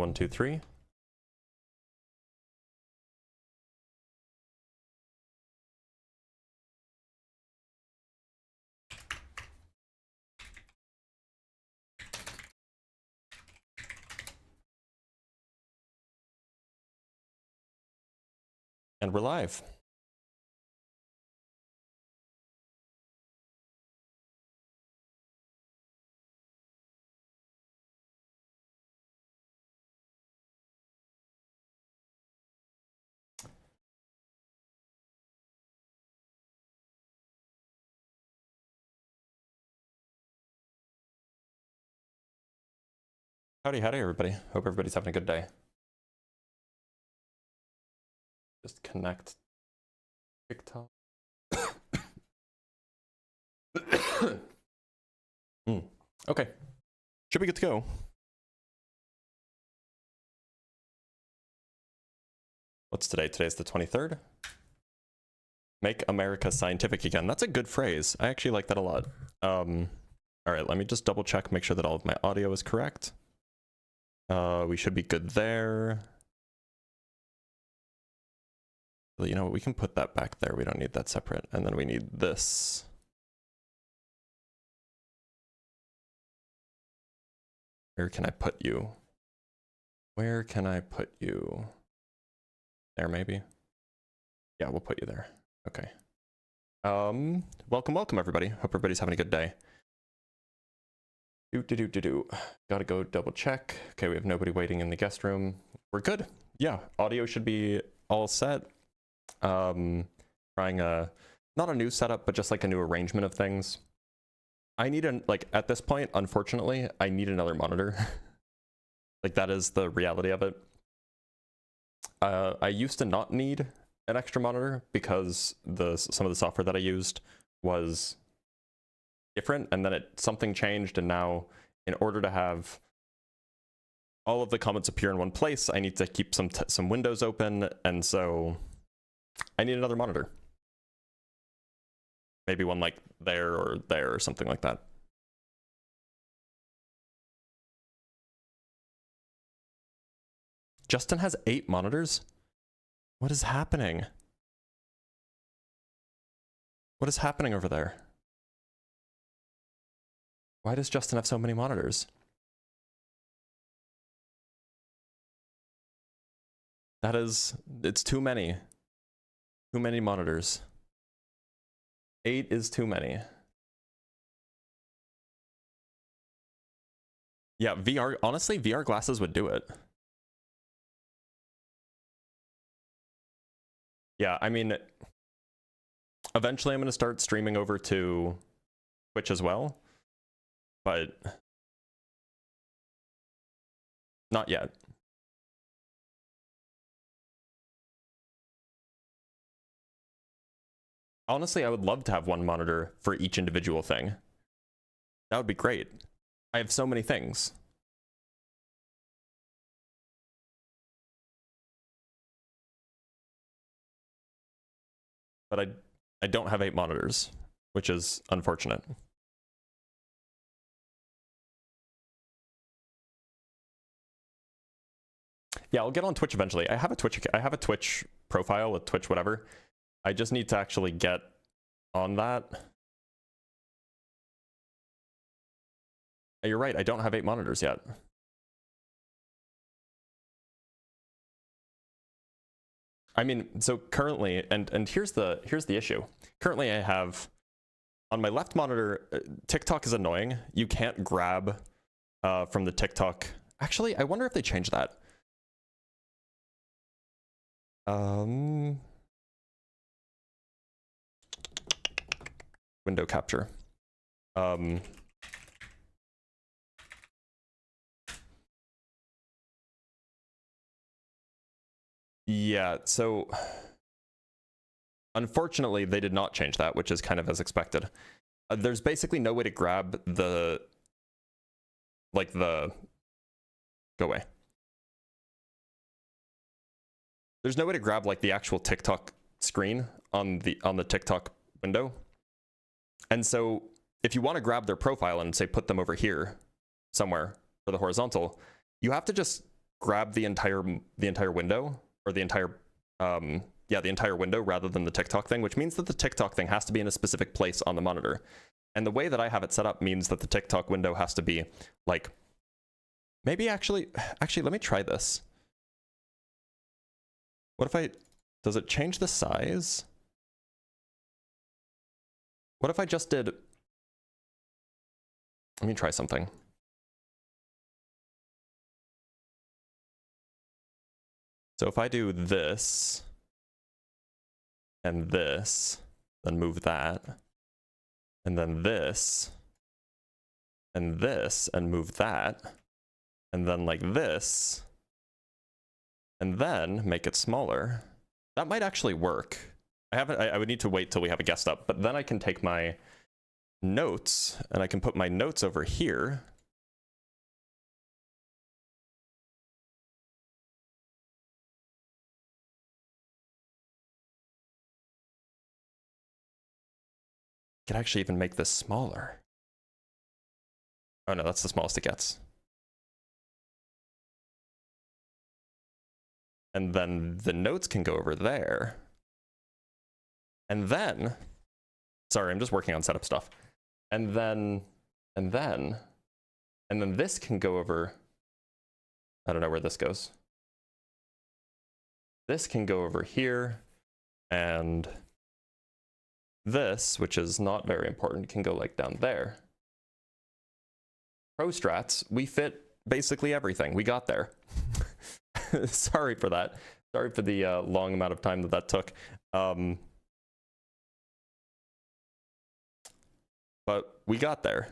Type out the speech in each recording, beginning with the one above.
1, 2, 3. And we're live. Howdy, everybody. Hope everybody's having a good day. Just connect TikTok. Okay. Should be good to go. What's today? Today's the 23rd. Make America scientific again. That's a good phrase. I actually like that a lot. All right, let me just double check, make sure that all of my audio is correct. We should be good there. Well, you know what? We can put that back there. We don't need that separate. And then we need this. Where can I put you? Where can I put you? There, maybe? Yeah, we'll put you there. Okay. Welcome, everybody. Hope everybody's having a good day. Gotta go double check. Okay, we have nobody waiting in the guest room. We're good. Yeah, audio should be all set. Trying not a new setup, but just like a new arrangement of things. I need at this point, unfortunately, I need another monitor. Like, that is the reality of it. I used to not need an extra monitor because some of the software that I used was different, and then something changed, and now in order to have all of the comments appear in one place, I need to keep some windows open, and so I need another monitor. Maybe one like there or something like that. Justin has 8 monitors? What is happening? What is happening over there? Why does Justin have so many monitors? It's too many. Too many monitors. 8 is too many. Yeah, VR, honestly, VR glasses would do it. Yeah, I mean, eventually I'm going to start streaming over to Twitch as well, but not yet. Honestly, I would love to have one monitor for each individual thing. That would be great. I have so many things. But I don't have 8 monitors, which is unfortunate. Yeah, I'll get on Twitch eventually. I have a Twitch profile with Twitch whatever. I just need to actually get on that. You're right, I don't have 8 monitors yet. I mean, so currently, and here's the issue. Currently I have, on my left monitor, TikTok is annoying. You can't grab from the TikTok. Actually, I wonder if they changed that. Window capture. Yeah, so unfortunately they did not change that, which is kind of as expected. There's basically no way to grab go away. There's no way to grab like the actual TikTok screen on the TikTok window. And so if you want to grab their profile and say put them over here somewhere for the horizontal, you have to just grab the entire window, or the entire the entire window rather than the TikTok thing, which means that the TikTok thing has to be in a specific place on the monitor. And the way that I have it set up means that the TikTok window has to be like, maybe actually let me try this. What if does it change the size? What if I just did, let me try something. So if I do this, and this, then move that, and then this, and this, and move that, and then like this, and then make it smaller, that might actually work. I would need to wait till we have a guest up, but then I can take my notes, and I can put my notes over here. I could actually even make this smaller. Oh no, that's the smallest it gets. And then the notes can go over there. And then, sorry, I'm just working on setup stuff. And then this can go over, I don't know where this goes. This can go over here, and this, which is not very important, can go like down there. Pro strats, we fit basically everything. We got there. Sorry for that. Sorry for the long amount of time that took. But we got there.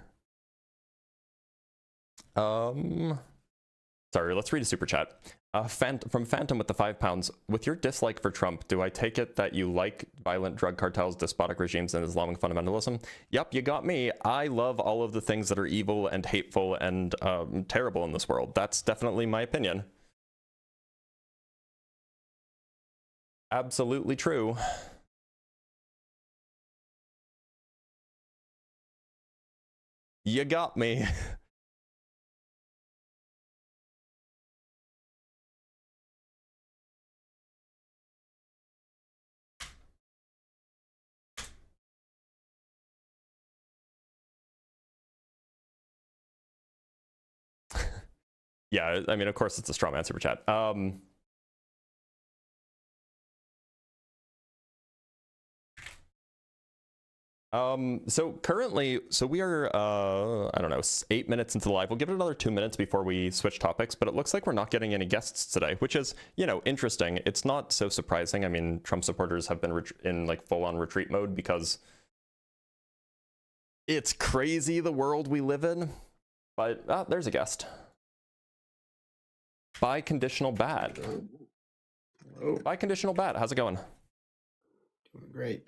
Sorry, let's read a super chat. From Phantom with the £5. With your dislike for Trump, do I take it that you like violent drug cartels, despotic regimes, and Islamic fundamentalism? Yep, you got me. I love all of the things that are evil and hateful and terrible in this world. That's definitely my opinion. Absolutely true. You got me. Yeah, I mean, of course it's a straw man super chat. So currently, we are, I don't know, 8 minutes into the live. We'll give it another 2 minutes before we switch topics, but it looks like we're not getting any guests today, which is, you know, interesting. It's not so surprising. I mean, Trump supporters have been in like full-on retreat mode because it's crazy the world we live in. But there's a guest. Biconditional Bat. Hello. Biconditional Bat, how's it going? Doing great.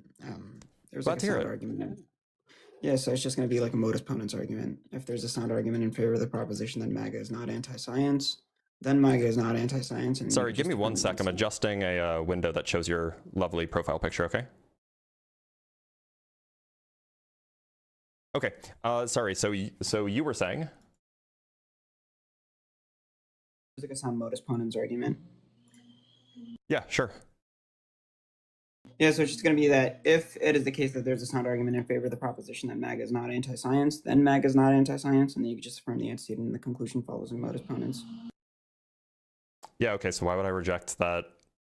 There's Glad like to a hear sound it. argument. Yeah, so it's just going to be like a modus ponens argument. If there's a sound argument in favor of the proposition that MAGA is not anti-science, then MAGA is not anti-science. And Sorry, give me 1 sec. I'm adjusting a window that shows your lovely profile picture, okay? Okay, sorry, so you were saying? There's like a sound modus ponens argument. Yeah, sure. Yeah, so it's just going to be that if it is the case that there's a sound argument in favor of the proposition that MAGA is not anti-science, then MAGA is not anti-science, and then you can just affirm the antecedent and the conclusion follows in modus ponens. Yeah, okay, so why would I reject that?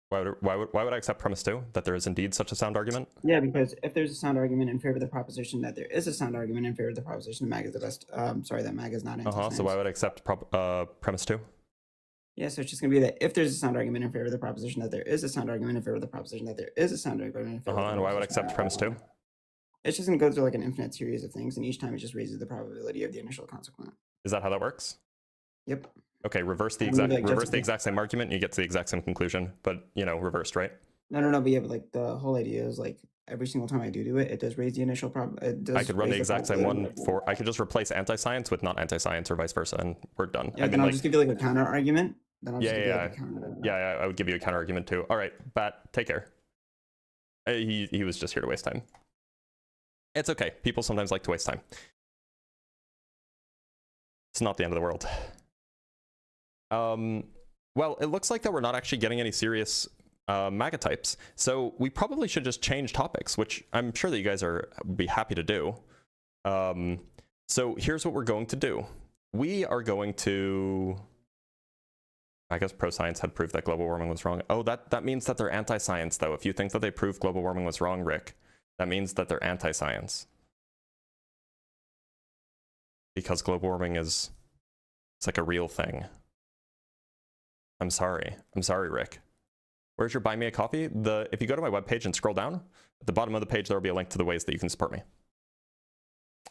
Why would I accept premise 2, that there is indeed such a sound argument? Yeah, because if there's a sound argument in favor of the proposition that there is a sound argument in favor of the proposition that MAGA is the best, that MAGA is not anti-science. So why would I accept premise 2? Yeah, so it's just going to be that if there's a sound argument in favor of the proposition that there is a sound argument in favor of the proposition that there is a sound argument in favor of the And why would I accept premise 2? It's just going to go through like an infinite series of things, and each time it just raises the probability of the initial consequent. Is that how that works? Yep. Okay, reverse the exact same argument, and you get to the exact same conclusion, but, you know, reversed, right? No, but yeah, but like the whole idea is like every single time I do it, it does raise the initial I could run the exact same one I could just replace anti-science with not anti-science or vice versa, and we're done. Yeah, then I'll just give you like a counter argument. Yeah, I would give you a counter argument too. All right, Bat, take care. He was just here to waste time. It's okay. People sometimes like to waste time. It's not the end of the world. Well, it looks like that we're not actually getting any serious MAGA types, so we probably should just change topics, which I'm sure that you guys would be happy to do. So here's what we're going to do. We are going to... I guess pro-science had proved that global warming was wrong. Oh, that means that they're anti-science, though. If you think that they proved global warming was wrong, Rick, that means that they're anti-science. Because global warming it's like a real thing. I'm sorry, Rick. Where's your buy me a coffee? If you go to my webpage and scroll down, at the bottom of the page, there will be a link to the ways that you can support me.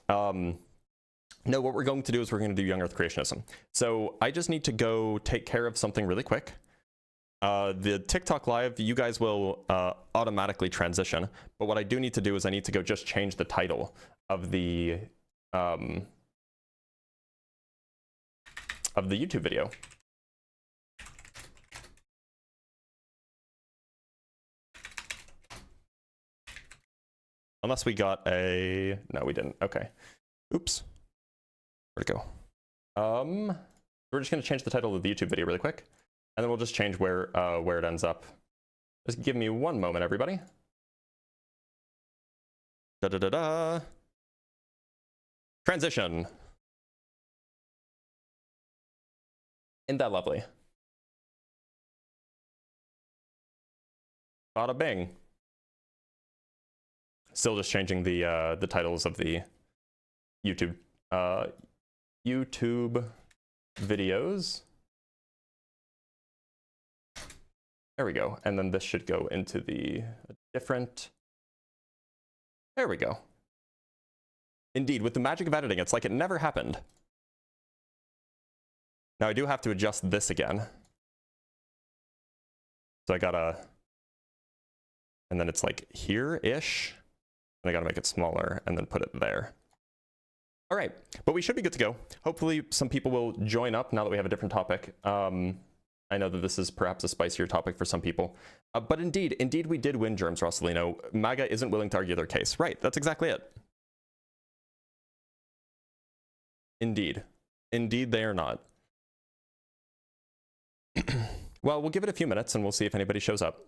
No, what we're going to do is we're going to do Young Earth Creationism. So I just need to go take care of something really quick. The TikTok live, you guys will automatically transition. But what I do need to do is I need to go just change the title of the YouTube video. Unless we got a... No, we didn't. Okay. Oops. Where'd it go? We're just going to change the title of the YouTube video really quick. And then we'll just change where it ends up. Just give me one moment, everybody. Da-da-da-da. Transition. Isn't that lovely? Bada bing. Still just changing the titles of the YouTube videos. There we go. And then this should go into the different. There we go. Indeed, with the magic of editing, it's like it never happened. Now I do have to adjust this again. So I gotta, and then it's like here-ish. And I gotta make it smaller and then put it there. All right, but we should be good to go. Hopefully some people will join up now that we have a different topic. I know that this is perhaps a spicier topic for some people, but indeed we did win, Germs Rosselino. MAGA isn't willing to argue their case. Right, that's exactly it. Indeed they are not. Well, we'll give it a few minutes and we'll see if anybody shows up.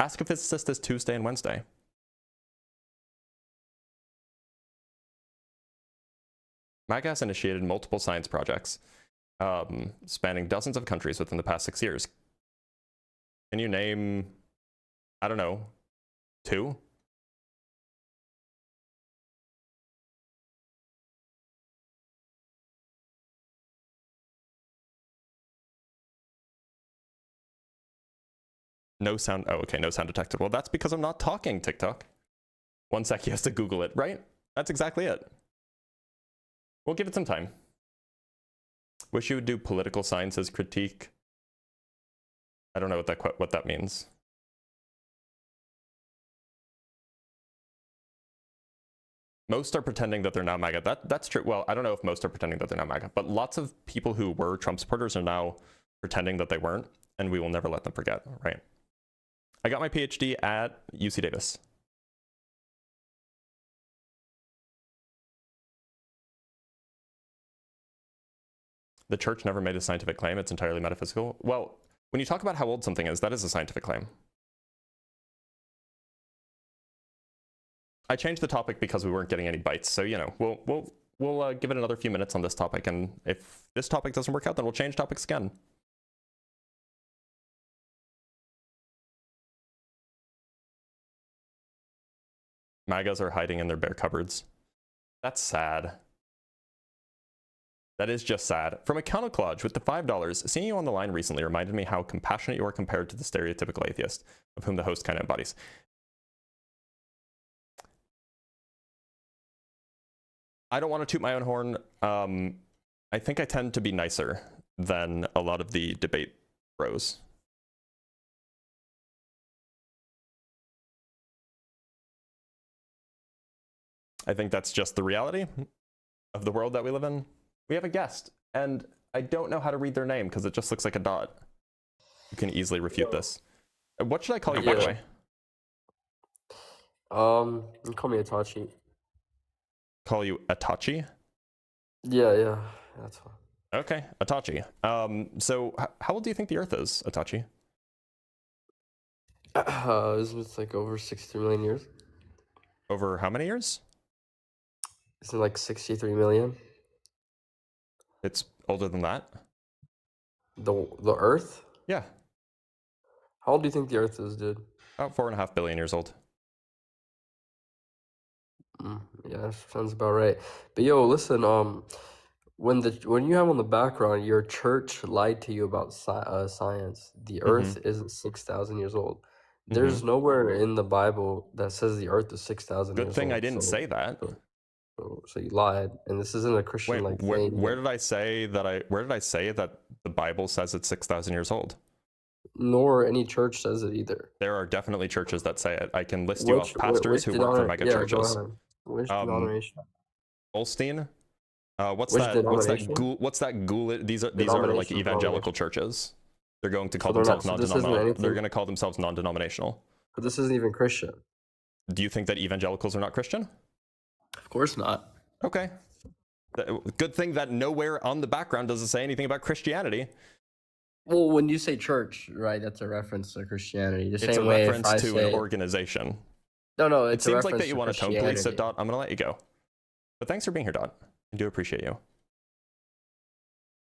Ask a Physicist is Tuesday and Wednesday. MAGA has initiated multiple science projects, spanning dozens of countries within the past 6 years. Can you name, I don't know, 2? No sound. Oh, okay, no sound detected. Well, that's because I'm not talking, TikTok. 1 sec, he has to Google it, right? That's exactly it. We'll give it some time. Wish you would do political sciences critique. I don't know what that means. Most are pretending that they're now MAGA. That's true. Well, I don't know if most are pretending that they're now MAGA, but lots of people who were Trump supporters are now pretending that they weren't, and we will never let them forget, right? I got my PhD at UC Davis. The church never made a scientific claim. It's entirely metaphysical. Well, when you talk about how old something is, that is a scientific claim. I changed the topic because we weren't getting any bites. So, you know, we'll give it another few minutes on this topic. And if this topic doesn't work out, then we'll change topics again. MAGAs are hiding in their bare cupboards. That's sad. That is just sad. From Accountalodge with the $5, seeing you on the line recently reminded me how compassionate you are compared to the stereotypical atheist, of whom the host kind of embodies. I don't want to toot my own horn. I think I tend to be nicer than a lot of the debate bros. I think that's just the reality of the world that we live in. We have a guest, and I don't know how to read their name because it just looks like a dot. You can easily refute this. What should I call you, by the way? You call me Itachi. Call you Itachi? Yeah, that's fine. Okay, Itachi. So how old do you think the Earth is, Itachi? Isn't it like over 63 million years? Over how many years? Isn't it like 63 million? It's older than that. The Earth? Yeah, How old do you think the Earth is, dude? about 4.5 billion years old. Yeah, that sounds about right. But yo, listen, when you have on the background, your church lied to you about science. The Earth isn't 6,000 years old. There's nowhere in the Bible that says the Earth is 6,000 Good years thing old. I didn't say that. So you lied, and this isn't a Christian Wait, thing. where did I say that? Where did I say that the Bible says it's 6,000 years old? Nor any church says it either. There are definitely churches that say it. I can list you off pastors who work for mega churches. Which denomination? Holstein. What's Which that? denomination? What's that ghoul? These are like evangelical churches. They're going to call themselves non-denominational. They're going to call themselves non-denominational. But this isn't even Christian. Do you think that evangelicals are not Christian? Of course not. Okay. Good thing that nowhere on the background does it say anything about Christianity. Well, when you say church, right, that's a reference to Christianity. It's a reference to an organization. No, it seems like that you want to tone police it, Dot. I'm going to let you go. But thanks for being here, Dot. I do appreciate you.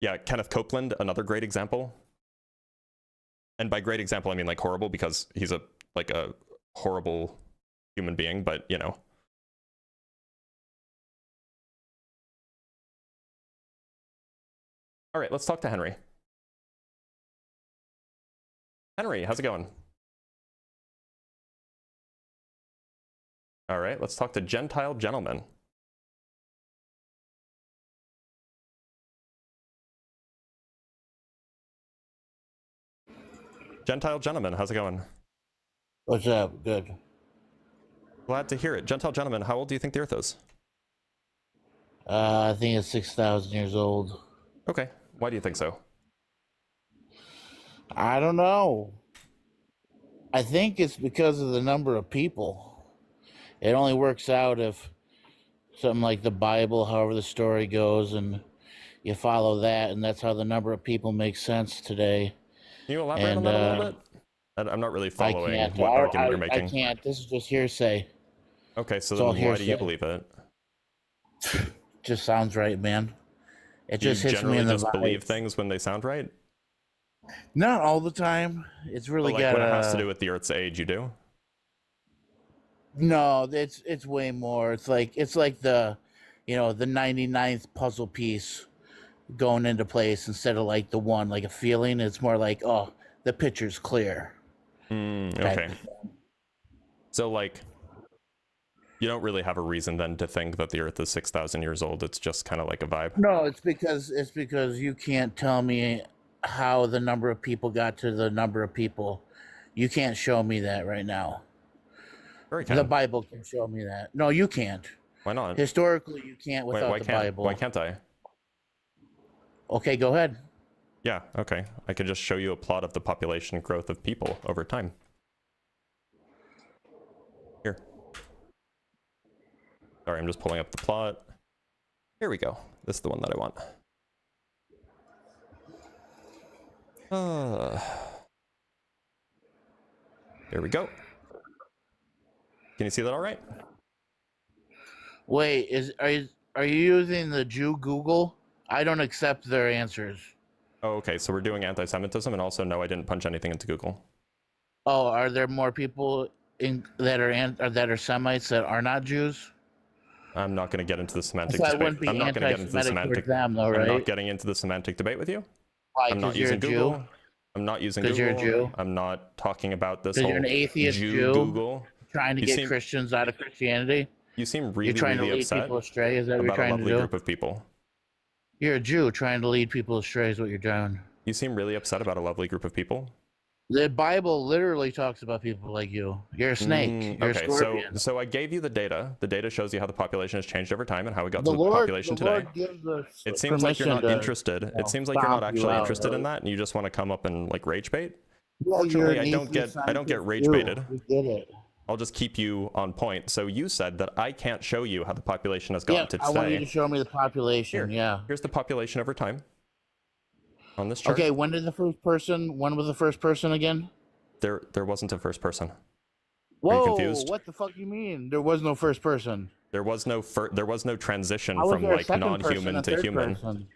Yeah, Kenneth Copeland, another great example. And by great example, I mean like horrible, because he's a horrible human being, but you know. All right, let's talk to Henry. Henry, how's it going? All right, let's talk to Gentile Gentleman. Gentile Gentleman, how's it going? What's up? Good. Glad to hear it. Gentile Gentleman, how old do you think the Earth is? I think it's 6,000 years old. Okay, why do you think so? I don't know. I think it's because of the number of people. It only works out if something like the Bible, however the story goes, and you follow that, and that's how the number of people makes sense today. Can you elaborate on that a little bit? I'm not really following what argument you're making. I can't. This is just hearsay. Okay, so then why do you believe it? Just sounds right, man. It just hits me in the vibe. You just believe things when they sound right? Not all the time. It's really got when it has to do with the Earth's age, you do? No, it's way more. It's like the, you know, the 99th puzzle piece going into place instead of like the one, like a feeling. It's more like, oh, the picture's clear. Okay. So like, you don't really have a reason then to think that the Earth is 6,000 years old. It's just kind of like a vibe. No, it's because you can't tell me how the number of people got to the number of people. You can't show me that right now. The Bible can show me that. No, you can't. Why not? Historically, you can't without the Bible. Why can't I? Okay, go ahead. Yeah, okay. I could just show you a plot of the population growth of people over time. Here. Sorry, I'm just pulling up the plot. Here we go. This is the one that I want. There we go. Can you see that all right? Wait, are you using the Jew Google? I don't accept their answers. Oh, okay. So we're doing anti-Semitism, and also no, I didn't punch anything into Google. Oh, are there more people that are Semites that are not Jews? I'm not going to get into the semantic debate. I'm not going to get into the semantic. Them, though, right? I'm not getting into the semantic debate with you. Why? I'm not using Google. I'm not using Google. Because you're a Jew. I'm not talking about this whole you're an atheist Jew Google. Trying to get Christians out of Christianity. You seem really, you're trying really to lead upset people astray. Is that what you're trying to do? About a lovely group of people. You're a Jew trying to lead people astray is what you're doing. You seem really upset about a lovely group of people. The Bible literally talks about people like you. You're a snake. You're a scorpion. So I gave you the data. The data shows you how the population has changed over time and how we got to the population today. It seems like you're not interested. It seems like you're not actually interested in that, and you just want to come up and like rage bait. Fortunately, I don't get rage baited. We get it. I'll just keep you on point. So you said that I can't show you how the population has gotten to today. I want you to show me the population. Here's the population over time. on this chart. Okay, when was the first person again? There wasn't a first person. Whoa, confused? what the fuck you mean? There was no first person. There was no transition How was from there a like second non-human person, a to third human. person?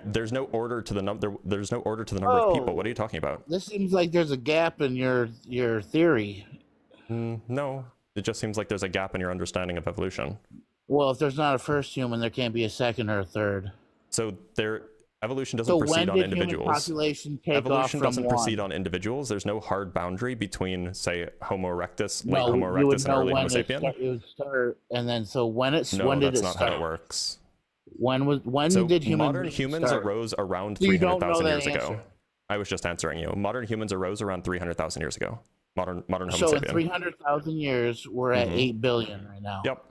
There's no order to the number. There's no order to the number of people. What are you talking about? This seems like there's a gap in your theory. No, it just seems like there's a gap in your understanding of evolution. Well, if there's not a first human, there can't be a second or a third. So evolution doesn't proceed on individuals. Population take Evolution off doesn't from proceed one? on individuals. There's no hard boundary between, say, Homo erectus, late No, Homo you would erectus, and know early when Homo sapien. it would start, and then so when it No, when did that's it not start? how it works. When So did modern humans start? arose around So you don't know 300,000 that years ago. answer. I was just answering you. Modern humans arose around 300,000 years ago. Modern Homo So in sapien. 300,000 years, we're at 8 billion right now. Yep.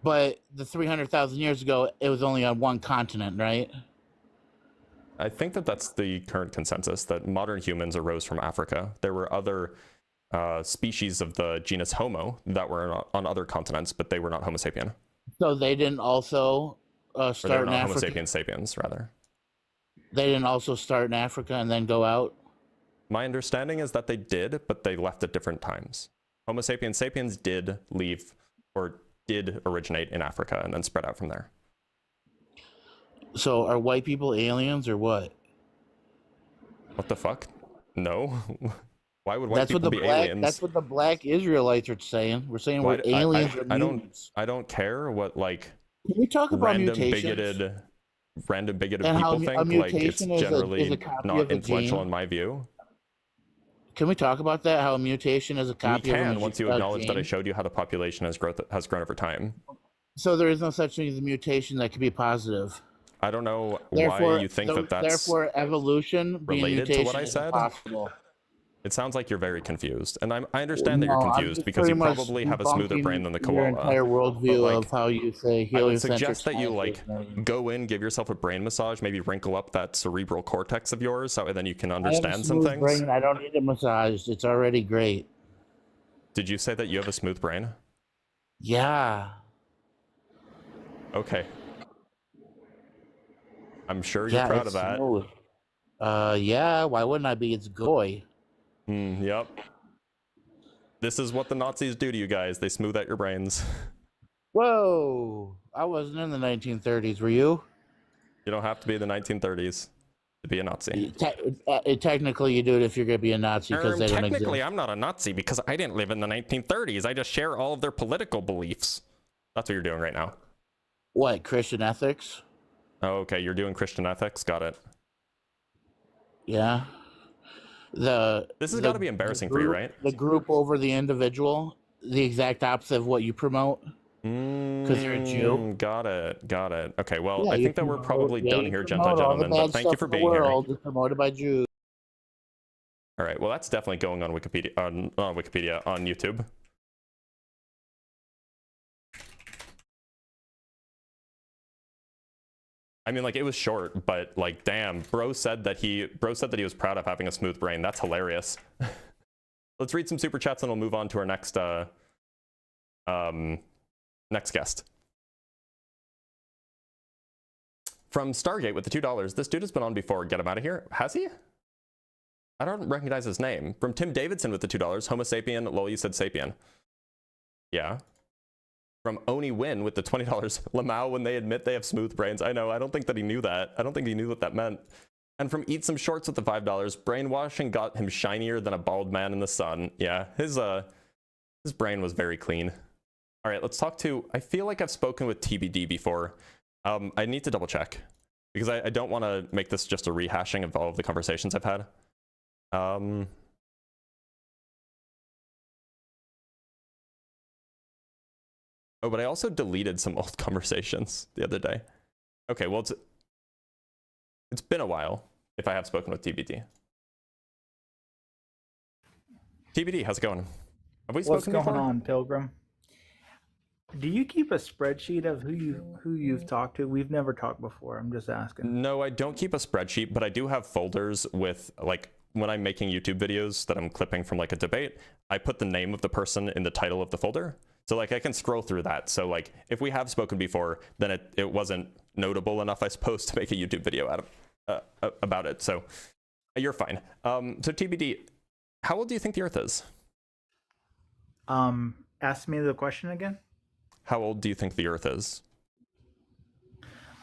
But the 300,000 years ago, it was only on one continent, right? I think that's the current consensus, that modern humans arose from Africa. There were other species of the genus Homo that were on other continents, but they were not Homo sapien. So they didn't also Or they start were in not Homo Africa. sapiens sapiens, rather. They didn't also start in Africa and then go out. My understanding is that they did, but they left at different times. Homo sapiens sapiens did leave, or did originate in Africa and then spread out from there. So are white people aliens or what? What the fuck? No. Why would white That's what people the be black. aliens? That's what the black Israelites are saying. We're saying Why- we're aliens or I mutants. don't care what like Can we talk about random mutations? bigoted And how people a think. Like it's mutation is generally copy not of a influential gene? in my view. Can we talk about that? How a mutation is a We copy of a can once you acknowledge that I gene? showed you how the population has grown over time. So there is no such thing as a mutation that could be positive. I don't know Therefore, why you think that's therefore evolution being related to mutation what I is said. impossible. It sounds like you're very confused, and I understand that No, you're I'm confused just because you pretty much probably have a smoother debunking brain than the Your koala. entire worldview like, of how you say I would heliocentric suggest that you science like is and everything. go in, give yourself a brain massage, maybe wrinkle up that cerebral cortex of yours, so then you can I have a understand some smooth things. brain. I don't need it massaged. It's already great. Did you say that you have a smooth brain? Yeah. Okay. I'm sure you're proud it's of that. smooth. Yeah. Why wouldn't I be? It's goy. Yep. This is what the Nazis do to you guys. They smooth out your brains. Whoa! I wasn't in the 1930s. Were you? You don't have to be in the 1930s to be a Nazi. Technically, you do it if you're going to be a Nazi because they don't exist. Technically, I'm not a Nazi because I didn't live in the 1930s. I just share all of their political beliefs. That's what you're doing right now. What, Christian ethics? Oh, okay, you're doing Christian ethics. Got it. Yeah. This has got to be embarrassing for you, right? The group over the individual, the exact opposite of what you promote. Because you're a Jew. Got it. Okay, well, Yeah, I you think that we're probably promote- done you here, promote all the gentlemen, bad but thank you stuff for in the being here. world is promoted by Jews. All right, well, that's definitely going on Wikipedia, on YouTube. I mean, like, it was short, but like, damn, bro said that he was proud of having a smooth brain. That's hilarious. Let's read some super chats and we'll move on to our next next guest. From Stargate with the $2. This dude has been on before. Get him out of here. Has he? I don't recognize his name. From Tim Davidson with the $2. Homo sapien. Lol, you said sapien. Yeah. From Oni Win with the $20. Lamau when they admit they have smooth brains. I know. I don't think that he knew that. I don't think he knew what that meant. And from Eat Some Shorts with the $5. Brainwashing got him shinier than a bald man in the sun. Yeah, his brain was very clean. All right, let's talk to... I feel like I've spoken with TBD before. I need to double check because I don't want to make this just a rehashing of all of the conversations I've had. Oh, but I also deleted some old conversations the other day. Okay, well, it's been a while if I have spoken with TBD. TBD, how's it going? Have we spoken What's going before? on, Pilgrim? Do you keep a spreadsheet of who you've talked to? We've never talked before. I'm just asking. No, I don't keep a spreadsheet, but I do have folders with, like, when I'm making YouTube videos that I'm clipping from like a debate, I put the name of the person in the title of the folder. So like I can scroll through that. So like if we have spoken before, then it wasn't notable enough, I suppose, to make a YouTube video out of about it. So you're fine. So TBD, how old do you think the Earth is? Ask me the question again. How old do you think the Earth is?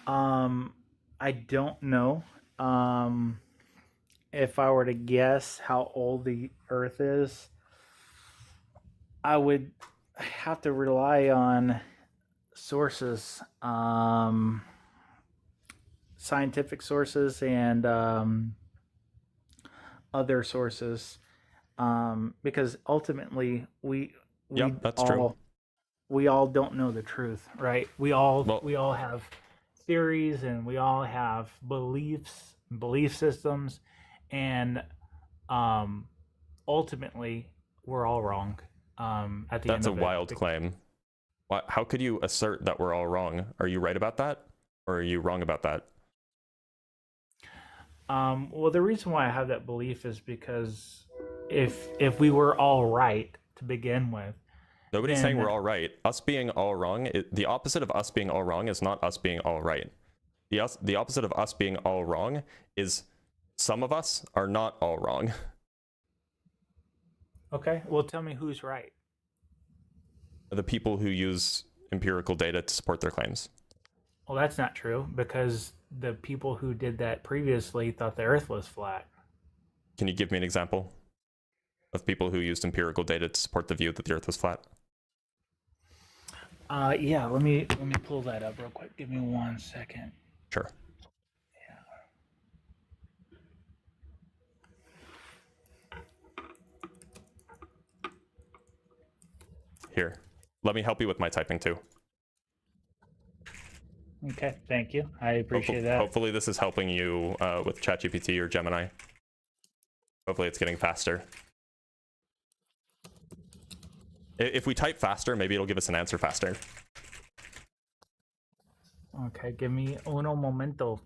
I don't know. If I were to guess how old the Earth is, I would have to rely on sources, scientific sources and other sources, because ultimately Yep, that's true. We all don't know the truth, right? We all have theories and we all have belief systems, and ultimately we're all wrong. At the That's end a of wild claim. How could you assert that we're all wrong? Are you right about that, or are you wrong about that? Well, the reason why I have that belief is because if we were all right to begin with, Nobody's saying we're all right. Us being all wrong, the opposite of us being all wrong is not us being all right. The opposite of us being all wrong is some of us are not all wrong. okay, well, tell me who's right. The people who use empirical data to support their claims. Well, that's not true, because the people who did that previously thought the Earth was flat. Can you give me an example of people who used empirical data to support the view that the Earth was flat? Yeah, let me pull that up real quick. Give me 1 second. Sure. Here, let me help you with my typing too. Okay, thank you. I appreciate that. Hopefully this is helping you with ChatGPT or Gemini. Hopefully it's getting faster. If we type faster, maybe it'll give us an answer faster. Okay, give me uno momento.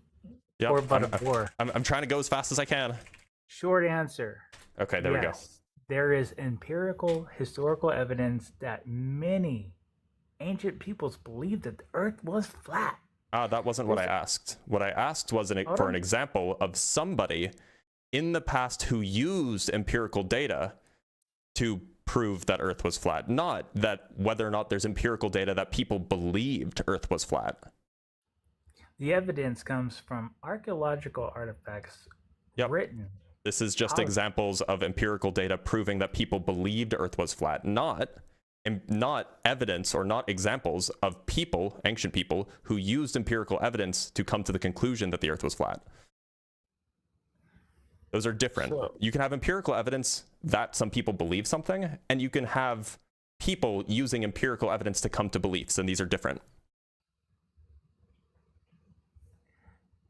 Yep, Por favor. I'm trying to go as fast as I can. Short answer. Okay, there we go. There is empirical historical evidence that many ancient peoples believed that the Earth was flat. That wasn't what I asked. What I asked was for an example of somebody in the past who used empirical data to prove that Earth was flat, not that whether or not there's empirical data that people believed Earth was flat. The evidence comes from archaeological artifacts written. This is just examples of empirical data proving that people believed Earth was flat, not evidence or not examples of people, ancient people, who used empirical evidence to come to the conclusion that the Earth was flat. Those are different. So, you can have empirical evidence that some people believe something, and you can have people using empirical evidence to come to beliefs, and these are different.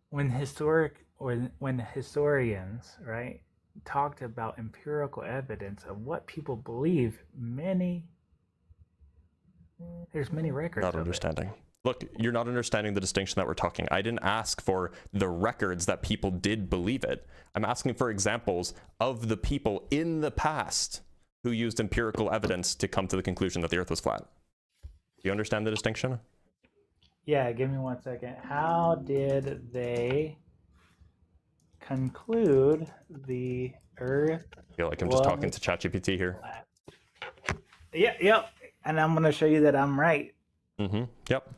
when historians, right, talked about empirical evidence of what people believe, there's many records. Not understanding. Look, you're not understanding the distinction that we're talking. I didn't ask for the records that people did believe it. I'm asking for examples of the people in the past who used empirical evidence to come to the conclusion that the Earth was flat. Do you understand the distinction? Yeah, give me 1 second. How did they conclude the Earth? I feel like I'm just talking to ChatGPT here. Yep. And I'm going to show you that I'm right. Yep.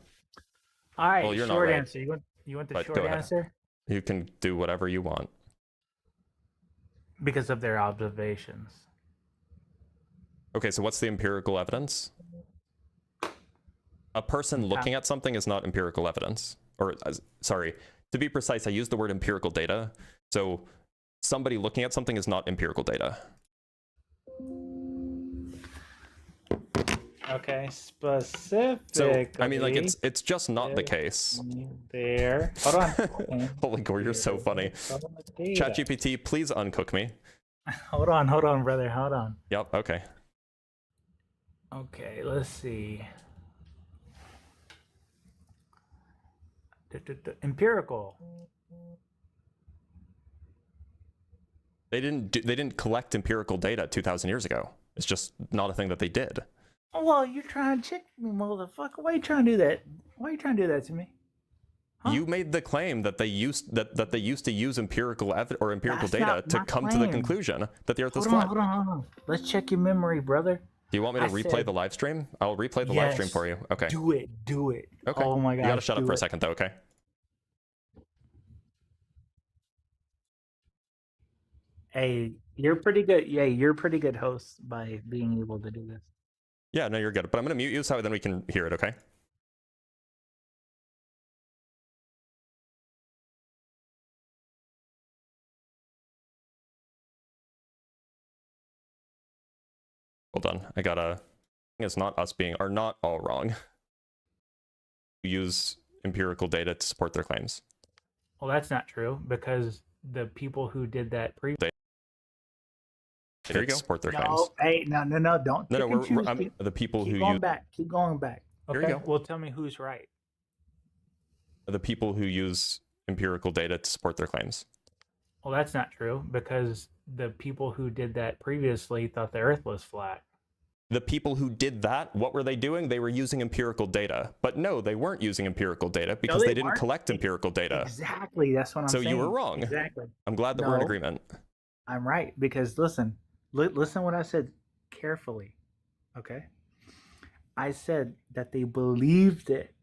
All right, well, you're short not right, answer. You want the but short go ahead. answer? You can do whatever you want. Because of their observations. Okay, so what's the empirical evidence? A person looking at something is not empirical evidence. Or, sorry, to be precise, I use the word empirical data. So somebody looking at something is not empirical data. Okay, specifically. So, I mean, like, it's just not the case. There. Hold on. Holy Gore, you're so funny. ChatGPT, please uncook me. Hold on, brother. Hold on. Yep, okay. Okay, let's see. Empirical. They didn't collect empirical data 2,000 years ago. It's just not a thing that they did. Oh, well, you're trying to check me, motherfucker. Why are you trying to do that? Why are you trying to do that to me? Huh? You made the claim that they used that they used to use empirical That's data not to my come to the claim. conclusion that the Earth is Hold on, flat. hold on, hold on. Let's check your memory, brother. Do you want me to I replay said- the live stream? I'll replay the live stream Yes. for you. Okay. Do it. Okay. Oh my god. You gotta shut up for a second though, okay? Hey, you're pretty good. Yeah, you're a pretty good host by being able to do this. Yeah, no, you're good. But I'm gonna mute you so then we can hear it, okay? Hold on. I gotta. It's not us are not all wrong. Use empirical data to support their claims. Well, that's not true because the people who did that There you go. Support their claims. No, hey, no, don't. No, pick and choose. I'm the people keep who going use back. Keep going back. Here you Okay. go. Well, tell me who's right. the people who use empirical data to support their claims. Well, that's not true because the people who did that previously thought the Earth was flat. The people who did that, what were they doing? They were using empirical data. But no, they weren't using empirical data because they didn't weren't. collect empirical data. Exactly. That's what I'm saying. So you were wrong. Exactly. I'm glad that we're in No. agreement. I'm right because listen what I said carefully. Okay. I said that they believed it.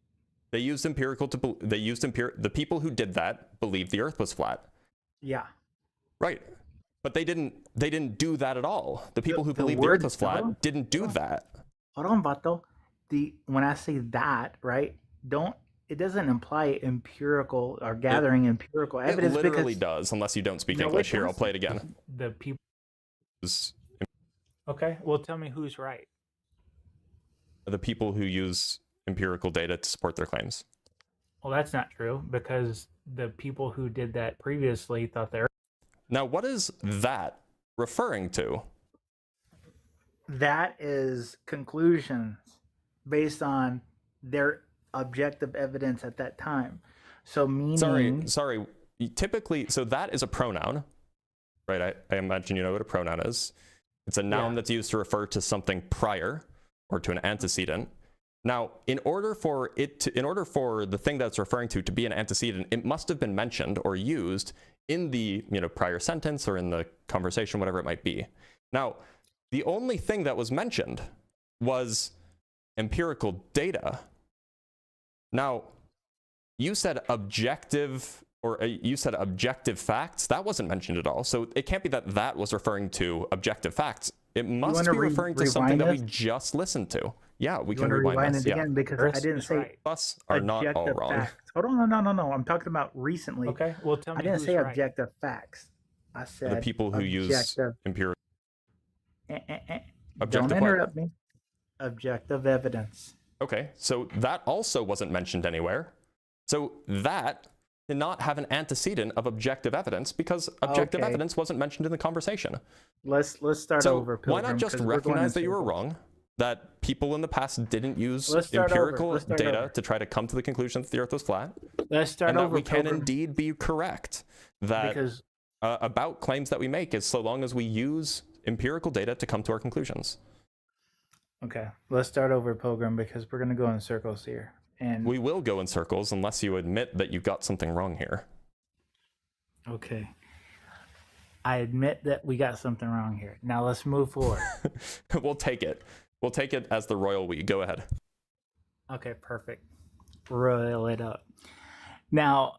They used the people who did that believed the Earth was flat. Yeah. Right. But they didn't do that at all. The people who The believed the word- Earth was flat hold on. didn't do Hold on. that. Hold on, Vato. When I say that, right? It doesn't imply empirical or gathering empirical It evidence. literally because does, unless you don't speak No, it English. Here, I'll doesn't. play it again. the people. It's Okay. Well, tell me who's right. the people who use empirical data to support their claims. Well, that's not true because the people who did that previously thought the Earth. Now, what is that referring to? That is conclusions based on their objective evidence at that time. So meaning. Sorry. Typically, so that is a pronoun, right? I imagine you know what a pronoun is. It's a noun that's used to refer to something prior or to an antecedent. Now, in order for the thing that's referring to be an antecedent, it must have been mentioned or used in the prior sentence or in the conversation, whatever it might be. Now, the only thing that was mentioned was empirical data. Now, you said objective facts. That wasn't mentioned at all. So it can't be that was referring to objective facts. It must be referring to something that we just listened to. Yeah, we can rewind this. it again because I didn't say Us are not all objective wrong. facts. Hold on, no. I'm talking about recently. Okay, well, tell me I didn't who's say right. objective facts. I said The people who use objective. empirical. Don't Objective what? interrupt me. Objective evidence. Okay, so that also wasn't mentioned anywhere. So that did not have an antecedent of objective evidence because objective Okay. evidence wasn't mentioned in the conversation. Let's start So over. why not Pilgrim, just 'cause we're going recognize in that you were circles. wrong? That people in the past didn't use Let's start over. empirical Let's start data over. to try to come to the conclusion that the Earth was flat, Let's start and that over. we can Pilgrim, indeed be correct that because about claims that we make is so long as we use empirical data to come to our conclusions. okay, let's start over, Pilgrim, because we're gonna go in circles here. And We will go in circles unless you admit that you got something wrong here. okay, I admit that we got something wrong here. Now let's move forward. We'll take it. We'll take it as the royal we. Go ahead. Okay, perfect. Roil it up. Now,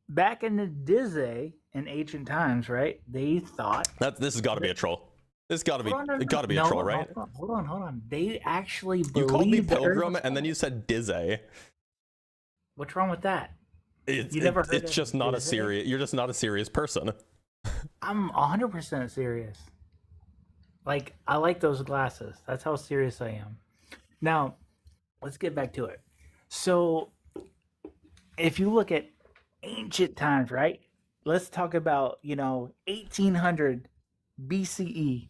back in the Dizzy in ancient times, right? They thought This has got to be a troll. This got to be Hold on, it got to be a no, troll, right? Hold on. They actually You called me believed the Earth Pilgrim was and then flat. you said Dizzy. What's wrong with that? It's, You never heard it's of just not a Dizzy? serious. You're just not a serious person. I'm 100% serious. Like, I like those glasses. That's how serious I am. Now, let's get back to it. So, if you look at ancient times, right? Let's talk about, 1800 BCE.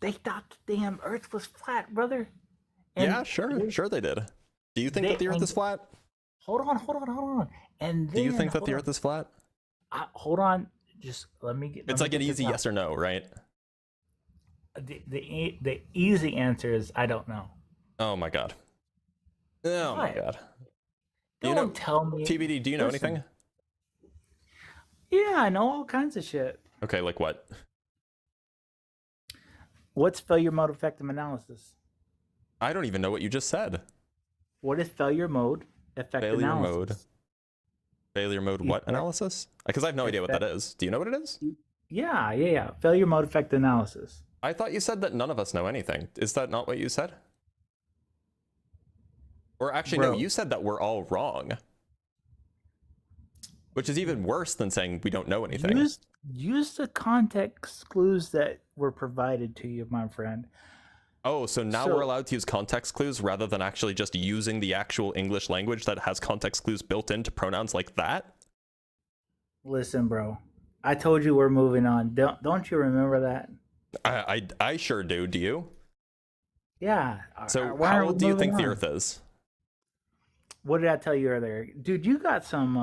They thought the damn Earth was flat, brother. And Yeah, sure they did. Do you think that the Earth is flat? Hold on. And then, Do you think that hold the on. Earth is flat? Hold on. Just let me get. It's like an easy yes or no, right? The easy answer is I don't know. Oh my god. Oh my What? god. Don't tell me. TBD, do you know Listen. anything? Yeah, I know all kinds of shit. Okay, like what? What's failure mode effective analysis? I don't even know what you just said. What is failure mode effective Failure analysis? mode. Failure mode what Effect- analysis? Because I have no idea what that effect- is. Do you know what it is? Yeah. Failure mode effective analysis. I thought you said that none of us know anything. Is that not what you said? Or actually, no, Bro. you said that we're all wrong. Which is even worse than saying we don't know anything. Use the context clues that were provided to you, my friend. Oh, so now we're allowed to use context clues rather than actually just using the actual English language that has context clues built into pronouns like that? Listen, bro. I told you we're moving on. Don't you remember that? I sure do. Do you? Yeah. So Why how are we old do you think moving the on? Earth is? What did I tell you earlier? Dude, you got some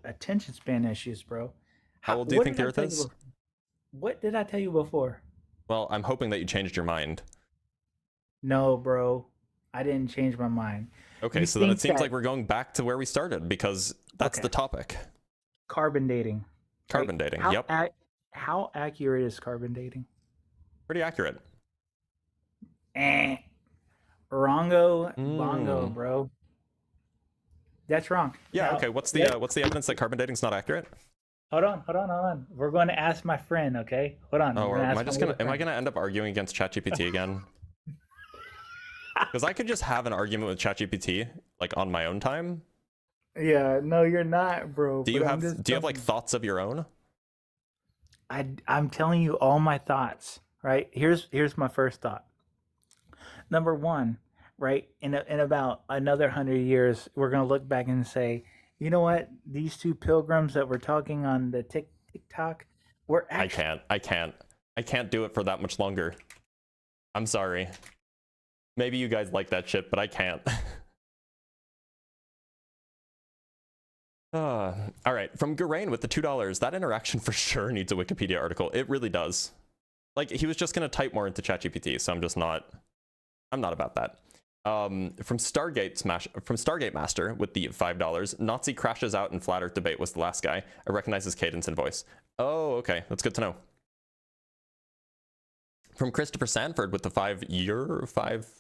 attention span issues, bro. How old do you what think did the I Earth tell you is? What did I tell you before? Well, I'm hoping that you changed your mind. No, bro. I didn't change my mind. Okay, You so then it think seems that- like we're going back to where we started because that's Okay. the topic. Carbon dating. Carbon dating, How yep. how accurate is carbon dating? Pretty accurate. Wrongo bongo, Mm. bro. That's wrong. Yeah, Now, okay, what's the evidence that carbon dating's not accurate? Hold on. We're going to ask my friend, okay? Hold on. Oh, We're gonna am I ask just my gonna little am I friend. gonna end up arguing against ChatGPT again? Because I could just have an argument with ChatGPT like on my own time. Yeah, no, you're not, bro. Do you but I'm have just do you have like telling thoughts of your own? I'm telling you all my thoughts, right? Here's my first thought. Number one, right? In about another 100 years, we're gonna look back and say, you know what? These two pilgrims that were talking on the TikTok were actually. I can't do it for that much longer. I'm sorry. Maybe you guys like that shit, but I can't. All right, from Garain with the $2. That interaction for sure needs a Wikipedia article. It really does. Like, he was just gonna type more into ChatGPT, so I'm not about that. From Stargate Master with the $5. Nazi crashes out in flat Earth debate was the last guy. I recognize his cadence and voice. Oh, okay, that's good to know. From Christopher Sanford with the £5.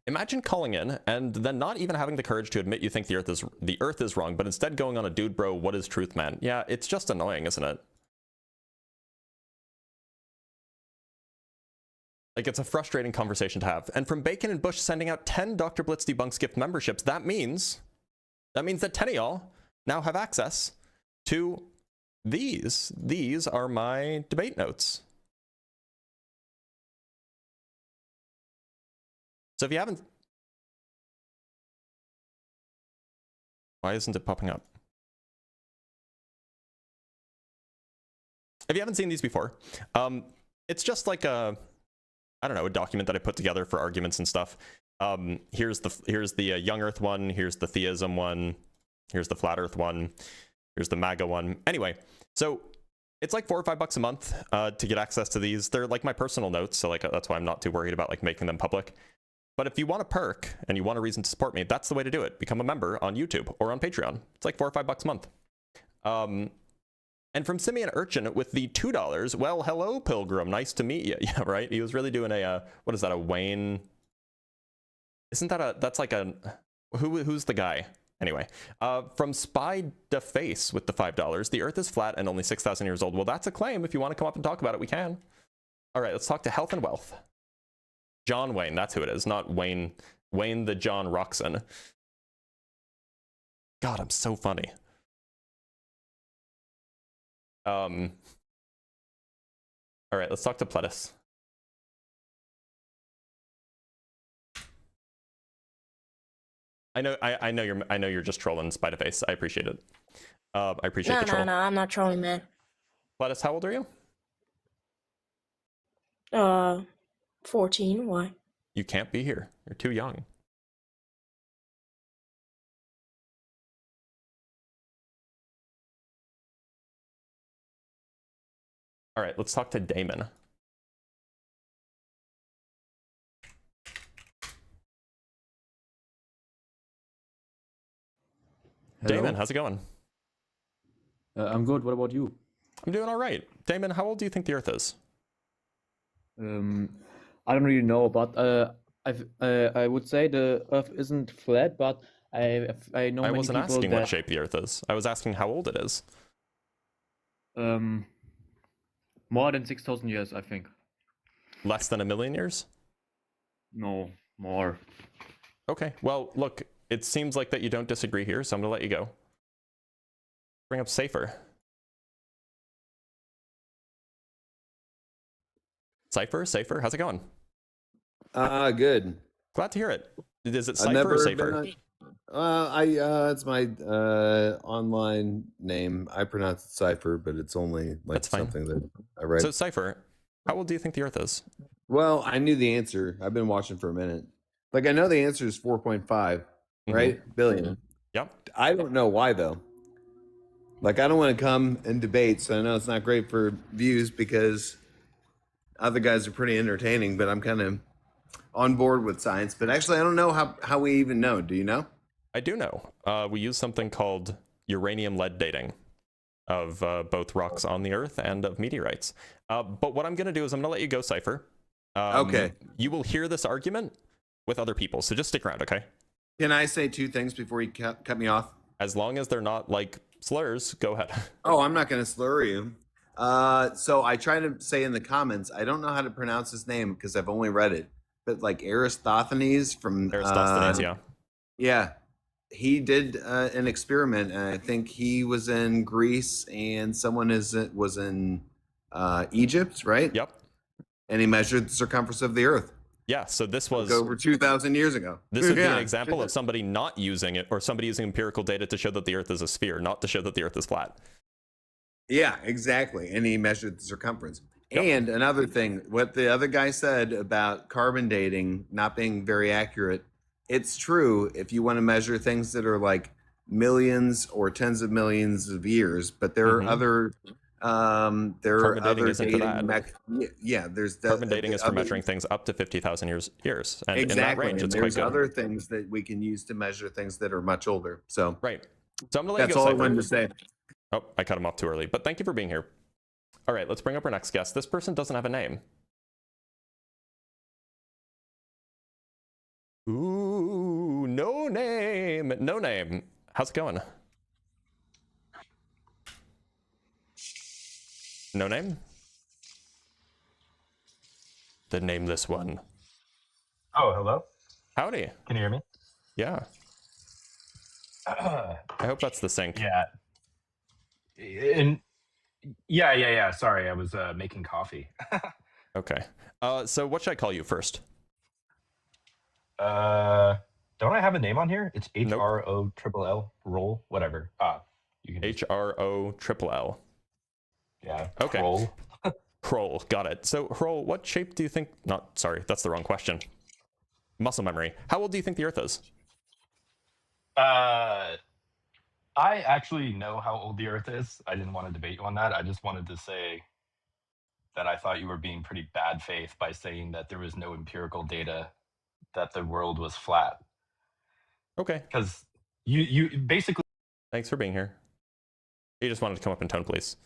Imagine calling in and then not even having the courage to admit you think the Earth is wrong, but instead going on a dude bro, what is truth, man? Yeah, it's just annoying, isn't it? Like, it's a frustrating conversation to have. And from Bacon and Bush sending out 10 Dr. Blitz Debunks gift memberships, that means that 10 of y'all now have access to these. These are my debate notes. So if you haven't... Why isn't it popping up? If you haven't seen these before, it's just like a document that I put together for arguments and stuff. Here's the Young Earth one, here's the theism one, here's the flat Earth one, here's the MAGA one. Anyway, so it's like $4 or $5 a month to get access to these. They're like my personal notes, so like that's why I'm not too worried about like making them public. But if you want a perk and you want a reason to support me, that's the way to do it. Become a member on YouTube or on Patreon. It's like $4 or $5 a month. And from Simeon Urchin with the $2, well, hello, Pilgrim. Nice to meet you. Yeah, right? He was really doing a, what is that, a Wayne? Isn't that that's like a, who's the guy? Anyway, from Spy Da Face with the $5, the Earth is flat and only 6,000 years old. Well, that's a claim. If you want to come up and talk about it, we can. All right, let's talk to Health and Wealth. John Wayne, that's who it is, not Wayne the John Roxon. God, I'm so funny. All right, let's talk to Pledis. I know you're just trolling Spiderface. I appreciate it. I appreciate the troll. No, I'm not trolling, man. Pledis, how old are you? 14, why? You can't be here. You're too young. All right, let's talk to Damon. Damon, how's it going? I'm good. What about you? I'm doing all right. Damon, how old do you think the Earth is? I don't really know, but I would say the Earth isn't flat, but I know I many wasn't people asking that what shape the Earth is. I was asking how old it is. More than 6,000 years, I think. Less than 1,000,000 years? No, more. Okay, well, look, it seems like that you don't disagree here, so I'm gonna let you go. Bring up Cypher. Cypher, how's it going? Good. Glad to hear it. Is it I've Cypher never or been Cypher? it's my online name. I pronounce it Cipher, but it's only like That's fine. something that I read. So Cypher, how old do you think the Earth is? Well, I knew the answer. I've been watching for a minute. Like I know the answer is 4.5, right? Billion. Yep. I don't know why though. Like I don't want to come and debate, so I know it's not great for views because other guys are pretty entertaining, but I'm kind of on board with science. But actually, I don't know how we even know. Do you know? I do know. We use something called uranium-lead dating of both rocks on the Earth and of meteorites. But what I'm going to do is I'm going to let you go, Cypher. Okay. You will hear this argument with other people, so just stick around, okay? Can I say two things before you cut me off? As long as they're not like slurs, go ahead. Oh, I'm not going to slur you. So I try to say in the comments, I don't know how to pronounce his name because I've only read it, but like Aristophanes from Aristophanes, yeah. Yeah, he did an experiment, and I think he was in Greece, and someone was in Egypt, right? Yep. And he measured the circumference of the Earth. Yeah, so this was over 2,000 years ago. This would be an example of somebody not using it, or somebody using empirical data to show that the Earth is a sphere, not to show that the Earth is flat. Yeah, exactly. And he measured the circumference. Yep. And another thing, what the other guy said about carbon dating not being very accurate, it's true if you want to measure things that are like millions or tens of millions of years, but there are other Carbon dating isn't for that. There's carbon dating is for measuring things up to 50,000 years, and in that range, it's quite there's good. other things that we can use to measure things that are much older. So right. So I'm gonna let that's you go. all I Cypher. wanted to say. Oh, I cut him off too early, but thank you for being here. All right, let's bring up our next guest. This person doesn't have a name. Ooh, no name. No name. How's it going? No name? The nameless one. Oh, hello. Howdy. Can you hear me? Yeah. I hope that's the sync. Yeah. Yeah. Sorry, I was making coffee. Okay. So what should I call you first? Don't I have a name on here? It's Nope. HROLL. Roll, whatever. You can HROLL. Yeah. Okay. Roll. Kroll, got it. So, Kroll, what shape do you think... Sorry, that's the wrong question. Muscle memory. How old do you think the Earth is? I actually know how old the Earth is. I didn't want to debate you on that. I just wanted to say that I thought you were being pretty bad faith by saying that there was no empirical data that the world was flat. Okay. Because you basically... Thanks for being here. You just wanted to come up in tone, please.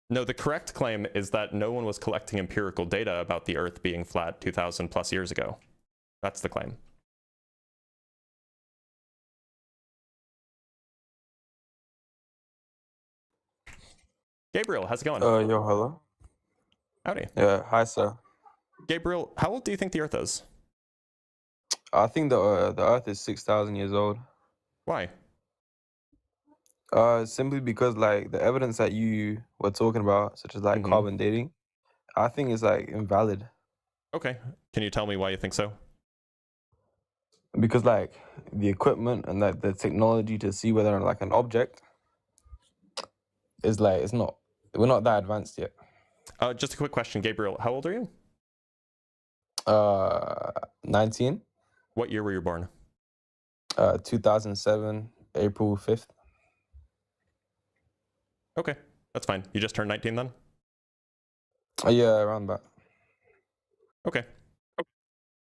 No, the correct claim is that no one was collecting empirical data about the Earth being flat 2,000 plus years ago. That's the claim. Gabriel, how's it going? Yo, hello. Howdy. Yeah, hi, sir. Gabriel, how old do you think the Earth is? I think the Earth is 6,000 years old. Why? Simply because like the evidence that you were talking about, such as like carbon dating, I think is like invalid. Okay. Can you tell me why you think so? Because like the equipment and like the technology to see whether like an object is like we're not that advanced yet. Just a quick question, Gabriel. How old are you? 19. What year were you born? 2007, April 5th. Okay, that's fine. You just turned 19 then? Yeah, around that. Okay.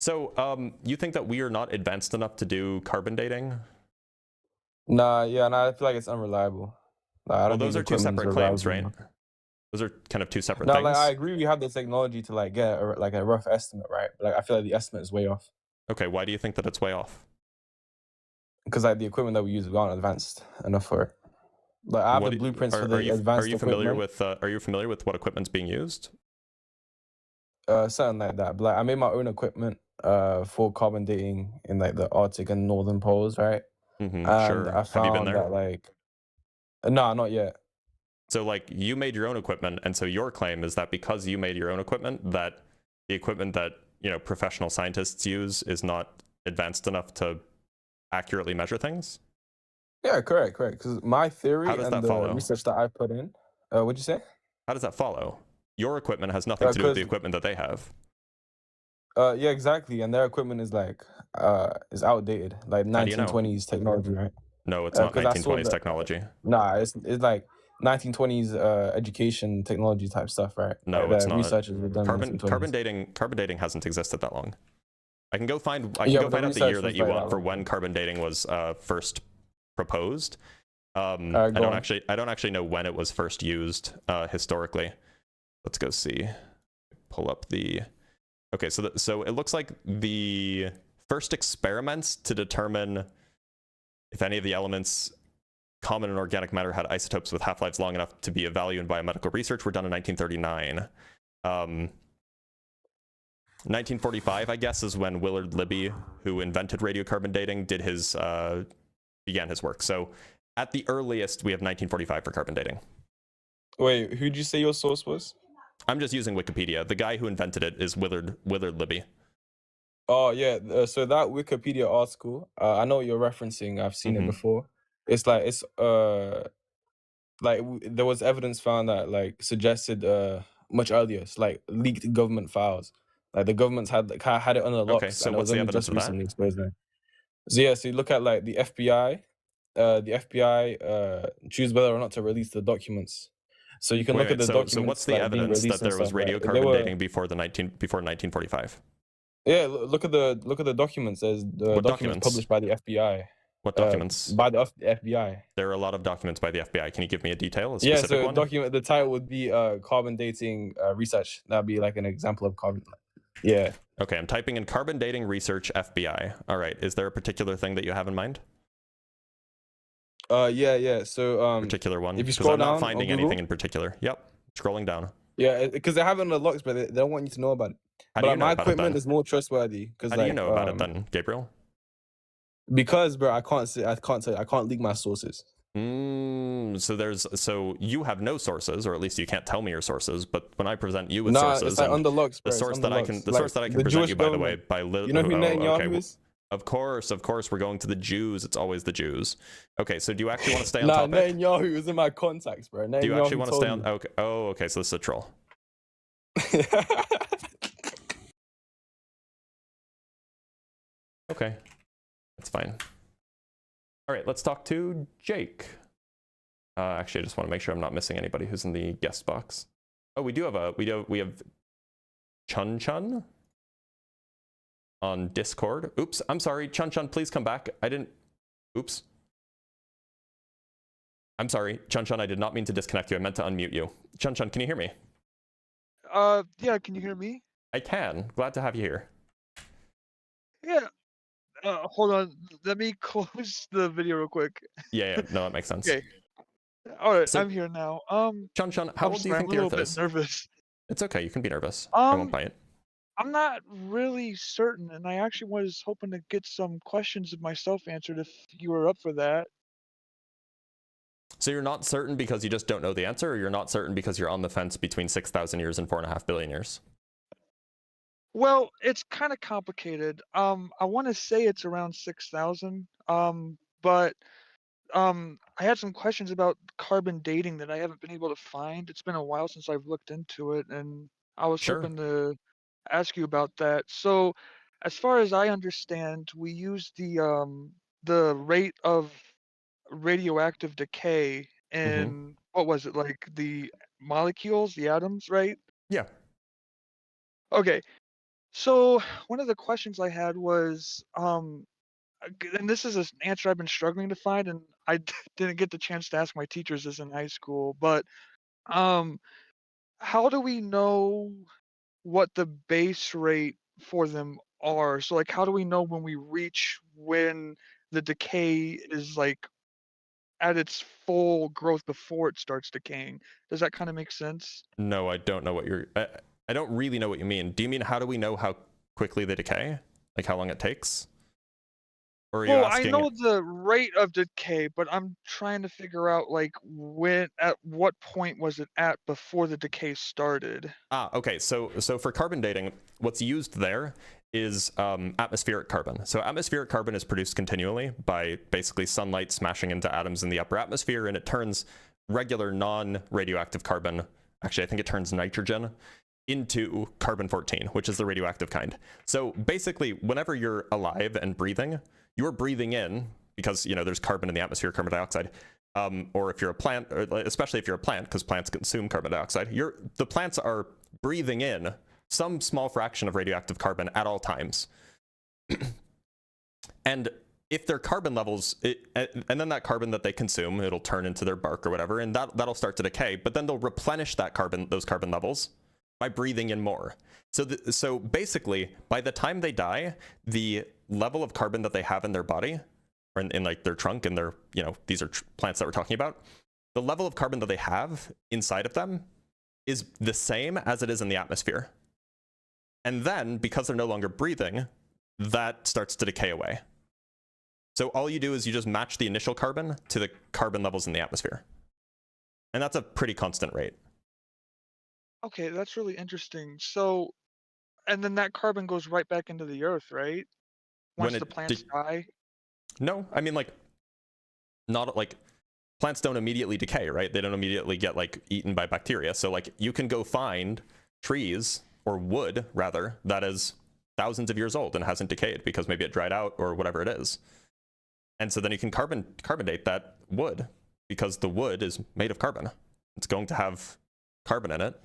So, you think that we are not advanced enough to do carbon dating? Nah, yeah, and I feel like it's unreliable. Like, I Well, don't think those the are two equipment is separate claims, reliable right? enough. Those are kind of two separate No, things. like I agree we have the technology to like get a rough estimate, right? But like I feel like the estimate is way off. Okay, why do you think that it's way off? Because like the equipment that we use aren't advanced enough for it. Like I have the blueprints for the advanced equipment. Are you familiar with what equipment's being used? Something like that. But like I made my own equipment for carbon dating in like the Arctic and northern poles, right? And Sure. I Have you been found there? that like no, not yet. So like you made your own equipment, and so your claim is that because you made your own equipment, that the equipment that, you know, professional scientists use is not advanced enough to accurately measure things? Yeah, correct. Because my theory How does and that the follow? research that I put in, what'd you say? How does that follow? Your equipment has nothing to do with the 'cause- equipment that they have. Yeah, exactly. And their equipment is like is outdated, like How do you know? 1920s technology, right? No, it's not 'cause I saw 1920s that- technology. Nah, it's like 1920s education technology type stuff, right? No, like it's not. Researchers were done in the 1920s. Carbon dating hasn't existed that long. I can go find Yeah, out but the the research year that was you like want that for long. when carbon dating was first proposed. I go don't on. actually know when it was first used historically. Let's go see. Pull up the. Okay, so it looks like the first experiments to determine if any of the elements common in organic matter had isotopes with half-lives long enough to be of value in biomedical research were done in 1939. 1945, I guess, is when Willard Libby, who invented radiocarbon dating, began his work. So at the earliest, we have 1945 for carbon dating. Wait, who'd you say your source was? I'm just using Wikipedia. The guy who invented it is Willard Libby. Oh yeah, so that Wikipedia article, I know what you're referencing. I've seen it before. It's like there was evidence found that like suggested much earlier. It's like leaked government files. Like the governments had it under locks. Okay, so and it what's was the only evidence just of that? recently exposed there. So yeah, so you look at like the FBI. The FBI choose whether or not to release the documents. So you can look at the documents. So what's the like, being evidence that released and there was stuff, right? radiocarbon dating before 1945? Yeah, look at the documents. There's the documents published by the FBI. What documents? By the FBI. There are a lot of documents by the FBI. Can you give me a detail? A Yeah, specific so one? document. The title would be carbon dating research. That'd be like an example of carbon. Yeah. Okay, I'm typing in carbon dating research FBI. All right, is there a particular thing that you have in mind? Yeah. So particular one. If you scroll I'm down, not finding anything in particular. Yep, scrolling down. Yeah, because they have it on the locks, but they don't want you to know about it. How do you know my about it, equipment then? is more trustworthy. How do you know about it then, Gabriel? Because, bro, I can't leak my sources. So you have no sources, or at least you can't tell me your sources. But when I present you with Nah, sources, it's like on the locks, bro. the source that I can present Jewish you, by the way, government. by You know who Netanyahu is? Of course, we're going to the Jews. It's always the Jews. Okay, so do you actually want to stay on Nah, topic? Netanyahu is in my contacts, bro. Do you actually want to stay on? me. Okay. Oh, okay. So this is a troll. Okay, that's fine. All right, let's talk to Jake. Actually, I just want to make sure I'm not missing anybody who's in the guest box. Oh, we have Chun Chun on Discord. Oops, I'm sorry, Chun Chun, please come back. Oops. I'm sorry, Chun Chun, I did not mean to disconnect you. I meant to unmute you. Chun Chun, can you hear me? Yeah, can you hear me? I can. Glad to have you here. Yeah. Hold on. Let me close the video real quick. Yeah, no, that makes sense. Okay. All right, So- I'm here now. Chun Chun, how old do you think the I'm a Earth little is? bit nervous. It's okay, you can be nervous. I won't bite. I'm not really certain, and I actually was hoping to get some questions of myself answered if you were up for that. So you're not certain because you just don't know the answer, or you're not certain because you're on the fence between 6,000 years and 4.5 billion years? Well, it's kind of complicated. I want to say it's around 6,000. But I had some questions about carbon dating that I haven't been able to find. It's been a while since I've looked into it, and I was Sure. hoping to ask you about that. So, as far as I understand, we use the rate of radioactive decay in what was it, like the molecules, the atoms, right? Yeah. Okay. So one of the questions I had was, and this is an answer I've been struggling to find, and I didn't get the chance to ask my teachers this in high school. But um, how do we know what the base rate for them are? So like, how do we know when we reach when the decay is like at its full growth before it starts decaying? Does that kind of make sense? No, I don't know what you're. I don't really know what you mean. Do you mean how do we know how quickly they decay? Like how long it takes? Or are you Well, I asking? know the rate of decay, but I'm trying to figure out like at what point was it at before the decay started? Okay. So for carbon dating, what's used there is atmospheric carbon. So atmospheric carbon is produced continually by basically sunlight smashing into atoms in the upper atmosphere, and it turns regular non-radioactive carbon. Actually, I think it turns nitrogen into carbon-14, which is the radioactive kind. So basically, whenever you're alive and breathing, you're breathing in, because there's carbon in the atmosphere, carbon dioxide. Or if you're a plant, or especially if you're a plant, because plants consume carbon dioxide, the plants are breathing in some small fraction of radioactive carbon at all times. And if their carbon levels, and then that carbon that they consume, it'll turn into their bark or whatever, and that'll start to decay. But then they'll replenish those carbon levels by breathing in more. So basically, by the time they die, the level of carbon that they have in their body, or in like their trunk, and their, these are plants that we're talking about, the level of carbon that they have inside of them is the same as it is in the atmosphere. And then, because they're no longer breathing, that starts to decay away. So all you do is you just match the initial carbon to the carbon levels in the atmosphere. And that's a pretty constant rate. Okay, that's really interesting. So, and then that carbon goes right back into the earth, right? Once the plants die? No, I mean, like, not like, plants don't immediately decay, right? They don't immediately get like eaten by bacteria. So like you can go find trees, or wood rather, that is thousands of years old and hasn't decayed because maybe it dried out or whatever it is. And so then you can carbon date that wood, because the wood is made of carbon. It's going to have carbon in it,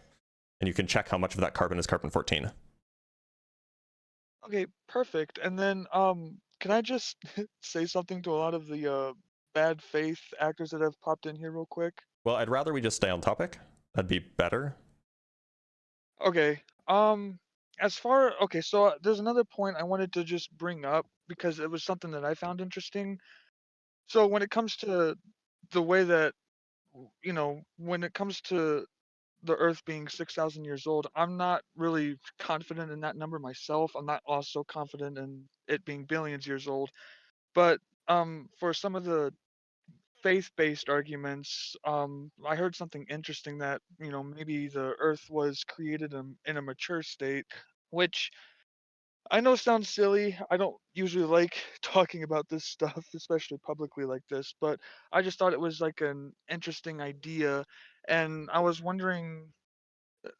and you can check how much of that carbon is carbon-14. Okay, perfect. And then can I just say something to a lot of the bad faith actors that have popped in here real quick? Well, I'd rather we just stay on topic. That'd be better. Okay. Okay, so there's another point I wanted to just bring up because it was something that I found interesting. So when it comes to the way that, when it comes to the Earth being 6,000 years old, I'm not really confident in that number myself. I'm not also confident in it being billions years old. But for some of the faith-based arguments, I heard something interesting that, maybe the Earth was created in a mature state, which I know sounds silly. I don't usually like talking about this stuff, especially publicly like this, but I just thought it was like an interesting idea. And I was wondering,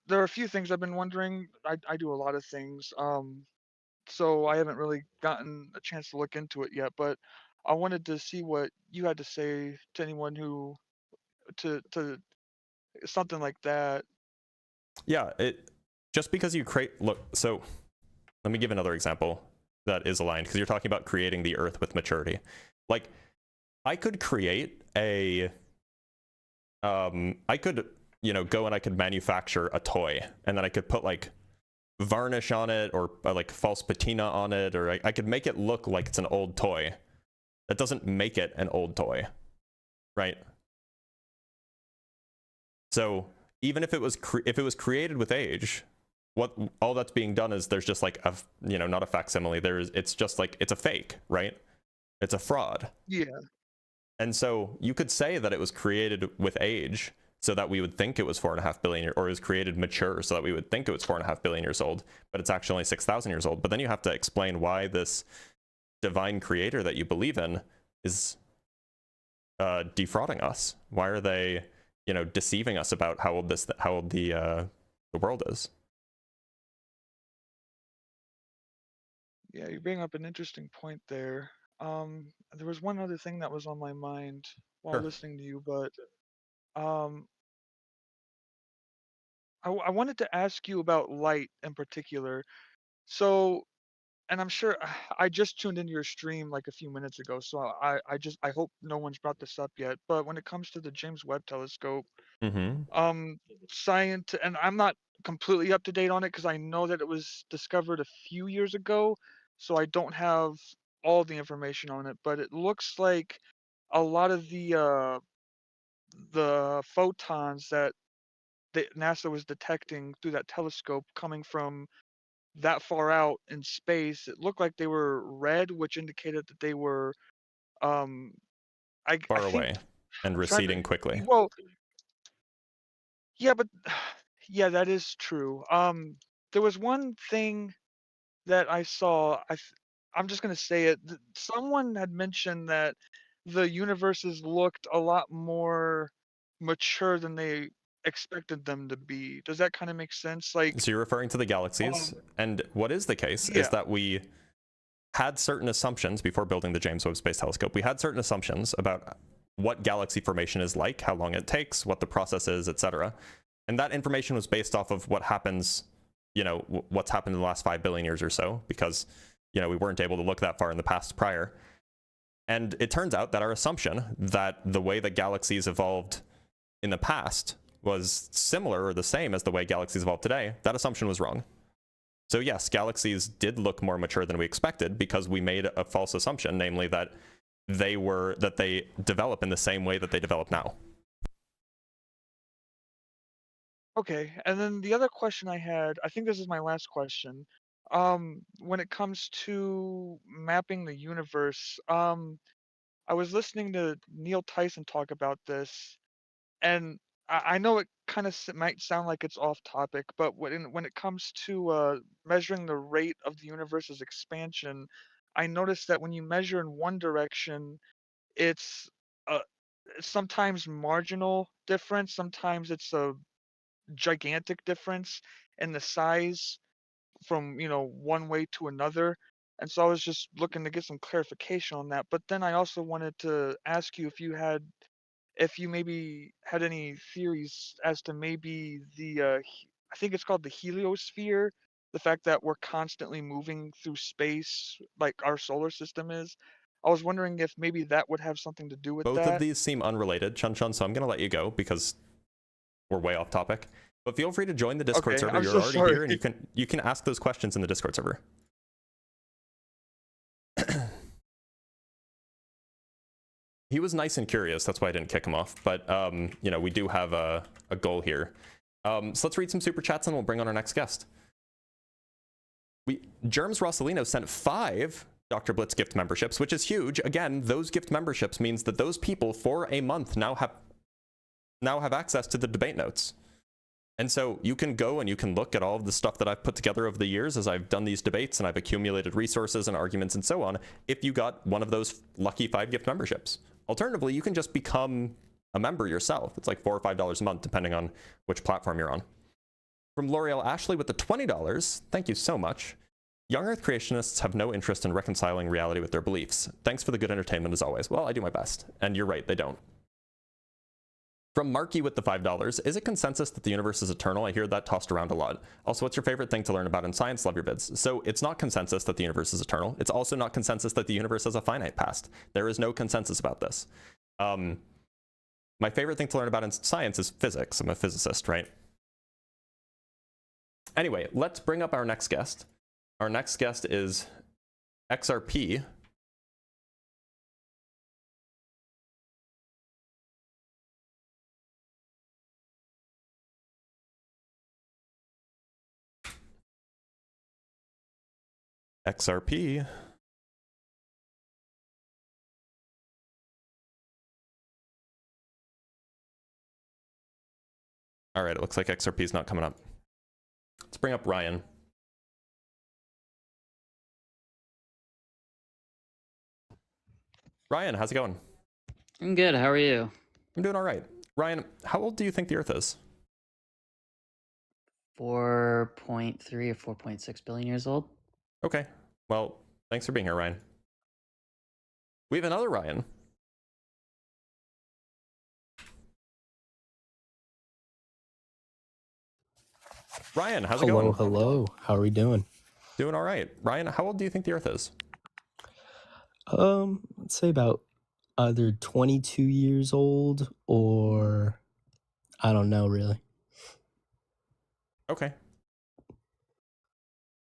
there are a few things I've been wondering. I do a lot of things. So I haven't really gotten a chance to look into it yet, but I wanted to see what you had to say to anyone who to something like that. Yeah, just because you look, so let me give another example that is aligned, because you're talking about creating the Earth with maturity. Like, I could create I could, go and I could manufacture a toy, and then I could put like varnish on it, or like false patina on it, or I could make it look like it's an old toy. That doesn't make it an old toy, right? So even if it was created with age, all that's being done is there's just like a, not a facsimile. It's just like, it's a fake, right? It's a fraud. Yeah. And so you could say that it was created with age, so that we would think it was 4.5 billion, or it was created mature, so that we would think it was 4.5 billion years old, but it's actually only 6,000 years old. But then you have to explain why this divine creator that you believe in is defrauding us. Why are they, deceiving us about how old the world is? Yeah, you bring up an interesting point there. There was one other thing that was on my mind while Sure. listening to you, but I wanted to ask you about light in particular. So and I'm sure I just tuned into your stream like a few minutes ago, so I hope no one's brought this up yet. But when it comes to the James Webb Telescope, Mm-hmm. science, and I'm not completely up to date on it because I know that it was discovered a few years ago, so I don't have all the information on it. But it looks like a lot of the photons that NASA was detecting through that telescope coming from that far out in space, it looked like they were red, which indicated that they were um I Far think away and I'm trying to receding quickly. well yeah, but yeah, that is true. There was one thing that I saw. I'm just gonna say it. Someone had mentioned that the universes looked a lot more mature than they expected them to be. Does that kind of make sense? Like, So you're referring to the galaxies, and what is the case is yeah, that we had certain assumptions before building the James Webb Space Telescope. We had certain assumptions about what galaxy formation is like, how long it takes, what the process is, etc. And that information was based off of what happens, what's happened in the last 5 billion years or so, because, we weren't able to look that far in the past prior. And it turns out that our assumption that the way that galaxies evolved in the past was similar or the same as the way galaxies evolve today, that assumption was wrong. So yes, galaxies did look more mature than we expected because we made a false assumption, namely that they develop in the same way that they develop now. okay. And then the other question I had, I think this is my last question. When it comes to mapping the universe, I was listening to Neil Tyson talk about this, and I know it kind of might sound like it's off topic, but when it comes to measuring the rate of the universe's expansion, I noticed that when you measure in one direction, it's uh, sometimes marginal difference, sometimes it's a gigantic difference in the size from one way to another. And so I was just looking to get some clarification on that. But then I also wanted to ask you if you maybe had any theories as to maybe I think it's called the heliosphere, the fact that we're constantly moving through space like our solar system is. I was wondering if maybe that would have something to do with Both of that. these seem unrelated, Chun Chun, so I'm going to let you go because we're way off topic. But feel free to join the Discord Okay, server. I'm You're so already sorry. here, and you can ask those questions in the Discord server. He was nice and curious. That's why I didn't kick him off. But we do have a goal here. So let's read some super chats, and we'll bring on our next guest. Germs Rosselino sent 5 Dr. Blitz gift memberships, which is huge. Again, those gift memberships means that those people for a month now have access to the debate notes. And so you can go and you can look at all of the stuff that I've put together over the years as I've done these debates and I've accumulated resources and arguments and so on, if you got one of those lucky 5 gift memberships. Alternatively, you can just become a member yourself. It's like $4 or $5 a month, depending on which platform you're on. From L'Oreal Ashley with the $20, thank you so much. Young Earth creationists have no interest in reconciling reality with their beliefs. Thanks for the good entertainment as always. Well, I do my best. And you're right, they don't. From Marky with the $5, is it consensus that the universe is eternal? I hear that tossed around a lot. Also, what's your favorite thing to learn about in science? Love your vids. So it's not consensus that the universe is eternal. It's also not consensus that the universe has a finite past. There is no consensus about this. My favorite thing to learn about in science is physics. I'm a physicist, right? Anyway, let's bring up our next guest. Our next guest is XRP. XRP. All right, it looks like XRP is not coming up. Let's bring up Ryan. Ryan, how's it going? I'm good. How are you? I'm doing all right. Ryan, how old do you think the Earth is? 4.3 or 4.6 billion years old. Okay. Well, thanks for being here, Ryan. We have another Ryan. Ryan, how's it going? Hello. How are we doing? Doing all right. Ryan, how old do you think the Earth is? Let's say about either 22 years old or I don't know really. Okay.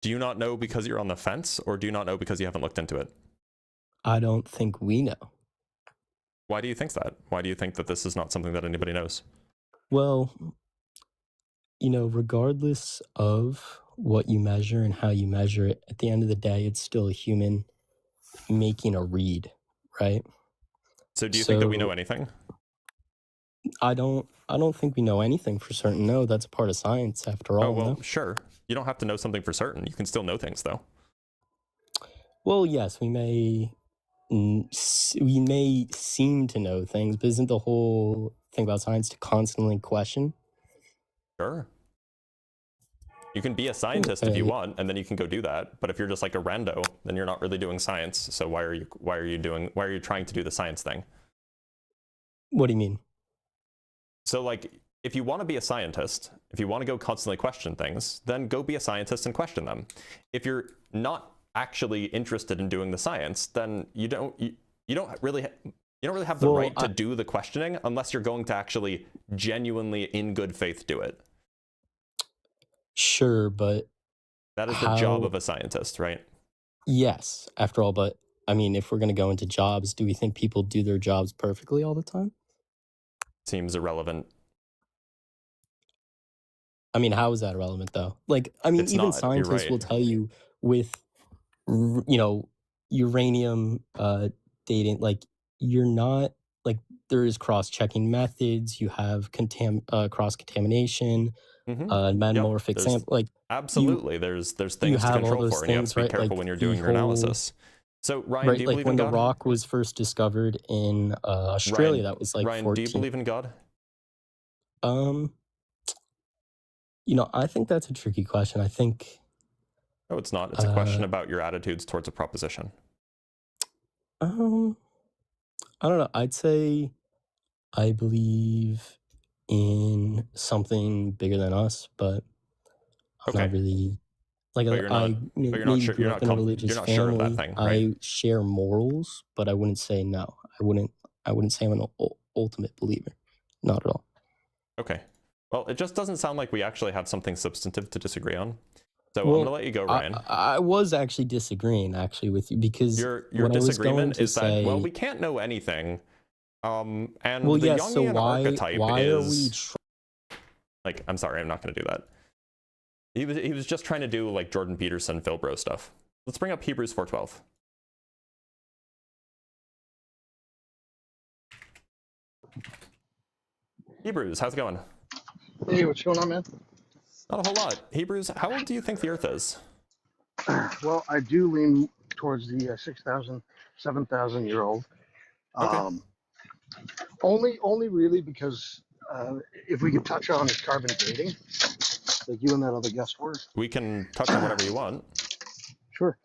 Do you not know because you're on the fence, or do you not know because you haven't looked into it? I don't think we know. Why do you think that? Why do you think that this is not something that anybody knows? Well, you know, regardless of what you measure and how you measure it, at the end of the day, it's still a human making a read, right? So do you think that we know anything? I don't think we know anything for certain. No, that's a part of science after all. Oh, well, no? sure. You don't have to know something for certain. You can still know things, though. Well, yes, we may seem to know things, but isn't the whole thing about science to constantly question? Sure. You can be a scientist if you want, and then you can go do that. But if you're just like a rando, then you're not really doing science. So why are you trying to do the science thing? What do you mean? So like, if you want to be a scientist, if you want to go constantly question things, then go be a scientist and question them. If you're not actually interested in doing the science, then you don't really have the right to do the questioning unless you're going to actually genuinely in good faith do it. Sure, but that is the job of a scientist, right? Yes, after all, but I mean, if we're going to go into jobs, do we think people do their jobs perfectly all the time? Seems irrelevant. I mean, how is that irrelevant though? Like, I mean, even scientists will tell you with, you know, uranium dating, like you're not, like there is cross-checking methods, you have cross-contamination, metamorphic sample, like absolutely, there's things to control for, and you have to be careful when you're doing your analysis. So Ryan, do you believe in God? When the rock was first discovered in Australia, that was like Ryan, 14. do you believe in God? You know, I think that's a tricky question. I think... No, it's not. It's a question about your attitudes towards a proposition. I don't know. I'd say I believe in something bigger than us, but I'm not really... Like, you're not sure of that thing, right? I share morals, but I wouldn't say no. I wouldn't say I'm an ultimate believer. Not at all. Okay. Well, it just doesn't sound like we actually have something substantive to disagree on. So I'm going to let you go, Ryan. I was actually disagreeing with you because your disagreement is that, well, we can't know anything. And the Jungian archetype is... like, I'm sorry, I'm not going to do that. He was just trying to do like Jordan Peterson, Phil Bro stuff. Let's bring up Hebrews 4:12. Hebrews, how's it going? Hey, what's going on, man? Not a whole lot. Hebrews, how old do you think the Earth is? Well, I do lean towards the 6,000, 7,000 year old. Okay. Only really because if we could touch on carbon dating, like you and that other guest were. We can touch on whatever you want. Sure.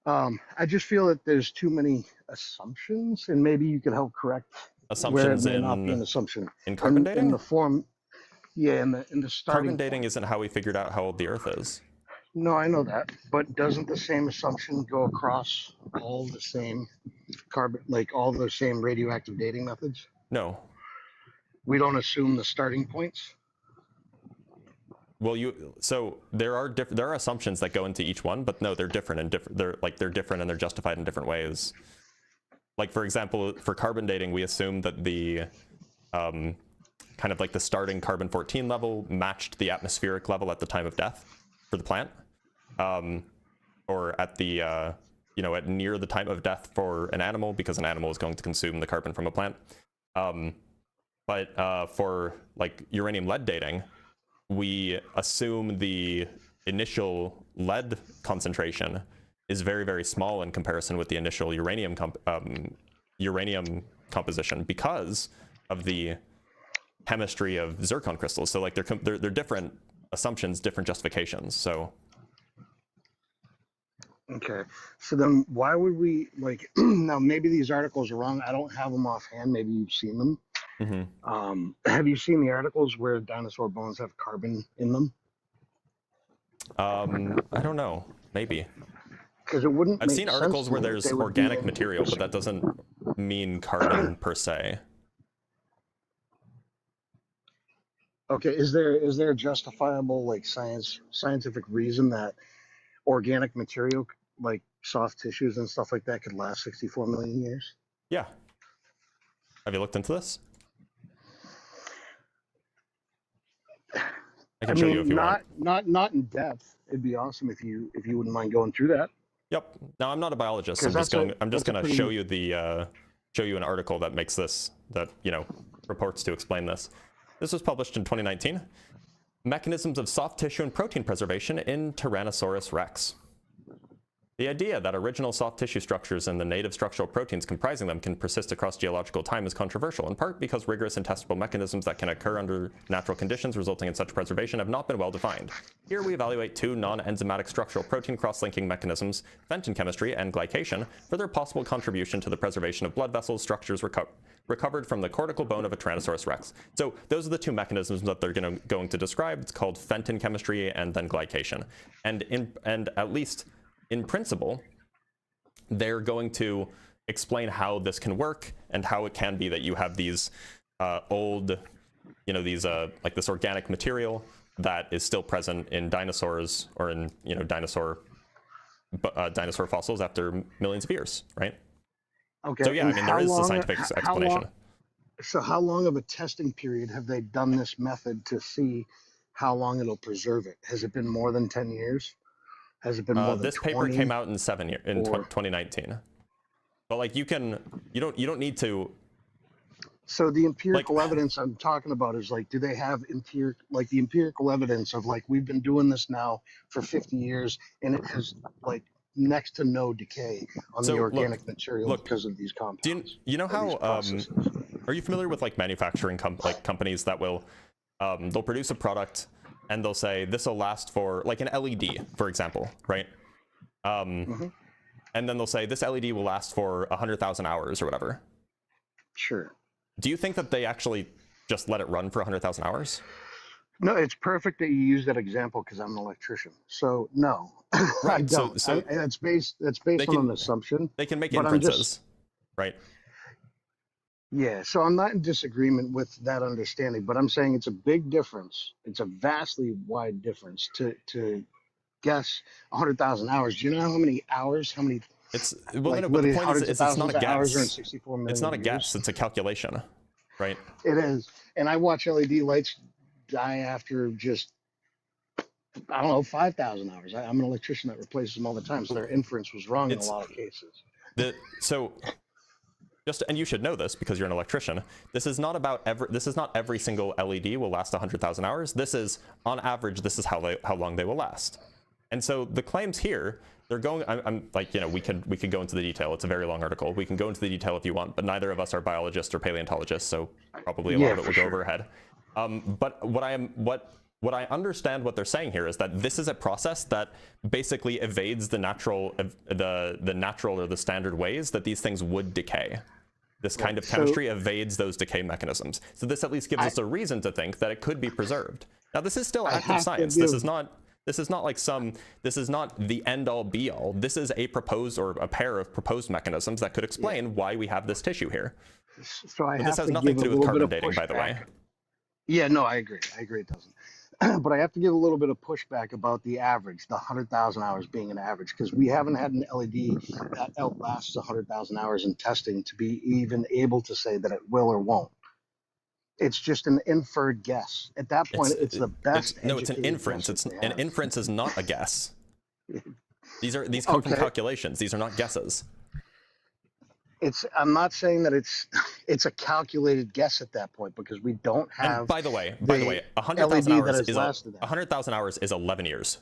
I just feel that there's too many assumptions, and maybe you could help correct assumptions where it may not be an assumption. In carbon dating? In the form, yeah, in the starting. Carbon dating isn't how we figured out how old the Earth is. No, I know that, but doesn't the same assumption go across all the same carbon, like all the same radioactive dating methods? No. We don't assume the starting points. Well, so there are assumptions that go into each one, but no, they're different and they're different and they're justified in different ways. Like, for example, for carbon dating, we assume that the kind of like the starting carbon-14 level matched the atmospheric level at the time of death for the plant, or at the at near the time of death for an animal, because an animal is going to consume the carbon from a plant. But for like uranium lead dating, we assume the initial lead concentration is very, very small in comparison with the initial uranium composition because of the chemistry of zircon crystals. So like they're different assumptions, different justifications. So okay, so then why would we like now maybe these articles are wrong. I don't have them offhand. Maybe you've seen them. Mm-hmm. Have you seen the articles where dinosaur bones have carbon in them? I don't know. Maybe. Because it wouldn't. I've make seen sense articles to where me that there's they would be organic in material, but that doesn't mean carbon per se. Okay, is there a justifiable like scientific reason that organic material like soft tissues and stuff like that could last 64 million years? Yeah. Have you looked into this? I can show you if you want. Not in depth. It'd be awesome if you wouldn't mind going through that. Yep. Now I'm not a biologist. 'Cause I'm just going to pretty- show you the show you an article that makes this, that, you know, purports to explain this. This was published in 2019. Mechanisms of soft tissue and protein preservation in Tyrannosaurus rex. The idea that original soft tissue structures and the native structural proteins comprising them can persist across geological time is controversial, in part because rigorous and testable mechanisms that can occur under natural conditions resulting in such preservation have not been well defined. Here we evaluate two non-enzymatic structural protein cross-linking mechanisms, Fenton chemistry and glycation, for their possible contribution to the preservation of blood vessels structures recovered from the cortical bone of a Tyrannosaurus rex. So those are the two mechanisms that they're going to describe. It's called Fenton chemistry and then glycation. And at least in principle, they're going to explain how this can work and how it can be that you have these old, you know, these like this organic material that is still present in dinosaurs or in, you know, dinosaur fossils after millions of years, right? Okay. So yeah, I mean, there is a scientific explanation. So how long of a testing period have they done this method to see how long it'll preserve it? Has it been more than 10 years? Has it been more than this 20? paper came out in 2019. But like you don't need to. So the empirical evidence I'm talking about is like, do they have the empirical evidence of like, we've been doing this now for 50 years and it has like next to no decay on the organic material because of these compounds. You know how, are you familiar with like manufacturing companies that will, they'll produce a product and they'll say this will last for like an LED, for example, right? And then they'll say this LED will last for 100,000 hours or whatever. Sure. Do you think that they actually just let it run for 100,000 hours? No, it's perfect that you use that example because I'm an electrician. So no, right. I don't. That's based on an assumption. They can make inferences, right? Yeah, so I'm not in disagreement with that understanding, but I'm saying it's a big difference. It's a vastly wide difference to guess 100,000 hours. Do you know how many hours? How many? It's well, no, but the point is, it's not a guess. It's not a guess. It's a calculation, right? It is, and I watch LED lights die after just, I don't know, 5,000 hours. I'm an electrician that replaces them all the time, so their inference was wrong in a lot of cases. And you should know this because you're an electrician. This is not every single LED will last 100,000 hours. This is on average. This is how long they will last. And so the claims here, they're going. I'm like, you know, we could go into the detail. It's a very long article. We can go into the detail if you want, but neither of us are biologists or paleontologists, so probably a lot of it will go over our head. But what I understand what they're saying here is that this is a process that basically evades the natural or the standard ways that these things would decay. This kind of chemistry evades those decay mechanisms. So this at least gives us a reason to think that it could be preserved. Now this is still active science. This is not the end all be all. This is a proposed or a pair of proposed mechanisms that could explain why we have this tissue here. So this has nothing to do with carbon dating, by the way. Yeah, no, I agree. It doesn't. But I have to give a little bit of pushback about the average, the 100,000 hours being an average, because we haven't had an LED that outlasts 100,000 hours in testing to be even able to say that it will or won't. It's just an inferred guess. At that point, it's the best. No, it's an inference. An inference is not a guess. These come from calculations. These are not guesses. I'm not saying that it's a calculated guess at that point because we don't have. And by the way, 100,000 hours is 11 years.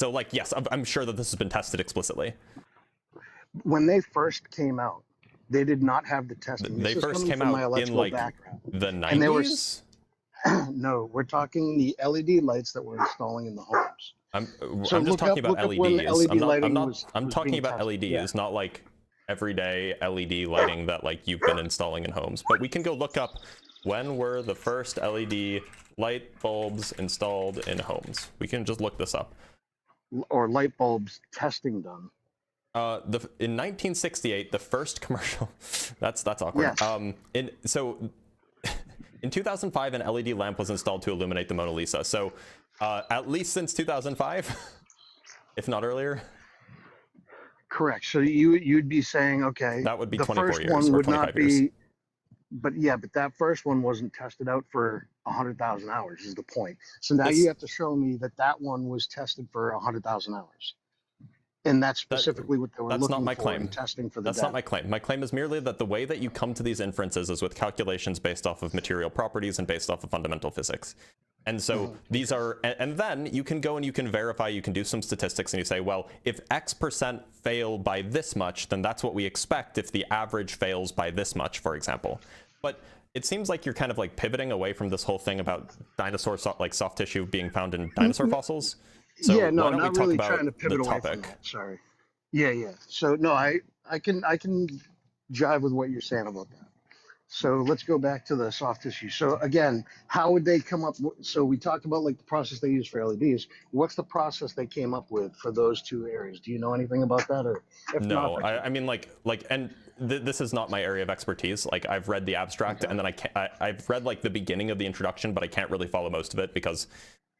So like, yes, I'm sure that this has been tested explicitly. When they first came out, they did not have the testing. They first came out in like the 90s? And they were, no, we're talking the LED lights that we're installing in the homes. I'm just talking about LEDs. I'm talking about LEDs, not like everyday LED lighting that like you've been installing in homes. But we can go look up when were the first LED light bulbs installed in homes. We can just look this up. or light bulbs testing done? In 1968, the first commercial. that's awkward. Yes. In 2005, an LED lamp was installed to illuminate the Mona Lisa. So, at least since 2005, if not earlier. Correct. So you'd be saying, okay, that would be the 24 first years one or would 25 not years. be, but that first one wasn't tested out for 100,000 hours is the point. So now you have to show me that one was tested for 100,000 hours. And that's specifically what they were looking for in testing for the That's not my claim. My claim is merely that the way that you come to these inferences is with calculations based off of material properties and based off of fundamental physics. And so these are, and then you can go and you can verify, you can do some statistics and you say, well, if X% fail by this much, then that's what we expect if the average fails by this much, for example. But it seems like you're kind of like pivoting away from this whole thing about dinosaur soft tissue being found in dinosaur fossils. So yeah, no, why don't not we talk really about trying to pivot the away topic? from that. Sorry. Yeah. So no, I can jive with what you're saying about that. So let's go back to the soft tissue. So again, how would they come up? So we talked about like the process they use for LEDs. What's the process they came up with for those two areas? Do you know anything about that, or if No, not, I mean this is not my area of expertise. Like I've read the abstract and then I've read like the beginning of the introduction, but I can't really follow most of it because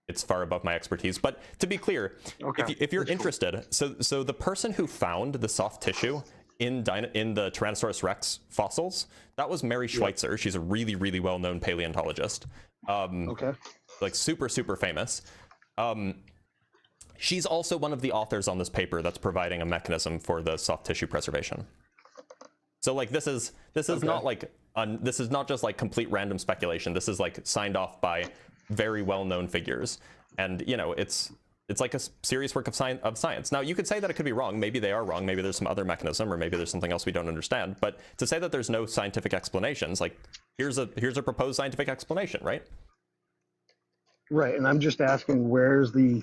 it's far above my expertise. But to be clear, if you're interested, so the person who found the soft tissue in the Tyrannosaurus rex fossils, that was Mary Schweitzer. She's a really, really well-known paleontologist. Like super famous. She's also one of the authors on this paper that's providing a mechanism for the soft tissue preservation. So like this is not like this is not just like complete random speculation. This is like signed off by very well-known figures, and you know it's like a serious work of science. Now you could say that it could be wrong. Maybe they are wrong. Maybe there's some other mechanism, or maybe there's something else we don't understand. But to say that there's no scientific explanations, like here's a proposed scientific explanation, right? Right, and I'm just asking, where's the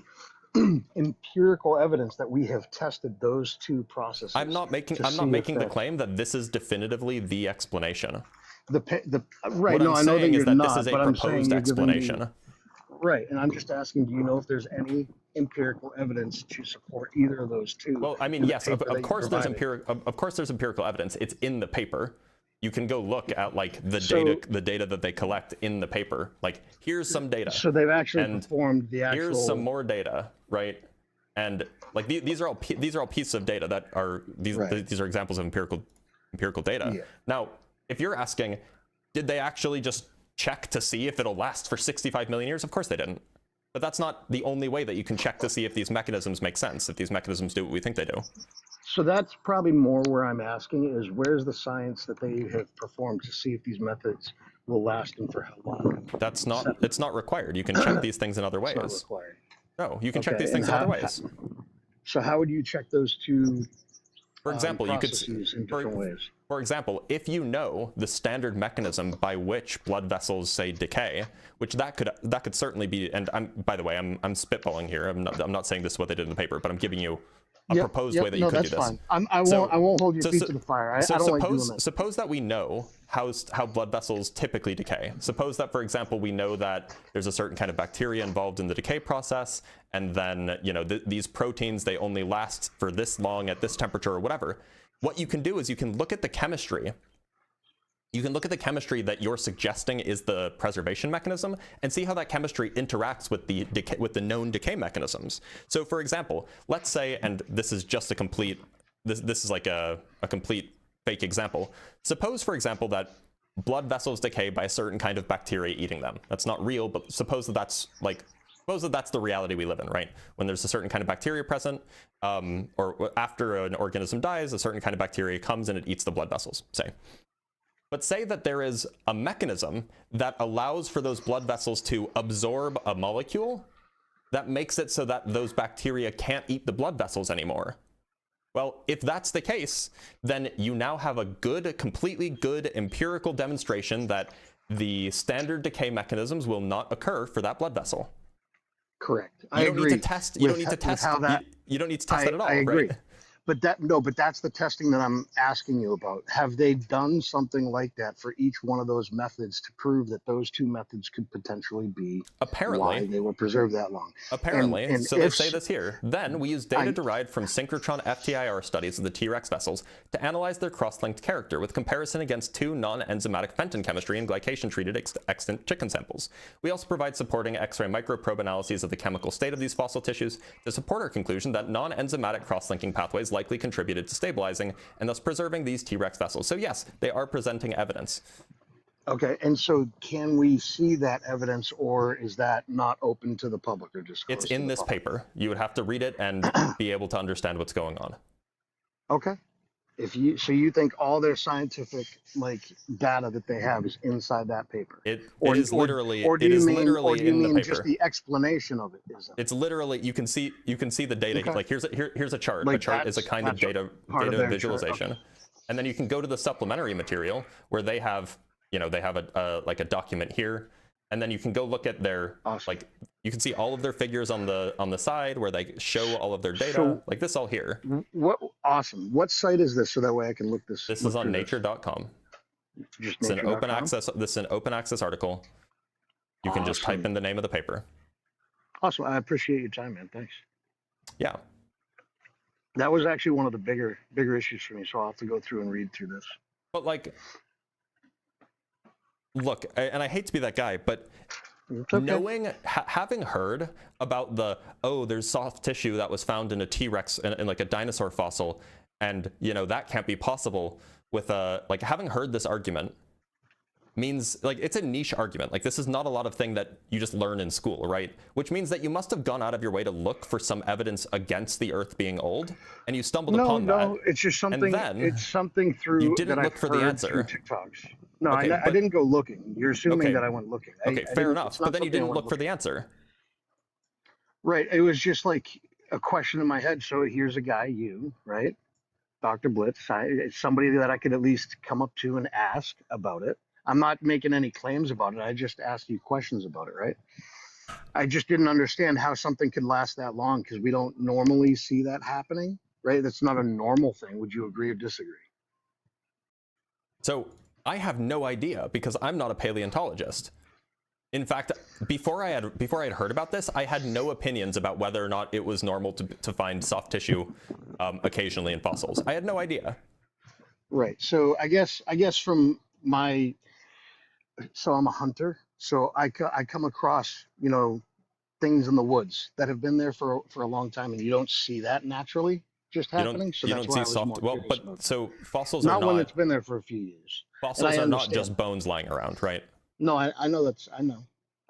empirical evidence that we have tested those two processes? I'm not making the claim that this is definitively the explanation. Right, what no, I'm I know saying that is you're that not, this is a but I'm saying proposed you're giving me- explanation. Right, and I'm just asking, do you know if there's any empirical evidence to support either of those two? Well, I mean, yes, of course there's empirical evidence. It's in the paper. You can go look at like the data that they collect in the paper. Like here's some data. So they've actually performed the actual. Here's some more data, right? And like these are all pieces of data that are these are examples of empirical data. Yeah. Now, if you're asking, did they actually just check to see if it'll last for 65 million years? Of course they didn't. But that's not the only way that you can check to see if these mechanisms make sense, if these mechanisms do what we think they do. So that's probably more where I'm asking is where's the science that they have performed to see if these methods will last and for how long? It's not required. You can check these things in other ways. It's not required. No, you can check these things in other ways. So how would you check those two For example, you could processes in different ways? For example, if you know the standard mechanism by which blood vessels say decay, which that could certainly be, and by the way, I'm spitballing here. I'm not saying this is what they did in the paper, but I'm giving you a proposed way that you could do this. Fine. I won't hold your feet to the fire. I don't like doing that. Suppose that we know how blood vessels typically decay. Suppose that, for example, we know that there's a certain kind of bacteria involved in the decay process, and then these proteins, they only last for this long at this temperature or whatever. What you can do is you can look at the chemistry. You can look at the chemistry that you're suggesting is the preservation mechanism and see how that chemistry interacts with the known decay mechanisms. So for example, let's say, and this is just a complete, this is like a complete fake example. Suppose, for example, that blood vessels decay by a certain kind of bacteria eating them. That's not real, but suppose that that's the reality we live in, right? When there's a certain kind of bacteria present, or after an organism dies, a certain kind of bacteria comes and it eats the blood vessels, say. But say that there is a mechanism that allows for those blood vessels to absorb a molecule that makes it so that those bacteria can't eat the blood vessels anymore. Well, if that's the case, then you now have a completely good empirical demonstration that the standard decay mechanisms will not occur for that blood vessel. Correct. You don't need to test that at all. I agree. Right? But that's the testing that I'm asking you about. Have they done something like that for each one of those methods to prove that those two methods could potentially be why they were preserved that long? Apparently. And So they say this here. Then we use data derived from synchrotron FTIR studies of the T-Rex vessels to analyze their cross-linked character with comparison against 2 non-enzymatic fenton chemistry and glycation-treated extant chicken samples. We also provide supporting X-ray microprobe analyses of the chemical state of these fossil tissues to support our conclusion that non-enzymatic cross-linking pathways likely contributed to stabilizing and thus preserving these T-Rex vessels. So yes, they are presenting evidence. Okay, and so can we see that evidence, or is that not open to the public or just? It's in this paper. You would have to read it and be able to understand what's going on. Okay. So you think all their scientific data that they have is inside that paper? It is literally in the paper. Just the explanation of it is? It's literally you can see the data. Okay. Like here's a chart. A chart is a kind of data visualization, chart. Okay. And then you can go to the supplementary material where they have a document here, and then you can go look at their you can see all of their figures on the side where they show all of their data, So, like this all here. Awesome. What site is this so that way I can look this? This is on nature.com. It's an open access. This is an open access article. You can just type in the name of the paper. Awesome. I appreciate your time, man. Thanks. Yeah. That was actually one of the bigger issues for me, so I'll have to go through and read through this. But look, and I hate to be that guy, but having heard about there's soft tissue that was found in a T-Rex in like a dinosaur fossil, and that can't be possible with having heard this argument means it's a niche argument. This is not a lot of thing that you just learn in school, right? Which means that you must have gone out of your way to look for some evidence against the Earth being old, and you stumbled upon that. No, it's just something. And then it's something through. You didn't that look I've for the heard answer. Through TikToks. No, Okay, I didn't go looking. You're assuming that I went looking. Okay, fair enough. But then you didn't look for the answer. Right. It was just like a question in my head. So here's a guy, right? Dr. Blitz. It's somebody that I could at least come up to and ask about it. I'm not making any claims about it. I just asked you questions about it, right? I just didn't understand how something could last that long because we don't normally see that happening, right? That's not a normal thing. Would you agree or disagree? So I have no idea because I'm not a paleontologist. In fact, before I had heard about this, I had no opinions about whether or not it was normal to find soft tissue occasionally in fossils. I had no idea. Right. So I guess from so I'm a hunter. So I come across, things in the woods that have been there for a long time, and you don't see that naturally just happening. So that's why I was more curious about it. So fossils are not one that's been there for a few years. Fossils are not just bones lying around, right? No, I know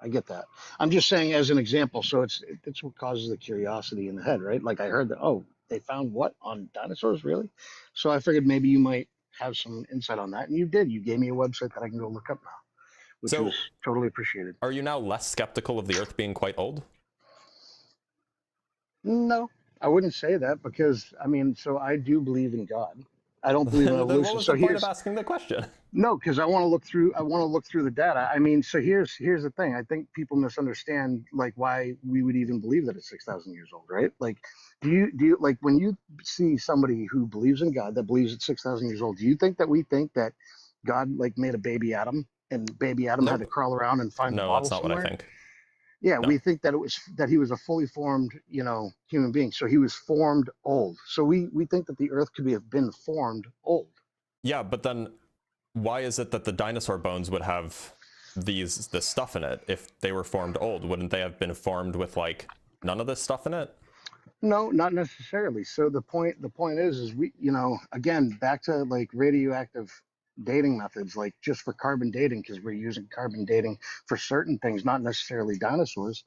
I get that. I'm just saying as an example. So it's what causes the curiosity in the head, right? Like I heard that, they found what on dinosaurs, really? So I figured maybe you might have some insight on that, and you did. You gave me a website that I can go look up now, which was totally appreciated. Are you now less skeptical of the Earth being quite old? No, I wouldn't say that because so I do believe in God. I don't believe in evolution. What was the point of asking the question? No, because I want to look through. I want to look through the data. So here's the thing. I think people misunderstand why we would even believe that it's 6,000 years old, right? Do you when you see somebody who believes in God that believes it's 6,000 years old? Do you think that we think that God made a baby Adam and baby Adam had to crawl around and find the bottle that's not somewhere? what I think. Yeah, we think that he was a fully formed, human being. So he was formed old. So we think that the Earth could have been formed old. Yeah, but then why is it that the dinosaur bones would have this stuff in it if they were formed old? Wouldn't they have been formed with none of this stuff in it? No, not necessarily. So the point is we, again, back to radioactive dating methods, just for carbon dating, because we're using carbon dating for certain things, not necessarily dinosaurs,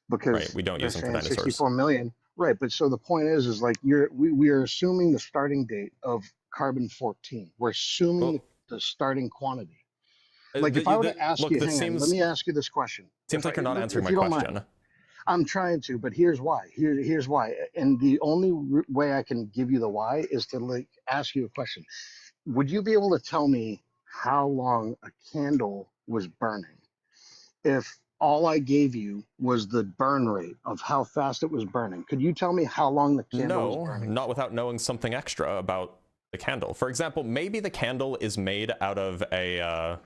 because we don't use them for dinosaurs. 64 million. Right. But so the point is we are assuming the starting date of carbon-14. We're assuming the starting quantity. If I were to ask you, let me ask you this question. Seems like you're not answering my question. I'm trying to, but here's why. Here's why. And the only way I can give you the why is to ask you a question. Would you be able to tell me how long a candle was burning if all I gave you was the burn rate of how fast it was burning. Could you tell me how long the candle was burning? No, not without knowing something extra about the candle. For example, maybe the candle is made out of a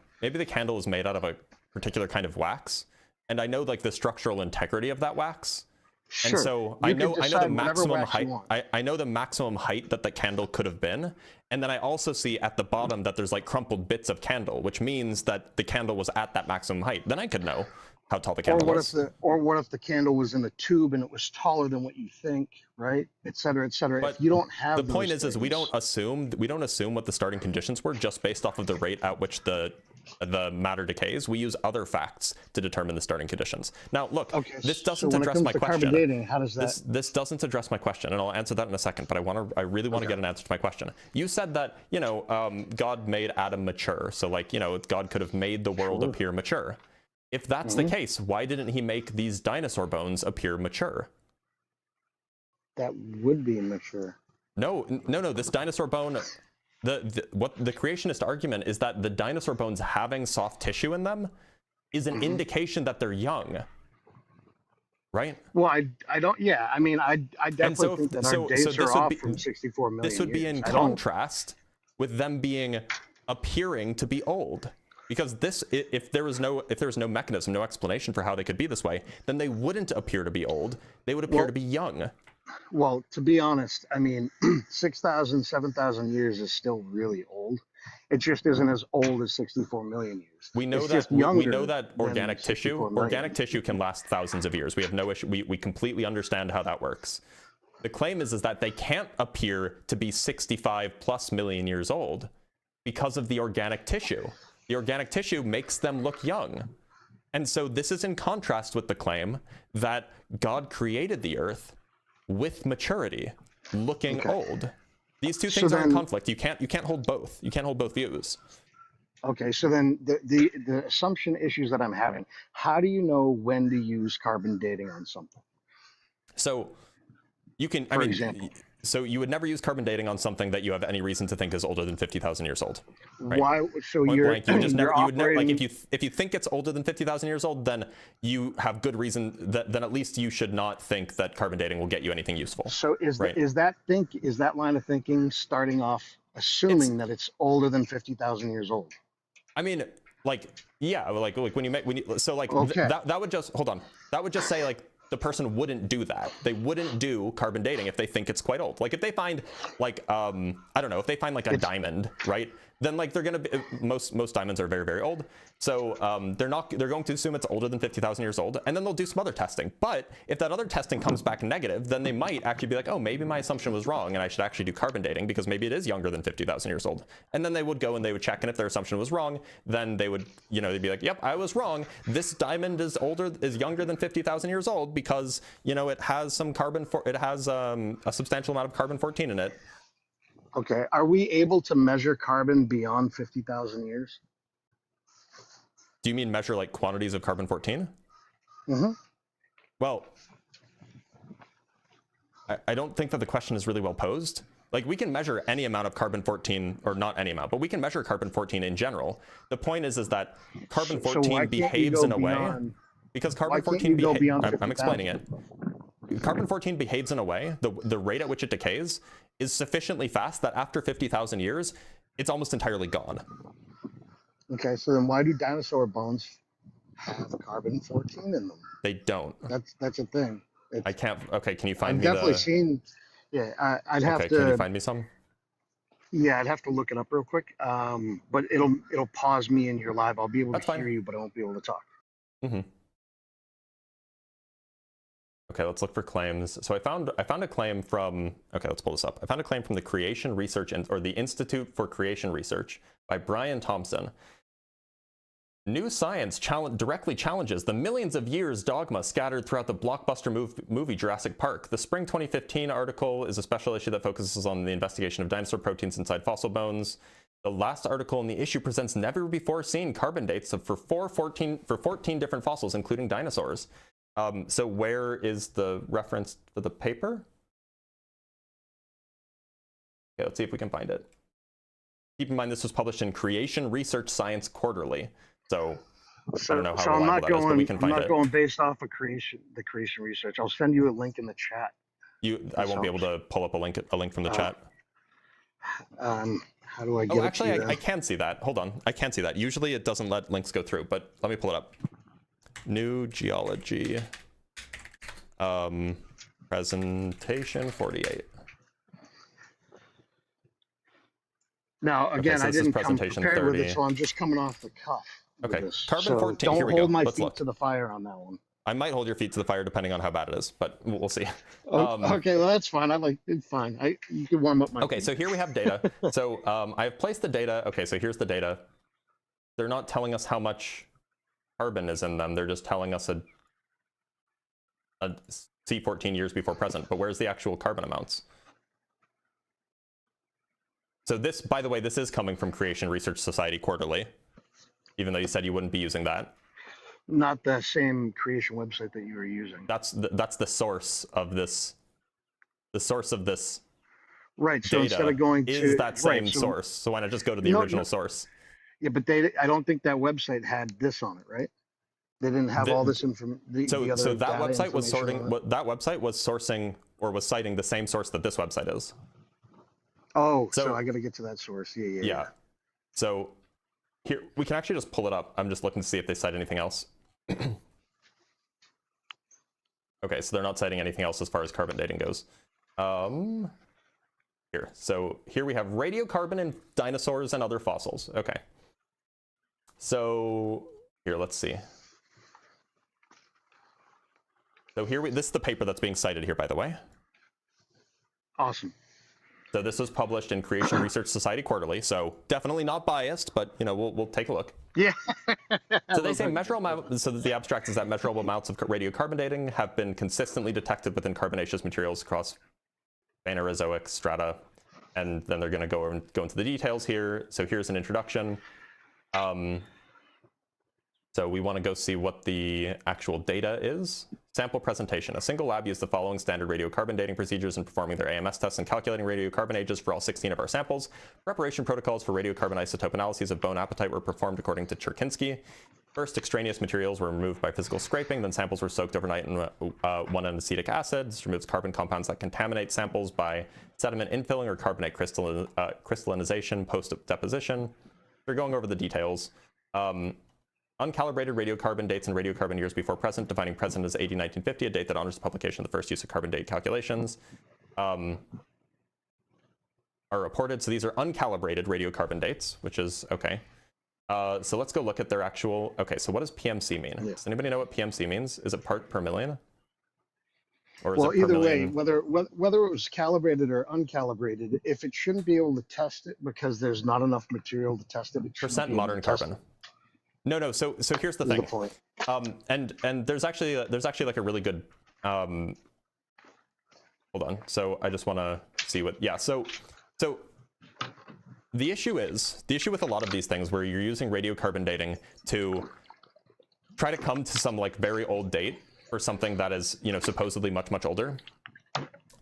particular kind of wax, and I know like the structural integrity of that wax. Sure. And so I know the maximum height. I know the maximum height that the candle could have been, and then I also see at the bottom that there's like crumpled bits of candle, which means that the candle was at that maximum height. Then I could know how tall the candle was. Or what if the candle was in a tube and it was taller than what you think, right? Et cetera, et cetera. But if you don't have the point is we don't assume what the starting conditions were just based off of the rate at which the matter decays. We use other facts to determine the starting conditions. Now, look, this doesn't address my question. Dating, how does that... This doesn't address my question, and I'll answer that in a second. But I really want to get an answer to my question. You said that God made Adam mature, so like God could have made the world appear mature. If that's the case, why didn't he make these dinosaur bones appear mature? That would be mature. No. This dinosaur bone. What the creationist argument is that the dinosaur bones having soft tissue in them is an indication that they're young, right? Well, I don't. Yeah, I mean, I definitely think that our days are off from 64 million. This would be in contrast with them appearing to be old, because if there was no mechanism, no explanation for how they could be this way, then they wouldn't appear to be old. They would appear to be young. Well, to be honest, I mean, 6,000, 7,000 years is still really old. It just isn't as old as 64 million years. We know that organic tissue can last thousands of years. We have no issue. We completely understand how that works. The claim is that they can't appear to be 65 plus million years old because of the organic tissue. The organic tissue makes them look young. And so this is in contrast with the claim that God created the earth with maturity, looking old. These two things are in conflict. You can't hold both. You can't hold both views. Okay, so then the assumption issues that I'm having, how do you know when to use carbon dating on something? So you can, for example, so you would never use carbon dating on something that you have any reason to think is older than 50,000 years old. Right? Why? So you would never, like if you think it's older than 50,000 years old, then you have good reason then at least you should not think that carbon dating will get you anything useful. So is that line of thinking starting off assuming that it's older than 50,000 years old? I mean, like, yeah, like when you so like that would just hold on. That would just say like the person wouldn't do that. They wouldn't do carbon dating if they think it's quite old. Like if they find like I don't know, if they find like a diamond, right? Then like they're gonna be, most diamonds are very, very old. So they're going to assume it's older than 50,000 years old, and then they'll do some other testing. But if that other testing comes back negative, then they might actually be like, oh, maybe my assumption was wrong, and I should actually do carbon dating because maybe it is younger than 50,000 years old. And then they would go and they would check, and if their assumption was wrong, then they would, they'd be like, yep, I was wrong. This diamond is younger than 50,000 years old because it has some it has a substantial amount of carbon-14 in it. Okay, are we able to measure carbon beyond 50,000 years? Do you mean measure like quantities of carbon-14? Mm-hmm. Well, I don't think that the question is really well posed. Like we can measure any amount of carbon-14, or not any amount, but we can measure carbon-14 in general. The point is that carbon-14 behaves in a way, because carbon-14 behaves, I'm explaining it. Carbon-14 behaves in a way, the rate at which it decays is sufficiently fast that after 50,000 years, it's almost entirely gone. Okay, so then why do dinosaur bones have carbon-14 in them? They don't. That's a thing. I can't. Okay, can you find me? I've definitely seen. Yeah, I'd have to. Can you find me some? Yeah, I'd have to look it up real quick. But it'll pause me in your live. I'll be able to hear you, but I won't be able to talk. Mm-hmm. Okay, let's look for claims. So I found a claim from, okay, let's pull this up. I found a claim from the Creation Research, or the Institute for Creation Research by Brian Thompson. New science directly challenges the millions of years dogma scattered throughout the blockbuster movie Jurassic Park. The spring 2015 article is a special issue that focuses on the investigation of dinosaur proteins inside fossil bones. The last article in the issue presents never before seen carbon dates for 14 different fossils, including dinosaurs. So where is the reference to the paper? Okay, let's see if we can find it. Keep in mind this was published in Creation Research Science Quarterly. So So, I don't know how so I'm reliable not that is, but we going. can I'm find not it. going based off of the creation research. I'll send you a link in the chat. I won't be able to pull up a link from the chat. How do I get Oh, it actually, to you I can see that. Hold on, I can see that. Usually it doesn't let links go through, but let me pull it up. New geology. Presentation 48. Now, again, so I this is didn't come presentation prepared with 30. it, so I'm just coming off the cuff. with Okay, this. carbon So 14. don't Here we hold go. my Let's feet look. to the fire on that one. I might hold your feet to the fire depending on how bad it is, but we'll see. Okay, well that's fine. It's fine. You can warm up my. Okay, so here we have data. So I've placed the data. Okay, so here's the data. They're not telling us how much carbon is in them. They're just telling us a C14 years before present. But where's the actual carbon amounts? So this, by the way, this is coming from Creation Research Society Quarterly, even though you said you wouldn't be using that. Not the same creation website that you were using. That's the source of this. The source of this. Right. So data instead of going to is that same right, so, source. So why not just go to the original source? Yeah, but I don't think that website had this on it, right? They didn't have all this information. So that website was sorting. That website was sourcing or was citing the same source that this website is. Oh, so I got to get to that source. Yeah. So here we can actually just pull it up. I'm just looking to see if they cite anything else. Okay, so they're not citing anything else as far as carbon dating goes. Here, so here we have radiocarbon in dinosaurs and other fossils. Okay. So here, let's see. So here this is the paper that's being cited here, by the way. Awesome. So this was published in Creation Research Society Quarterly. So definitely not biased, but you know we'll take a look. Yeah. So they say measurable. So the abstract is that measurable amounts of radiocarbon dating have been consistently detected within carbonaceous materials across Phanerozoic strata, and then they're going to go into the details here. So here's an introduction. So we want to go see what the actual data is. Sample presentation. A single lab used the following standard radiocarbon dating procedures in performing their AMS tests and calculating radiocarbon ages for all 16 of our samples. Preparation protocols for radiocarbon isotope analyses of bone apatite were performed according to Cherkinsky. First, extraneous materials were removed by physical scraping, then samples were soaked overnight in 1N-acetic acid. This removes carbon compounds that contaminate samples by sediment infilling or carbonate crystallization post-deposition. They're going over the details. Uncalibrated radiocarbon dates and radiocarbon years before present, defining present as AD 1950, a date that honors the publication of the first use of carbon date calculations, are reported. So these are uncalibrated radiocarbon dates, which is okay. So let's go look at their actual. Okay, so what does PMC mean? Yeah. Does anybody know what PMC means? Is it part per million? Or is it per either million? way, whether it was calibrated or uncalibrated, if it shouldn't be able to test it because there's not enough material to test it, Percent modern carbon. No. So here's the thing. And there's actually like a really good. Hold on. So I just want to see what. Yeah. So the issue with a lot of these things where you're using radiocarbon dating to try to come to some like very old date for something that is supposedly much older.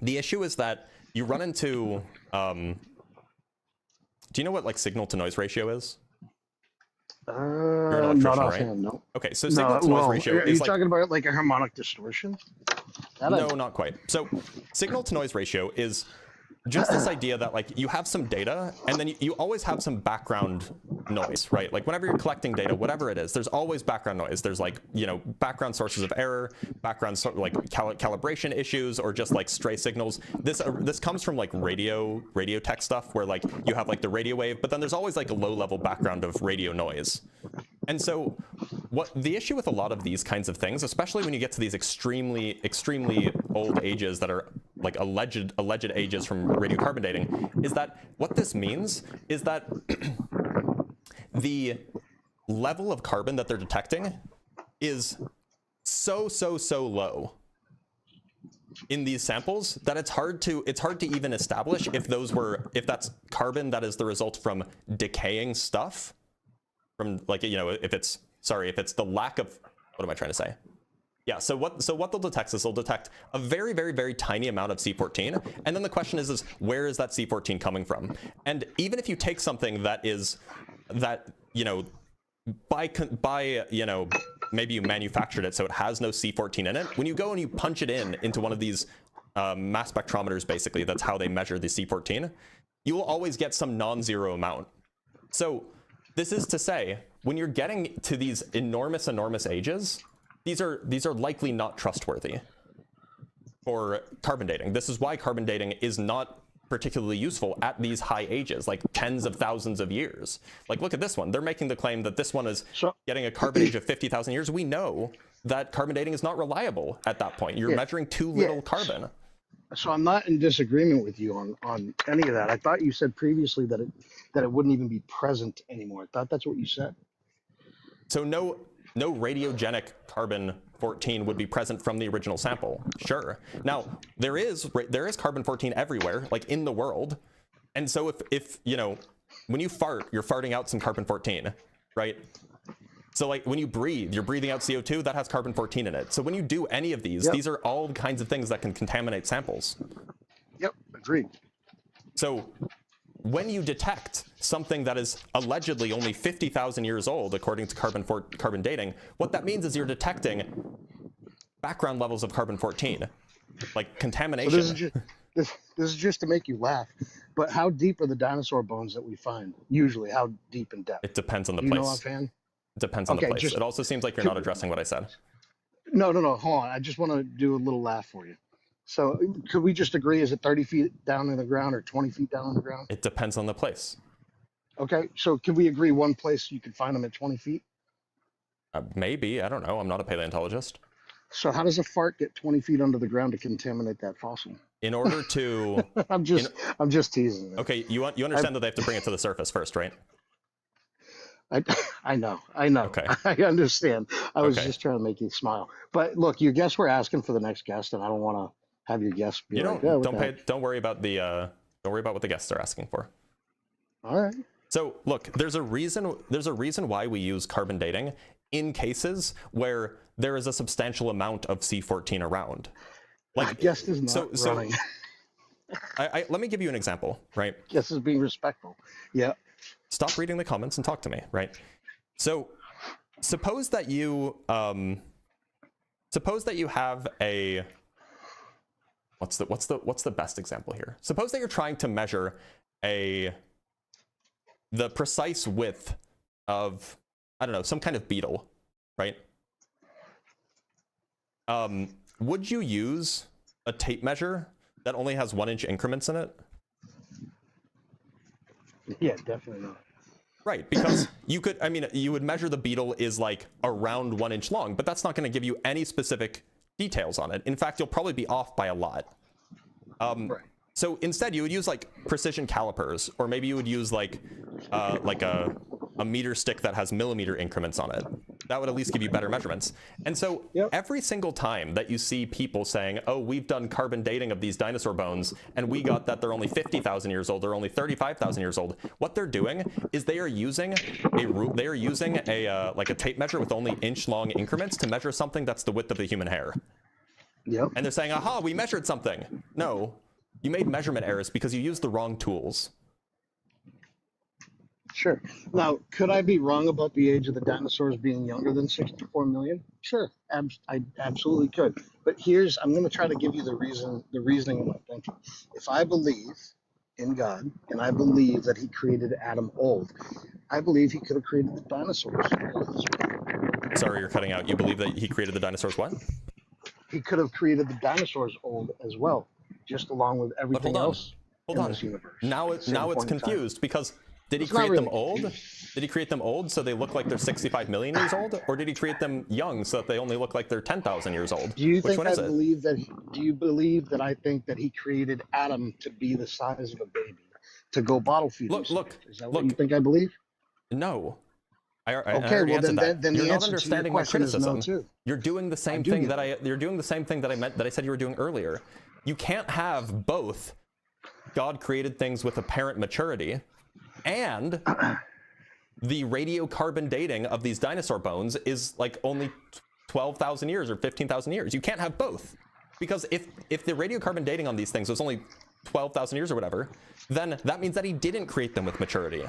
The issue is that you run into. Do you know what like signal to noise ratio is? You're an electrician, not right? offhand, no. Okay, so signal to noise ratio are is you talking about like a harmonic distortion? No, not quite. So signal to noise ratio is just this idea that like you have some data and then you always have some background noise, right? Like whenever you're collecting data, whatever it is, there's always background noise. There's like, background sources of error, background like calibration issues, or just like stray signals. This comes from like radio tech stuff where like you have like the radio wave, but then there's always like a low level background of radio noise. And so what the issue with a lot of these kinds of things, especially when you get to these extremely old ages that are like alleged ages from radiocarbon dating, is that what this means is that the level of carbon that they're detecting is so low in these samples that it's hard to even establish if that's carbon that is the result from decaying stuff, from like if it's the lack of, what am I trying to say? Yeah, so what they'll detect is they'll detect a very tiny amount of C14, and then the question is where is that C14 coming from? And even if you take something that by you know, maybe you manufactured it so it has no C14 in it. When you go and you punch it into one of these mass spectrometers, basically, that's how they measure the C14, you will always get some non-zero amount. So this is to say, when you're getting to these enormous ages, these are likely not trustworthy for carbon dating. This is why carbon dating is not particularly useful at these high ages, like tens of thousands of years. Like, look at this one. They're making the claim that this one is getting a carbon age of 50,000 years. We know that carbon dating is not reliable at that point. You're measuring too little carbon. So I'm not in disagreement with you on any of that. I thought you said previously that it wouldn't even be present anymore. I thought that's what you said. So no radiogenic carbon-14 would be present from the original sample. Sure. Now there is carbon-14 everywhere, like in the world, and so if you know, when you fart, you're farting out some carbon-14, right? So like when you breathe, you're breathing out CO2 that has carbon-14 in it. So when you do any of these, these are all kinds of things that can contaminate samples. Yep, agreed. So when you detect something that is allegedly only 50,000 years old, according to carbon dating, what that means is you're detecting background levels of carbon-14, like contamination. So this is just to make you laugh, but how deep are the dinosaur bones that we find? Usually, how deep in depth? It depends on the Do you place. know offhand? It depends on the place. It also seems like you're not addressing what I said. No, hold on. I just want to do a little laugh for you. So could we just agree, is it 30 feet down in the ground or 20 feet down in the ground? It depends on the place. Okay, so can we agree one place you could find them at 20 feet? Maybe, I don't know. I'm not a paleontologist. So how does a fart get 20 feet under the ground to contaminate that fossil? In order to... I'm just teasing. Okay, you understand that they have to bring it to the surface first, right? I know. Okay. I understand. I was just trying to make you smile. But look, your guests were asking for the next guest, and I don't want to have your guests be don't worry about what the guests are asking for. All right. So look, there's a reason why we use carbon dating in cases where there is a substantial amount of C14 around. Like, guest is not running. Let me give you an example, right? Guest is being respectful. Yeah. Stop reading the comments and talk to me, right? So suppose that you have a what's the best example here? Suppose that you're trying to measure the precise width of, I don't know, some kind of beetle, right? Would you use a tape measure that only has 1-inch increments in it? Yeah, definitely not. Right, because you would measure the beetle is like around 1 inch long, but that's not going to give you any specific details on it. In fact, you'll probably be off by a lot. Right. So instead, you would use like precision calipers, or maybe you would use like a meter stick that has millimeter increments on it. That would at least give you better measurements. And so every single time that you see people saying, oh, we've done carbon dating of these dinosaur bones, and we got that they're only 50,000 years old, they're only 35,000 years old, what they're doing is they are using a tape measure with only inch-long increments to measure something that's the width of the human hair. Yep. And they're saying, aha, we measured something. No, you made measurement errors because you used the wrong tools. Sure. Now, could I be wrong about the age of the dinosaurs being younger than 64 million? Sure, I absolutely could. But I'm going to try to give you the reasoning of my thinking. If I believe in God, and I believe that he created Adam old, I believe he could have created the dinosaurs old as well. Sorry, you're cutting out. You believe that he created the dinosaurs what? He could have created the dinosaurs old as well, just along with everything else in this universe. Now it's confused because... Did he create them old? Did he create them old so they look like they're 65 million years old? Or did he create them young so that they only look like they're 10,000 years old? Do you Which one is it? Do you believe that I think that he created Adam to be the size of a baby, to go bottle feed himself? Is that what you think I believe? No. Okay, well then you're the not answer understanding to your my question is criticism. no too. You're doing the same thing that I said you were doing earlier. You can't have both God created things with apparent maturity and the radiocarbon dating of these dinosaur bones is like only 12,000 years or 15,000 years. You can't have both, because if the radiocarbon dating on these things was only 12,000 years or whatever, then that means that he didn't create them with maturity.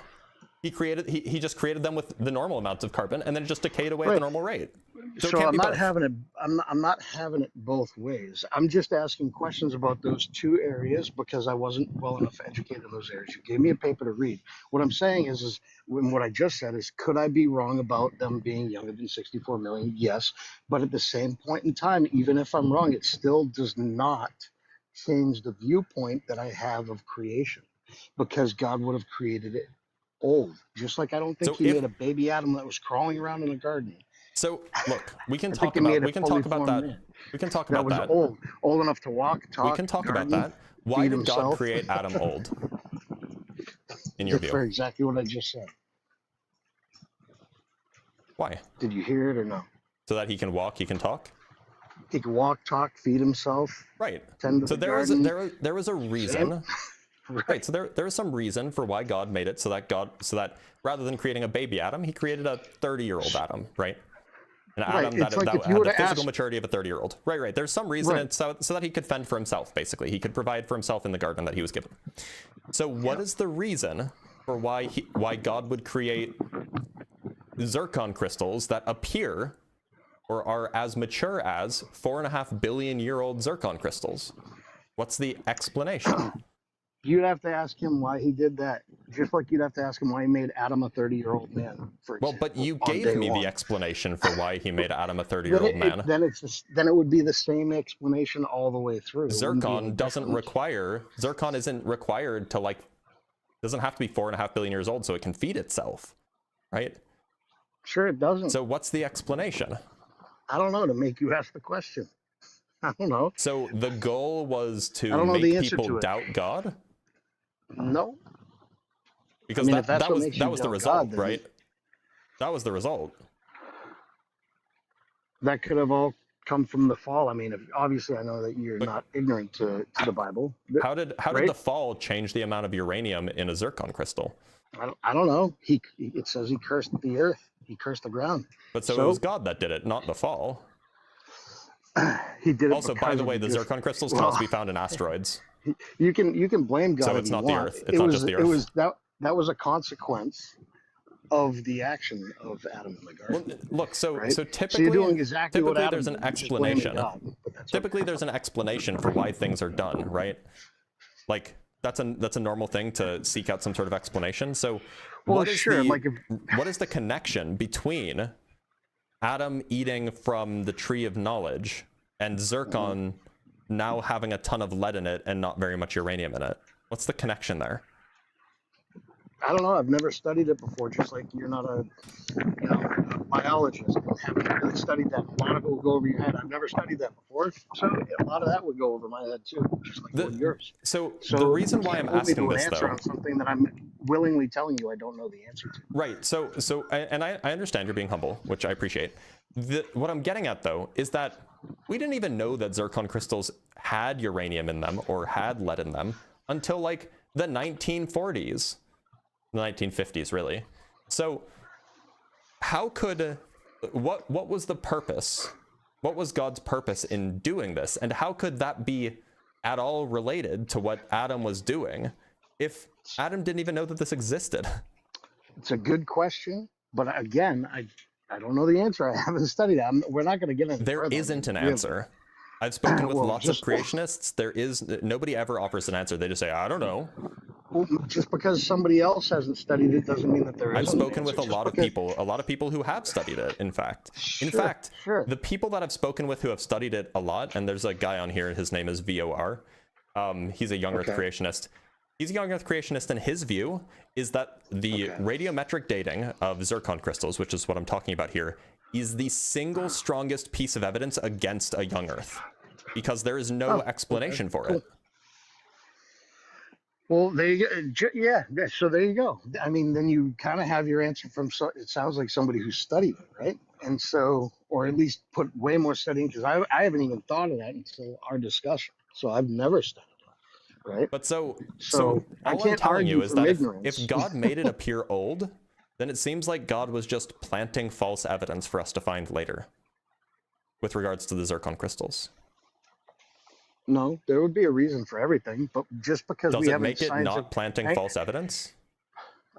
He just created them with the normal amounts of carbon, and then it just decayed away at the normal rate. So, it can't I'm be not both. having it. I'm not having it both ways. I'm just asking questions about those two areas because I wasn't well enough educated in those areas. You gave me a paper to read. What I'm saying is when what I just said is, could I be wrong about them being younger than 64 million? Yes, but at the same point in time, even if I'm wrong, it still does not change the viewpoint that I have of creation, because God would have created it old. Just like I don't think he made a baby Adam that was crawling around in a garden. So look, we can I talk think he about made a fully formed that. man. We can talk That about was that. old enough to walk, talk. We can talk about garden, that. Why feed did God himself. create Adam old? In your view, For exactly what I just said. Why? Did you hear it or no? So that he can walk, he can talk. He can walk, talk, feed himself. Right. Tend to So the there was a reason. Same. Right. So there was some reason for why God made it so that rather than creating a baby Adam, he created a 30-year-old Adam, right? An Adam that had the physical maturity of a 30-year-old. Right. There's some reason it's so that he could fend for himself, basically. He could provide for himself in the garden that he was given. So what is the reason for why God would create zircon crystals that appear or are as mature as 4.5 billion-year-old zircon crystals? What's the explanation? You'd have to ask him why he did that. Just like you'd have to ask him why he made Adam a 30-year-old man. For example, but you gave me the explanation for why he made Adam a 30-year-old man. Then it would be the same explanation all the way through. Zircon isn't required to doesn't have to be 4.5 billion years old so it can feed itself, right? Sure, it doesn't. So what's the explanation? I don't know, to make you ask the question. I don't know. So the goal was to make people doubt God? No. Because that was the result, God, right? That was the result. That could have all come from the fall. I mean, obviously I know that you're not ignorant to the Bible. How did the fall change the amount of uranium in a zircon crystal? I don't know. It says he cursed the earth. He cursed the ground. But so it was God that did it, not the fall. He did it. Also, by the way, the zircon crystals can also be found in asteroids. You can blame God. So it's not the Earth. It's not just the Earth. It was that was a consequence of the action of Adam in the garden. Well, look, so typically, so you're doing exactly what Adam there's an explanation. Typically, there's an explanation for why things are done, right? Like that's a normal thing to seek out some sort of explanation. So, what is the connection between Adam eating from the tree of knowledge and zircon now having a ton of lead in it and not very much uranium in it? What's the connection there? I don't know. I've never studied it before, just like you're not a biologist. I haven't really studied that. A lot of it will go over your head. I've never studied that before, so a lot of that would go over my head too, just like yours. So the reason why I'm asking this, though, on something that I'm willingly telling you I don't know the answer to. Right. So and I understand you're being humble, which I appreciate. What I'm getting at, though, is that we didn't even know that zircon crystals had uranium in them or had lead in them until like the 1940s, the 1950s, really. So how could what was the purpose? What was God's purpose in doing this? And how could that be at all related to what Adam was doing if Adam didn't even know that this existed? It's a good question, but again, I don't know the answer. I haven't studied it. We're not going to get into There isn't an answer. I've spoken with lots of creationists. Nobody ever offers an answer. They just say, I don't know. Well, just because somebody else hasn't studied it doesn't mean that there isn't. I've spoken with a lot of people who have studied it, in fact. The people that I've spoken with who have studied it a lot, and there's a guy on here, his name is VOR. He's a young Earth creationist. He's a young Earth creationist, and his view is that the radiometric dating of zircon crystals, which is what I'm talking about here, is the single strongest piece of evidence against a young Earth, because there is no explanation for it. Well, there you go. Yeah, so there you go. I mean, then you kind of have your answer from, it sounds like somebody who studied it, right? And so, or at least put way more studying, because I haven't even thought of that until our discussion. So I've never studied it, right? But so all I'm telling you is that if God made it appear old, then it seems like God was just planting false evidence for us to find later with regards to the zircon crystals. No, there would be a reason for everything, but just because we haven't... Does it make it not planting false evidence?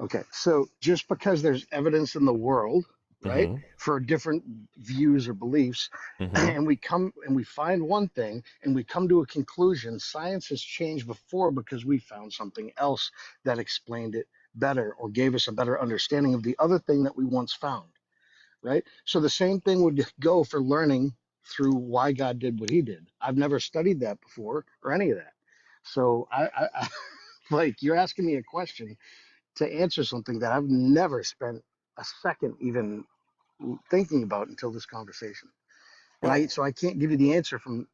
Okay, so just because there's evidence in the world, right, for different views or beliefs, and we find one thing and we come to a conclusion, science has changed before because we found something else that explained it better or gave us a better understanding of the other thing that we once found, right? So the same thing would go for learning through why God did what he did. I've never studied that before or any of that. So I like, you're asking me a question to answer something that I've never spent a second even thinking about until this conversation. And so I can't give you the answer from,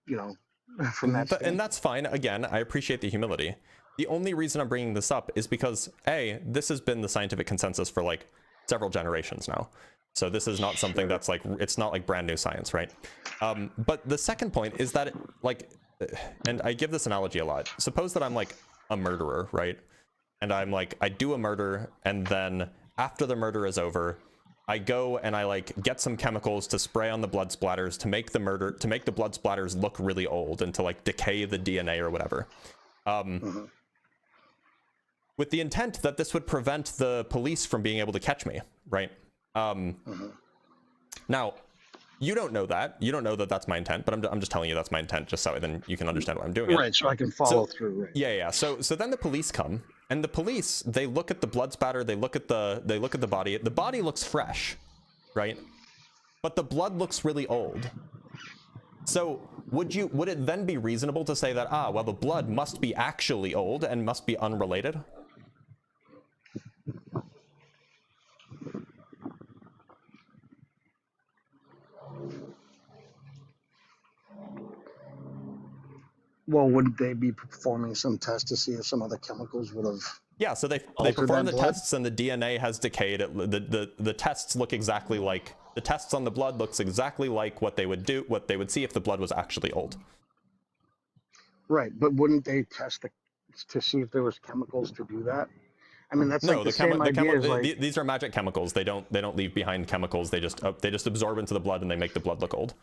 from that standpoint. And that's fine. Again, I appreciate the humility. The only reason I'm bringing this up is because this has been the scientific consensus for like several generations now. So this is not something that's like, it's not like brand new science, right? But the second point is that and I give this analogy a lot. Suppose that I'm like a murderer, right? And I'm like, I do a murder, and then after the murder is over, I go and I like get some chemicals to spray on the blood splatters to make the blood splatters look really old and to like decay the DNA or whatever. With the intent that this would prevent the police from being able to catch me, right? Now, you don't know that. You don't know that that's my intent, but I'm just telling you that's my intent, just so then you can understand what I'm doing. Right, so I can follow through. Right. Yeah. So then the police come, and the police, they look at the blood spatter, they look at the body. The body looks fresh, right? But the blood looks really old. So would it then be reasonable to say that well, the blood must be actually old and must be unrelated? Well, wouldn't they be performing some test to see if some other chemicals would have? Yeah, so they perform the tests and the DNA has decayed. The tests look exactly like the tests on the blood looks exactly like what they would see if the blood was actually old. Right, but wouldn't they test to see if there was chemicals to do that? I mean, that's like the same idea as like, these are magic chemicals. They don't leave behind chemicals. They just absorb into the blood and they make the blood look old.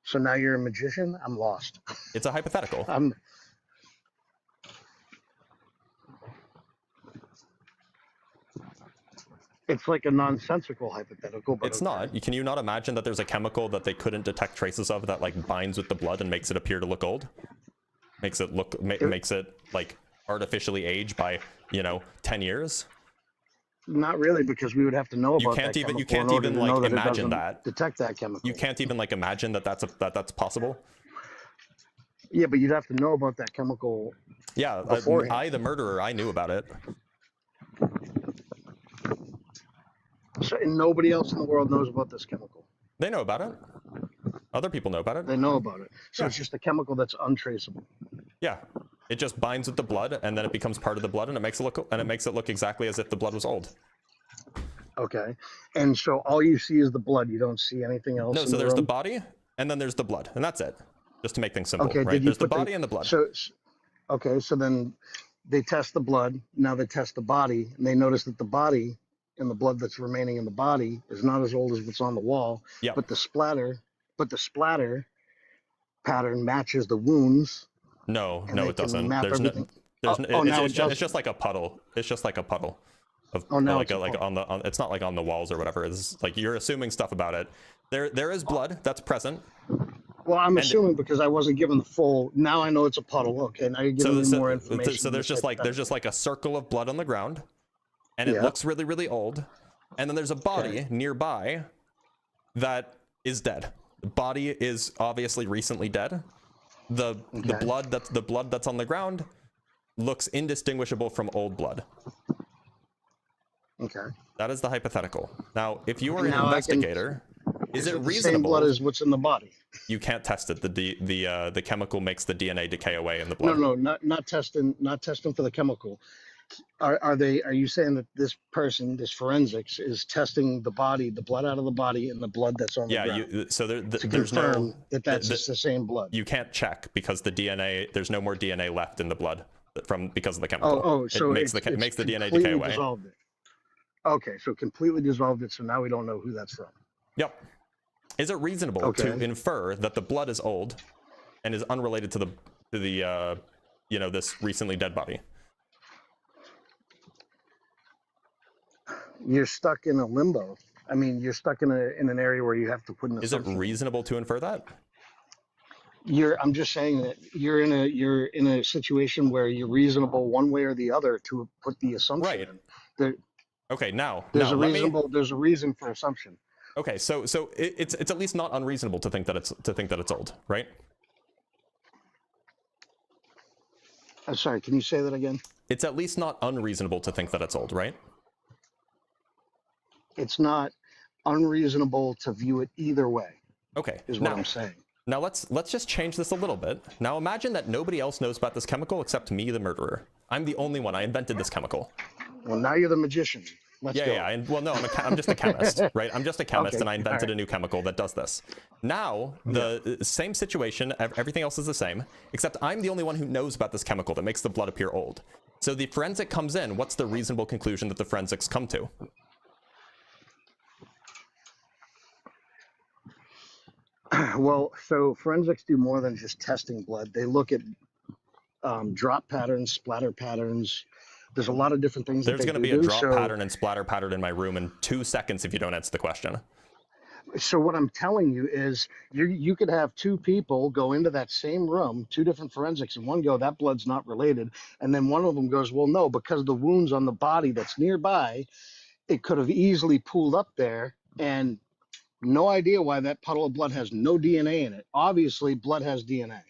So now you're a magician? I'm lost. It's a hypothetical. It's like a nonsensical hypothetical, but it's not. Can you not imagine that there's a chemical that they couldn't detect traces of that like binds with the blood and makes it appear to look old? Makes it like artificially age by 10 years? Not really, because we would have to know about that chemical. You can't even like imagine that. Detect that chemical. You can't even like imagine that that's possible. Yeah, but you'd have to know about that chemical. Yeah, I, the murderer, I knew about it. So, and nobody else in the world knows about this chemical. They know about it. Other people know about it. They know about it. So it's just a chemical that's untraceable. Yeah. It just binds with the blood, and then it becomes part of the blood, and it makes it look exactly as if the blood was old. Okay, and so all you see is the blood. You don't see anything else. No, so there's the body, and then there's the blood, and that's it. Just to make things simple, okay, right? There's the body and the blood. So then they test the blood. Now they test the body, and they notice that the body and the blood that's remaining in the body is not as old as what's on the wall. Yeah. But the splatter pattern matches the wounds. No, it doesn't. It's just like a puddle. It's just like a puddle of it's not like on the walls or whatever. It's like you're assuming stuff about it. There is blood that's present. Well, I'm assuming because I wasn't given the full. Now I know it's a puddle. Okay, now you're giving me more information. So there's just like a circle of blood on the ground, and it looks really, really old. And then there's a body nearby that is dead. The body is obviously recently dead. The blood that's on the ground looks indistinguishable from old blood. Okay. That is the hypothetical. Now, if you are an investigator, is it reasonable? The same blood as what's in the body. You can't test it. The chemical makes the DNA decay away in the blood. No, not testing for the chemical. Are you saying that this person, this forensics, is testing the blood out of the body and the blood that's on the ground? So to there's confirm that's the same blood. You can't check because there's no more DNA left in the blood because of the chemical. So it makes the DNA decay away. Dissolved it. Okay, so completely dissolved it. So now we don't know who that's from. Yep. Is it reasonable to infer that the blood is old and is unrelated to the this recently dead body? You're stuck in a limbo. I mean, you're stuck in an area where you have to put an assumption. Is it reasonable to infer that? I'm just saying that you're in a situation where you're reasonable one way or the other to put the assumption in. Okay, there's a reason for assumption. Okay, so it's at least not unreasonable to think that it's old, right? I'm sorry, can you say that again? It's at least not unreasonable to think that it's old, right? It's not unreasonable to view it either way. Okay, is what I'm saying. Now let's just change this a little bit. Now imagine that nobody else knows about this chemical except me, the murderer. I'm the only one. I invented this chemical. Well, now you're the magician. Let's go. Yeah. Well, no, I'm just a chemist, right? I'm just a chemist, Okay, and I invented right. a new chemical that does this. Now, the same situation, everything else is the same, except I'm the only one who knows about this chemical that makes the blood appear old. So the forensic comes in. What's the reasonable conclusion that the forensics come to? Well, so forensics do more than just testing blood. They look at drop patterns, splatter patterns. There's a lot of different things. There's going to be a drop pattern and splatter pattern in my room in 2 seconds if you don't answer the question. So what I'm telling you is you could have two people go into that same room, two different forensics, and one go, that blood's not related. And then one of them goes, well, no, because of the wounds on the body that's nearby, it could have easily pooled up there, and no idea why that puddle of blood has no DNA in it. Obviously, blood has DNA.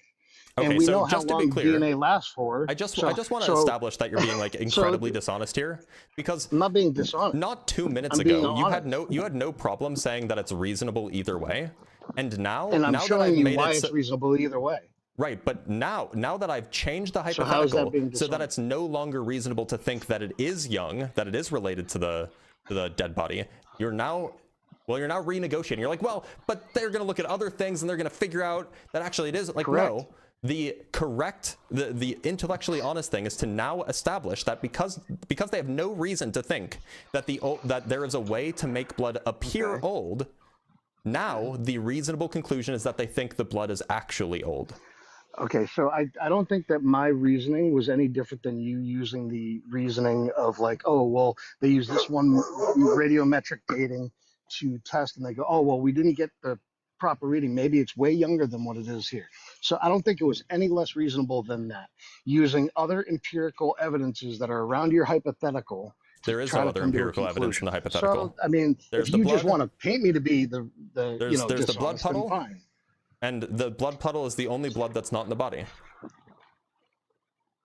Okay, and we so know how just to be long clear, DNA lasts for. I just want to establish that you're being like incredibly dishonest here, because I'm not being dishonest. Not 2 minutes I'm being ago, honest. you had no problem saying that it's reasonable either way, and now And I'm now showing that I've you made why it it's reasonable either way. Right, but now that I've changed the So how is that hypothetical being so that dishonest? it's no longer reasonable to think that it is young, that it is related to the dead body, you're now renegotiating. You're like, well, but they're going to look at other things and they're going to figure out that actually it is like, Correct. no. The intellectually honest thing is to now establish that because they have no reason to think that that there is a way to make blood appear old. Now the reasonable conclusion is that they think the blood is actually old. Okay, so I don't think that my reasoning was any different than you using the reasoning of like, oh, well, they use this one radiometric dating to test, and they go, oh, well, we didn't get the proper reading. Maybe it's way younger than what it is here. So I don't think it was any less reasonable than that. Using other empirical evidences that are around your hypothetical. There is no other empirical evidence in the hypothetical. So, I mean, if you just want to paint me to be there's the blood dishonest, then puddle, fine. and the blood puddle is the only blood that's not in the body.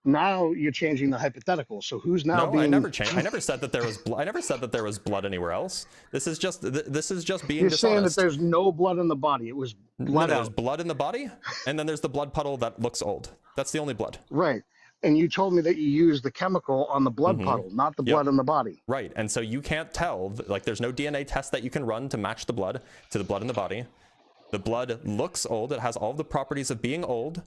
Now you're changing the hypothetical. So who's now No, being? I never changed. I never said that there was blood. I never said that there was blood anywhere else. This is just being You're dishonest. saying that there's no blood in the body. It was blood There's out. blood in the body, and then there's the blood puddle that looks old. That's the only blood. Right. And you told me that you used the chemical on the blood puddle, not the blood in the body. Right, and so you can't tell, like there's no DNA test that you can run to match the blood to the blood in the body. The blood looks old. It has all the properties of being old.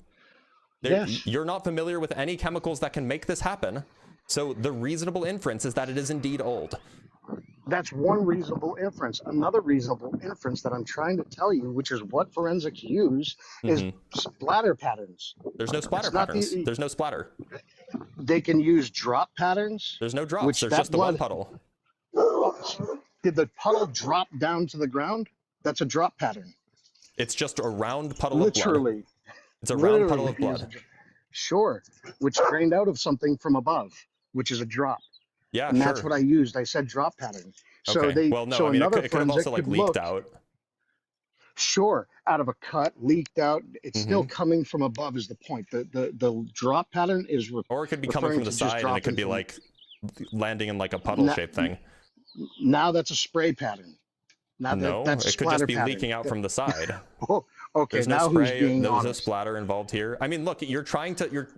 Yes. You're not familiar with any chemicals that can make this happen. So the reasonable inference is that it is indeed old. That's one reasonable inference. Another reasonable inference that I'm trying to tell you, which is what forensics use, is splatter patterns. There's no splatter It's not patterns. There's no splatter. They can use drop patterns. There's no drops. Which There's that just the one blood- puddle. Did the puddle drop down to the ground? That's a drop pattern. It's just a round puddle Literally. of blood. It's a round puddle of Literally, blood. Sure, which drained out of something from above, which is a drop. Yeah, And sure. that's what I used. I said drop pattern. So Okay. Well, no, so I mean, it another could have also forensic like could leaked look, out. Sure, out of a cut, leaked out. It's still coming from above is the point. The drop pattern is Or it could be coming from the side and it could be like landing in like a puddle shaped thing. Now that's a spray pattern. Now No, that's a it could just splatter be pattern. leaking out from the side. Oh, okay, There's now no who's spray, being there's no honest? splatter involved here. I mean, look, you're trying to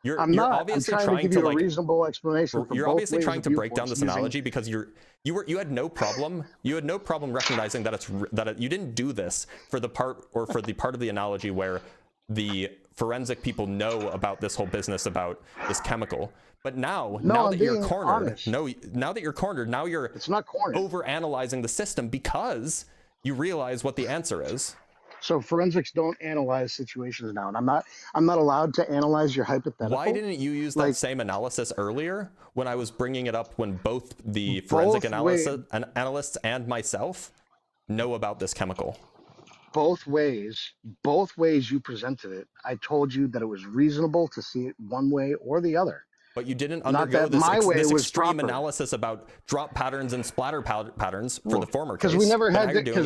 you're I'm not. I'm obviously trying to give you a like reasonable explanation. For you're both obviously ways trying of to break down viewpoints this using- analogy because you had no problem recognizing that you didn't do this for the part of the analogy where the forensic people know about this whole business about this chemical. But now I'm that you're being cornered, honest. now that you're cornered, now you're It's not cornered. over analyzing the system because you realize what the answer is. So forensics don't analyze situations now, and I'm not allowed to analyze your hypothetical. Why didn't you use that same analysis earlier when I was bringing it up, when both the forensic analysts and myself know about this chemical? Both ways you presented it, I told you that it was reasonable to see it one way or the other. But you didn't undergo this extreme analysis about drop patterns and splatter patterns for the former case. Because we never had to get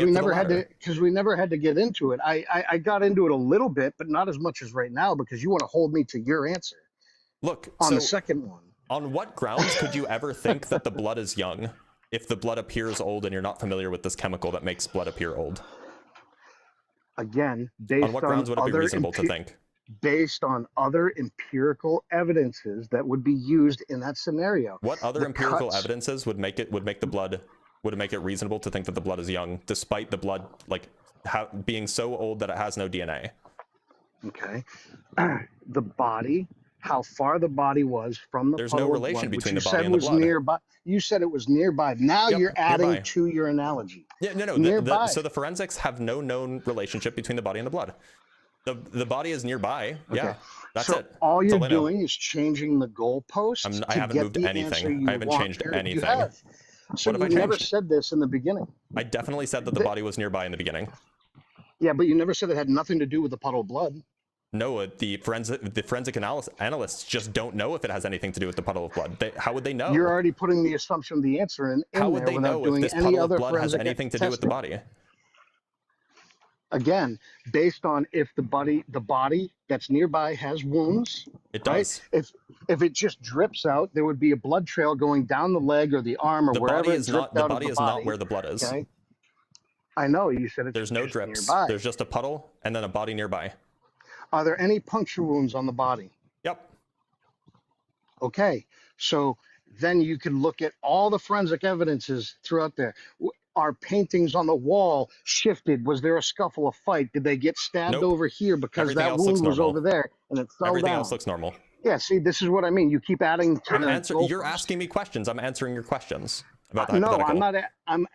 into it. I got into it a little bit, but not as much as right now, because you want to hold me to your answer. Look, on the second one. On what grounds could you ever think that the blood is young if the blood appears old and you're not familiar with this chemical that makes blood appear old? Again, based on what grounds would it be reasonable to think? Based on other empirical evidences that would be used in that scenario. What other empirical evidences would make it reasonable to think that the blood is young, despite the blood being so old that it has no DNA? Okay, the body, how far the body was from the. There's no relation between the body and the blood. Nearby. You said it was nearby. Now you're adding to your analogy. Yeah, no. So the forensics have no known relationship between the body and the blood. The body is nearby. Okay. Yeah, that's it. All you're doing is changing the goalposts. I haven't moved anything. I haven't changed anything. So you never said this in the beginning. I definitely said that the body was nearby in the beginning. Yeah, but you never said it had nothing to do with the puddle of blood. No, the forensic analysts just don't know if it has anything to do with the puddle of blood. How would they know? You're already putting the assumption of the answer in how would they know if this puddle of blood has anything to do with the body? Again, based on if the body that's nearby has wounds. It does. Right? If it just drips out, there would be a blood trail going down the leg or the arm or wherever it dripped out of the body. The body is not where the blood is. Okay? I know, you said it's There's no drips. Nearby. There's just a puddle and then a body nearby. Are there any puncture wounds on the body? Yep. Okay, so then you can look at all the forensic evidences throughout there. Are paintings on the wall shifted? Was there a scuffle, a fight? Did they get stabbed over here because that wound was over there and it fell Everything down? else looks normal. Yeah, see, this is what I mean. You keep adding to You're asking me questions. I'm answering your questions about the no, hypothetical. I'm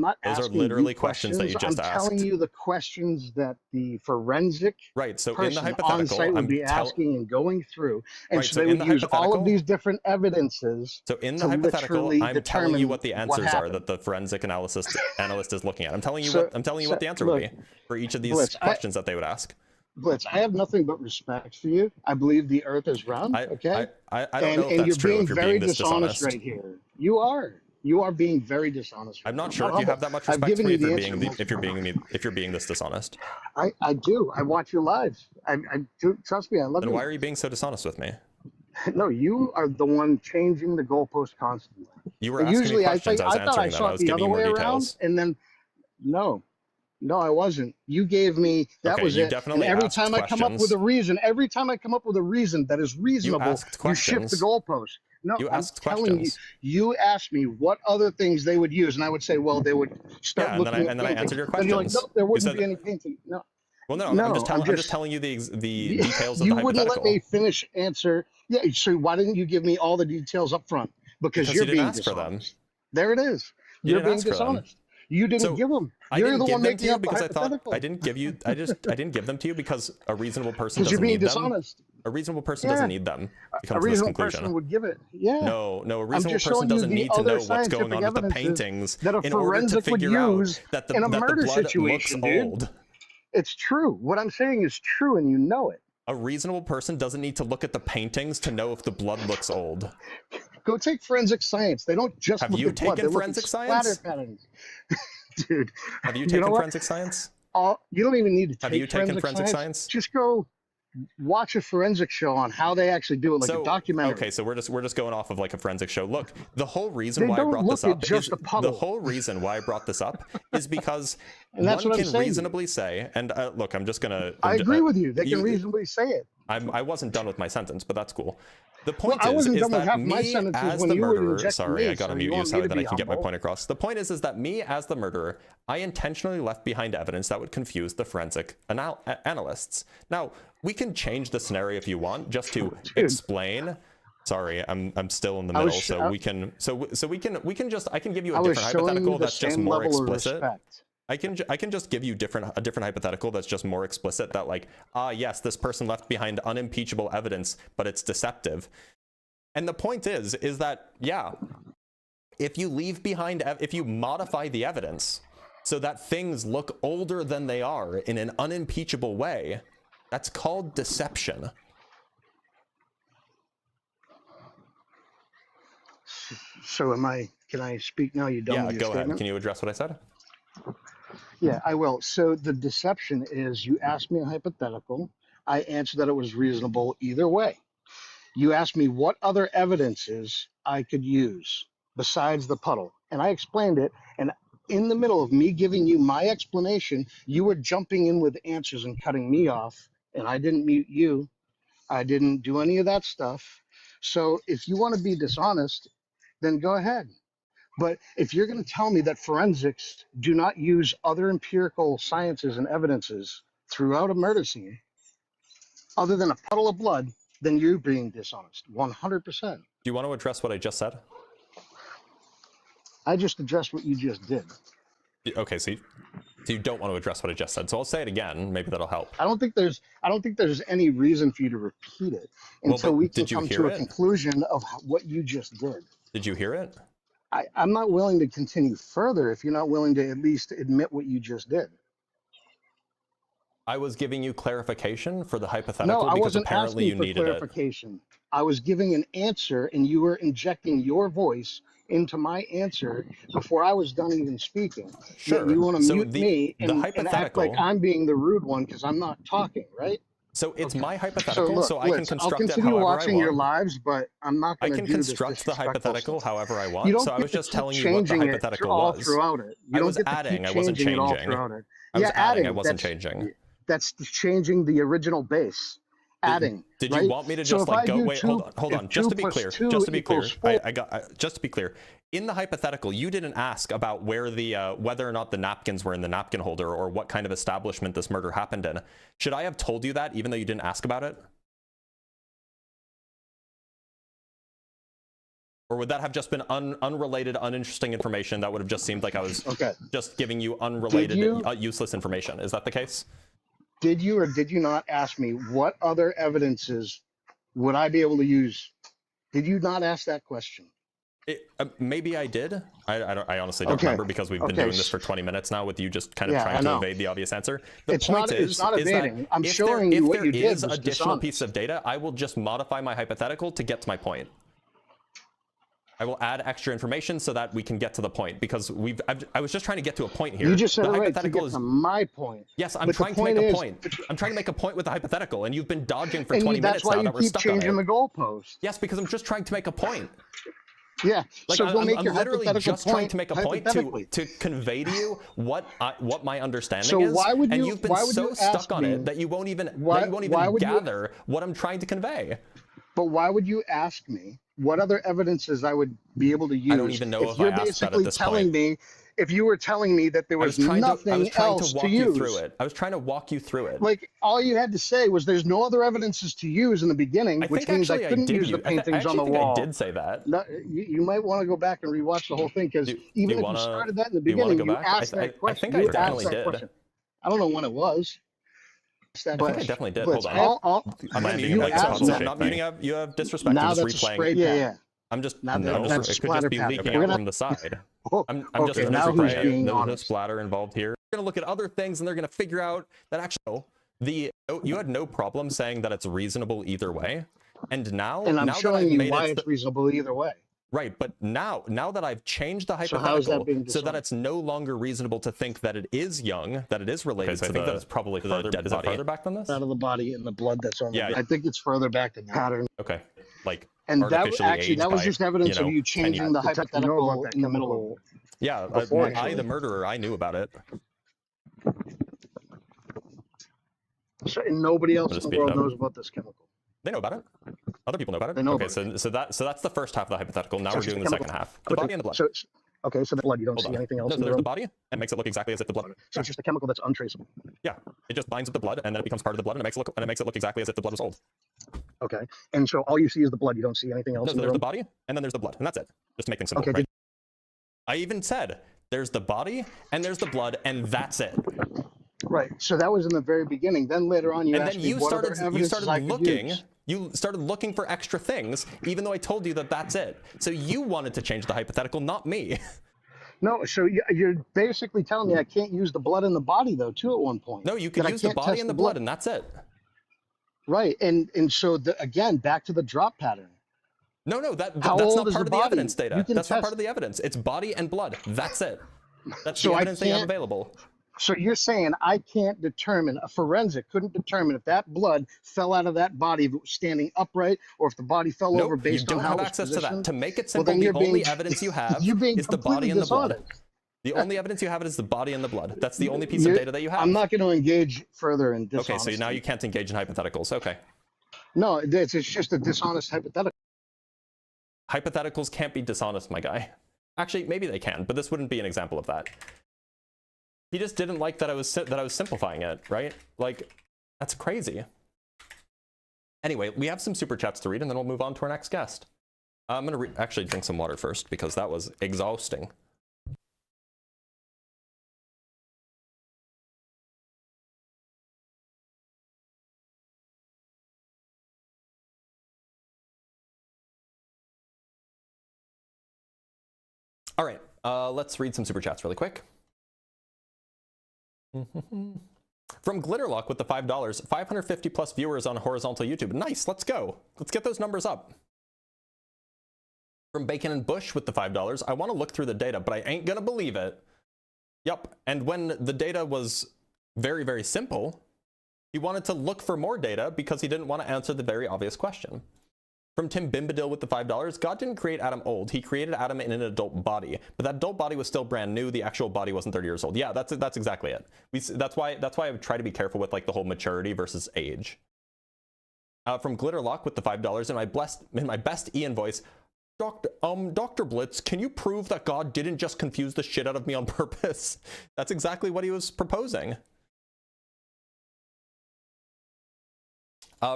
not Those asking are literally you questions that you just I'm asked. telling you the questions that the forensic so in the person hypothetical, on site would be asking and going through. And so they would use all of these different evidences. So in the hypothetical, I'm telling you what the answers are that the forensic analyst is looking at. I'm telling you what the answer would be for each of these questions that they would ask. Blitz, I have nothing but respect for you. I believe the Earth is round. Okay, I don't know if that's true. If you're being this dishonest right here, you are being very dishonest. I'm not sure if you have that much respect for me if you're being this dishonest. I do. I watch you live. I do. Trust me, I love you. Then why are you being so dishonest with me? No, you are the one changing the goalpost constantly. You were asking me questions. I was answering them. I was giving you more details. And then, no, I wasn't. You gave me that was it. And every time I come up with a reason, that is reasonable, you shift the goalpost. No, I'm telling you. You asked me what other things they would use, and I would say, well, they would start looking. And then I answered your questions. And you're like, no, there wouldn't be any painting. No. Well, no, I'm just telling you the details of the hypothetical. You wouldn't let me finish answer. Yeah, so why didn't you give me all the details up front? Because you're being dishonest. For them. There it is. You're being dishonest. You didn't give them. You're the one making up because I thought I didn't give you. I didn't give them to you because a reasonable person doesn't you're being need dishonest. them. A reasonable person doesn't need them. A reasonable person would give it. Yeah. No. A reasonable person doesn't need to know what's going on with the paintings in order to figure out that the blood looks old. It's true. What I'm saying is true, and you know it. A reasonable person doesn't need to look at the paintings to know if the blood looks old. Go take forensic science. They don't just Have look you at blood. taken forensic science? Patterns. Dude. Have you taken forensic science? You don't even need to take Have you taken forensic science? Just go watch a forensic show on how they actually do it, like a documentary. Okay, so we're just going off of like a forensic show. Look, the whole reason why I brought this up is because one can reasonably say, and look, I'm just gonna. I agree with you. They can reasonably say it. I wasn't done with my sentence, but that's cool. The point is that me as the murderer, sorry, I gotta mute you so that I can get my point across. The point is that me as the murderer, I intentionally left behind evidence that would confuse the forensic analysts. Now, we can change the scenario if you want, just to explain. Sorry, I'm still in the middle, so we can just I can give you a different hypothetical that's just more explicit. I can just give you a different hypothetical that's just more explicit, that like, yes, this person left behind unimpeachable evidence, but it's deceptive. And the point is that, yeah, if you leave behind, if you modify the evidence so that things look older than they are in an unimpeachable way, that's called deception. So can I speak now? You done with Yeah, your go statement? ahead. Can you address what I said? Yeah, I will. So the deception is you asked me a hypothetical. I answered that it was reasonable either way. You asked me what other evidences I could use besides the puddle. And I explained it. And in the middle of me giving you my explanation, you were jumping in with answers and cutting me off. And I didn't mute you. I didn't do any of that stuff. So if you want to be dishonest, then go ahead. But if you're going to tell me that forensics do not use other empirical sciences and evidences throughout a murder scene, other than a puddle of blood, then you're being dishonest, 100%. Do you want to address what I just said? I just addressed what you just did. Okay, so you don't want to address what I just said. So I'll say it again. Maybe that'll help. I don't think there's any reason for you to repeat it until we can come to a conclusion of what you just did. Did you hear it? I'm not willing to continue further if you're not willing to at least admit what you just did. I was giving you clarification for the hypothetical I because wasn't apparently you asking for needed clarification. I was giving an answer and you were injecting your voice into my answer before I was done even speaking. Sure. Yet you want to mute me and act like I'm being the rude one because I'm not talking, right? So it's my hypothetical, so I can construct I'll it continue however watching I want. your lives, but I'm not going to do this. I can construct the hypothetical however I want. You don't So I get was to just keep telling you what the changing it hypothetical all was. throughout it. You I don't was get to adding. keep I wasn't changing it all changing. throughout it. I was adding. adding. I wasn't changing. That's changing the original base. Adding. Did right? you want me to So just if like I go? do Wait, two- hold on. if Just 2 to be plus clear. 2 Just to be clear. equals 4. Just to be clear. In the hypothetical, you didn't ask about where the whether or not the napkins were in the napkin holder or what kind of establishment this murder happened in. Should I have told you that even though you didn't ask about it? Or would that have just been unrelated, uninteresting information that would have just seemed like I was just giving you unrelated, useless information? Is that the case? Did you or did you not ask me what other evidences would I be able to use? Did you not ask that question? Maybe I did. I honestly don't remember because we've been doing this for 20 minutes now with you just kind of trying to evade the obvious answer. The point is that I'm showing you what you did was if there is additional dishonest. piece of data, I will just modify my hypothetical to get to my point. I will add extra information so that we can get to the point because I was just trying to get to a point here. You just said the it right, hypothetical to get to my point. Yes, I'm trying to make a point. I'm trying to make a point with the hypothetical, and you've been dodging for 20 minutes now that we're stuck on it. That's why you keep changing the goalpost. Yes, because I'm just trying to make a point. Yeah, like so go make I'm your literally hypothetical just trying to make a point to convey to you what my understanding is. Why would you, and you've been so stuck on it that you won't even gather what I'm trying to convey. But why would you ask me what other evidences I would be able to use? I don't even know if I asked that at this point. If you were telling me that there was nothing else to use. I was trying to walk you through it. I was trying to walk you through it. Like, all you had to say was there's no other evidences to use in the beginning, which means I couldn't use the paintings on the wall. I did say that. No, you might want to go back and rewatch the whole thing, because even if you started that in the beginning, you asked that question. I think I definitely did. I don't know when it was. I think I definitely did. Blitz, Hold on. I'm not muting you have disrespect. Now I'm just that's replaying. Yeah. I'm just, now no, that's it could just be leaking out from the side. I'm just now who's being there's no honest? splatter involved here. They're going to look at other things and they're going to figure out that actually you had no problem saying that it's reasonable either way. And now, I'm showing you why it's reasonable either way. Right, but now that I've changed the hypothetical so that it's no longer reasonable to think that it is young, that it is related to I think that it's probably further, is that further back than this? Out of the body and the blood that's on the body. I think it's further back than that. Pattern. Okay, like and that was just evidence of you changing the hypothetical in the middle of it. Yeah, the murderer, I knew about it. So, and nobody else in the world knows about this chemical. They know about it. Other people know about it. They know okay, so that's the first half of the hypothetical. Now we're doing the second half. The body and the blood. Okay, so the blood, you don't see anything else in the there's room? the body, and makes it look exactly as if the blood. So it's just a chemical that's untraceable. Yeah, it just binds with the blood, and then it becomes part of the blood, and it makes it look exactly as if the blood was old. Okay, and so all you see is the blood. You don't see anything else. No, so there's the body, and then there's the blood, and that's it. Just to make things simple. Right? I even said there's the body, and there's the blood, and that's it. Right. So that was in the very beginning. Then later on, you and asked then me you what started other evidences I could looking. use. You started looking for extra things, even though I told you that that's it. So you wanted to change the hypothetical, not me. No, so you're basically telling me I can't use the blood in the body, though, too, at one point. No, you can use the body and the blood, and that's it. Right, and so, again, back to the drop pattern. No, that's How not old is part the of the body? evidence data. You can That's not test- part of the evidence. It's body and blood. That's it. That's So the I evidence that you have can't- available. So you're saying I can't determine, a forensic couldn't determine if that blood fell out of that body, if it was standing upright, or if the body fell over Nope, based you on don't how have it was access to positioned? that. To make it Well, simple, then the you're only being- evidence you have you're being is the body completely and the blood. dishonest. The only evidence you have is the body and the blood. That's the only piece of data that you have. I'm not going to engage further in Okay, dishonesty. so now you can't engage in hypotheticals. Okay. No, it's just a dishonest hypothetical. Hypotheticals can't be dishonest, my guy. Actually, maybe they can, but this wouldn't be an example of that. He just didn't like that I was simplifying it, right? Like, that's crazy. Anyway, we have some super chats to read, and then we'll move on to our next guest. I'm gonna actually drink some water first because that was exhausting. All right, let's read some super chats really quick. From Glitterlock with the $5, 550 plus viewers on horizontal YouTube. Nice, let's go. Let's get those numbers up. From Bacon and Bush with the $5, I want to look through the data, but I ain't gonna believe it. Yep, and when the data was very, very simple, he wanted to look for more data because he didn't want to answer the very obvious question. From Tim Bimbadil with the $5, God didn't create Adam old. He created Adam in an adult body, but that adult body was still brand new. The actual body wasn't 30 years old. Yeah, that's exactly it. That's why I would try to be careful with like the whole maturity versus age. From Glitterlock with the $5 in my best Ian voice, Dr. Blitz, can you prove that God didn't just confuse the shit out of me on purpose? That's exactly what he was proposing.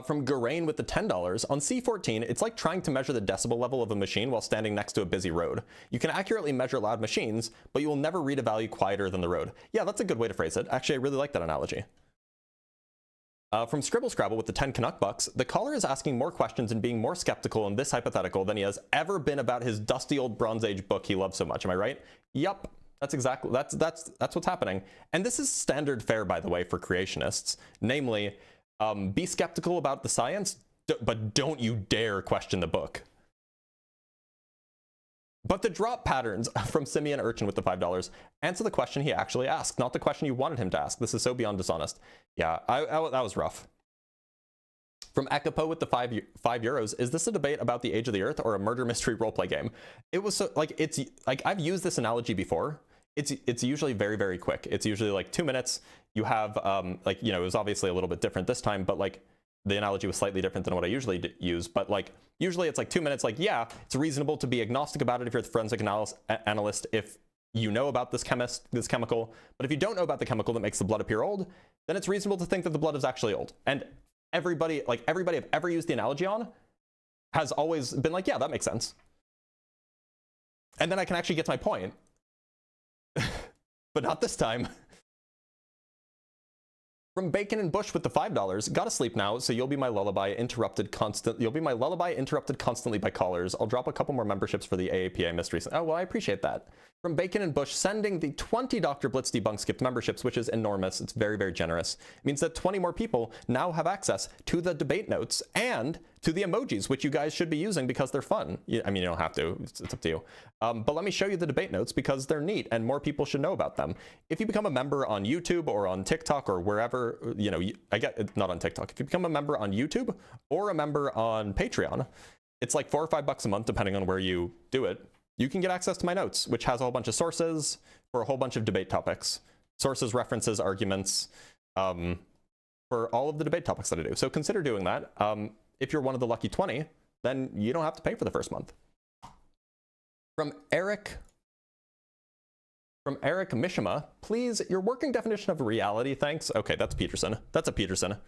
From Garain with the $10, on C14, it's like trying to measure the decibel level of a machine while standing next to a busy road. You can accurately measure loud machines, but you will never read a value quieter than the road. Yeah, that's a good way to phrase it. Actually, I really like that analogy. From Scribble Scrabble with the 10 Canuck bucks, the caller is asking more questions and being more skeptical in this hypothetical than he has ever been about his dusty old Bronze Age book he loves so much. Am I right? Yup. That's what's happening. And this is standard fare, by the way, for creationists. Namely, be skeptical about the science, but don't you dare question the book. But the drop patterns from Simeon Urchin with the $5 answer the question he actually asked, not the question you wanted him to ask. This is so beyond dishonest. Yeah, that was rough. From Ekapo with the €5, is this a debate about the age of the Earth or a murder mystery roleplay game? It was so it's like I've used this analogy before. It's usually very, very quick. It's usually like 2 minutes. You have like, you know, it was obviously a little bit different this time, but like the analogy was slightly different than what I usually use. But like usually it's like 2 minutes. Like, yeah, it's reasonable to be agnostic about it if you're the forensic analyst, if you know about this chemical. But if you don't know about the chemical that makes the blood appear old, then it's reasonable to think that the blood is actually old. And everybody I've ever used the analogy on has always been like, yeah, that makes sense. And then I can actually get to my point. But not this time. From Bacon and Bush with the $5, gotta sleep now, so you'll be my lullaby interrupted constantly by callers. I'll drop a couple more memberships for the AAPA mysteries. Oh, well, I appreciate that. From Bacon and Bush, sending the 20 Dr. Blitz Debunk Skipped memberships, which is enormous. It's very, very generous. It means that 20 more people now have access to the debate notes and to the emojis, which you guys should be using because they're fun. I mean, you don't have to. It's up to you. But let me show you the debate notes because they're neat and more people should know about them. If you become a member on YouTube or on TikTok or wherever, you know, I get not on TikTok. If you become a member on YouTube or a member on Patreon, it's like $4 or $5 a month, depending on where you do it. You can get access to my notes, which has a whole bunch of sources for a whole bunch of debate topics. Sources, references, arguments, for all of the debate topics that I do. So consider doing that. If you're one of the lucky 20, then you don't have to pay for the first month. From Eric Mishima, please, your working definition of reality, thanks. Okay, that's Peterson. That's a Petersonism.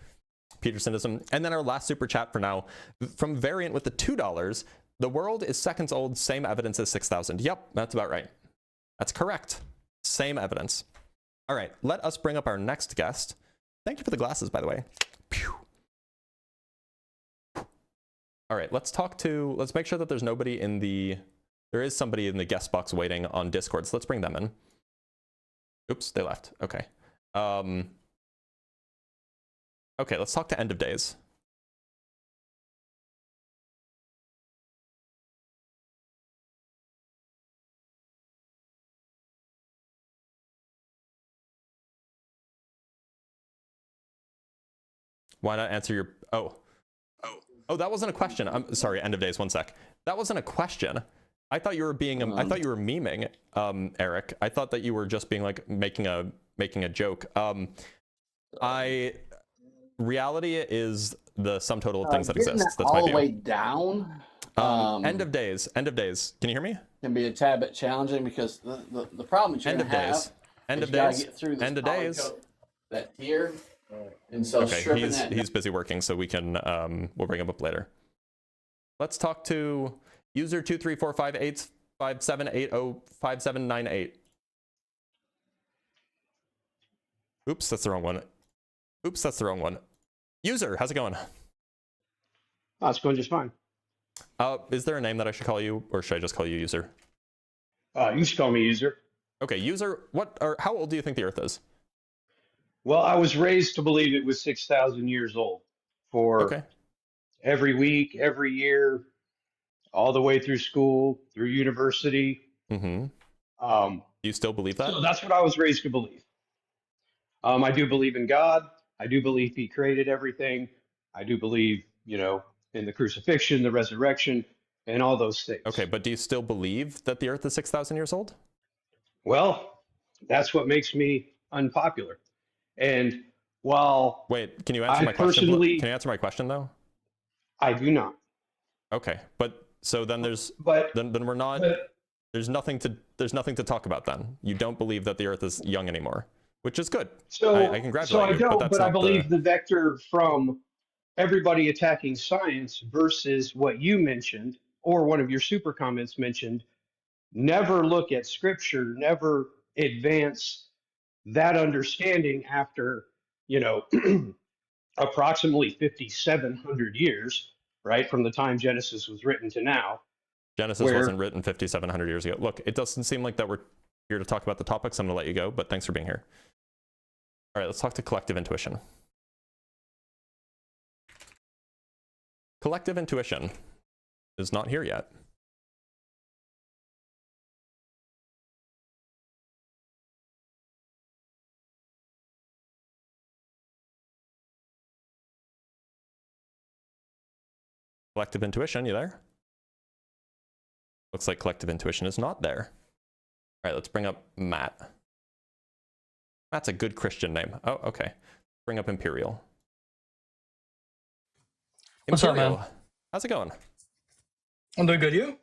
And then our last super chat for now, from Variant with the $2, the world is seconds old, same evidence as 6,000. Yep, that's about right. That's correct. Same evidence. All right, let us bring up our next guest. Thank you for the glasses, by the way. Pew. All right, let's make sure that there's nobody in there is somebody in the guest box waiting on Discord, so let's bring them in. Oops, they left. Okay. Okay, let's talk to End of Days. Why not answer your... Oh, that wasn't a question. I'm sorry, End of Days, one sec. That wasn't a question. I thought you were being... I thought you were memeing, Eric. I thought that you were just being like making a joke. Reality is the sum total of things that exist. That's all my the view. way down. End of Days. End of Days. Can you hear me? Can be a tad bit challenging because the problem that you're End of gonna have Days. End is of you gotta Days. get through this End of Days. polycode, that tier, and so Okay, stripping that he's busy working, so we can we'll bring him up later. Let's talk to user 2345857805798. Oops, that's the wrong one. Oops, that's the wrong one. User, how's it going? Oh, it's going just fine. Is there a name that I should call you, or should I just call you user? You should call me user. Okay, user. How old do you think the Earth is? Well, I was raised to believe it was 6,000 years old for every week, every year, all the way through school, through university. Mm-hmm. Do you still believe that? So that's what I was raised to believe. I do believe in God. I do believe He created everything. I do believe, in the crucifixion, the resurrection, and all those things. Okay, but do you still believe that the Earth is 6,000 years old? Well, that's what makes me unpopular. And while can you answer my question? Can you answer my question though? I do not. Okay, but so then there's then we're not. There's nothing to talk about then. You don't believe that the Earth is young anymore, which is good. So I congratulate so I you. don't, But, but I believe the vector from everybody attacking science versus what you mentioned, or one of your super comments mentioned, never look at scripture, never advance that understanding after, approximately 5,700 years, right, from the time Genesis was written to now. Genesis wasn't written 5,700 years ago. Look, it doesn't seem like that we're here to talk about the topics. I'm going to let you go, but thanks for being here. All right, let's talk to collective intuition. Collective intuition is not here yet. Collective intuition, you there? Looks like collective intuition is not there. All right, let's bring up Matt. Matt's a good Christian name. Oh, okay. Bring up Imperial. What's up, man? How's it going? I'm doing good. You?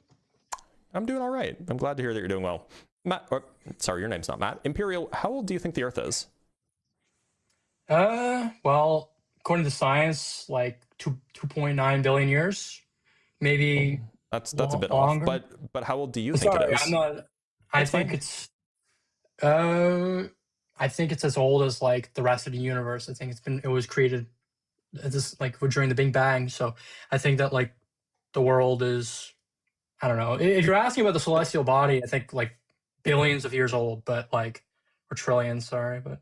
I'm doing all right. I'm glad to hear that you're doing well. Matt, sorry, your name's not Matt. Imperial, how old do you think the Earth is? Well, according to science, like 2.9 billion years, maybe. That's a bit longer. off. But how old do you think it is? I'm not. I think it's as old as like the rest of the universe. I think it was created this like during the Big Bang. So I think that like the world is, I don't know. If you're asking about the celestial body, I think like billions of years old, but like, or trillions, sorry, but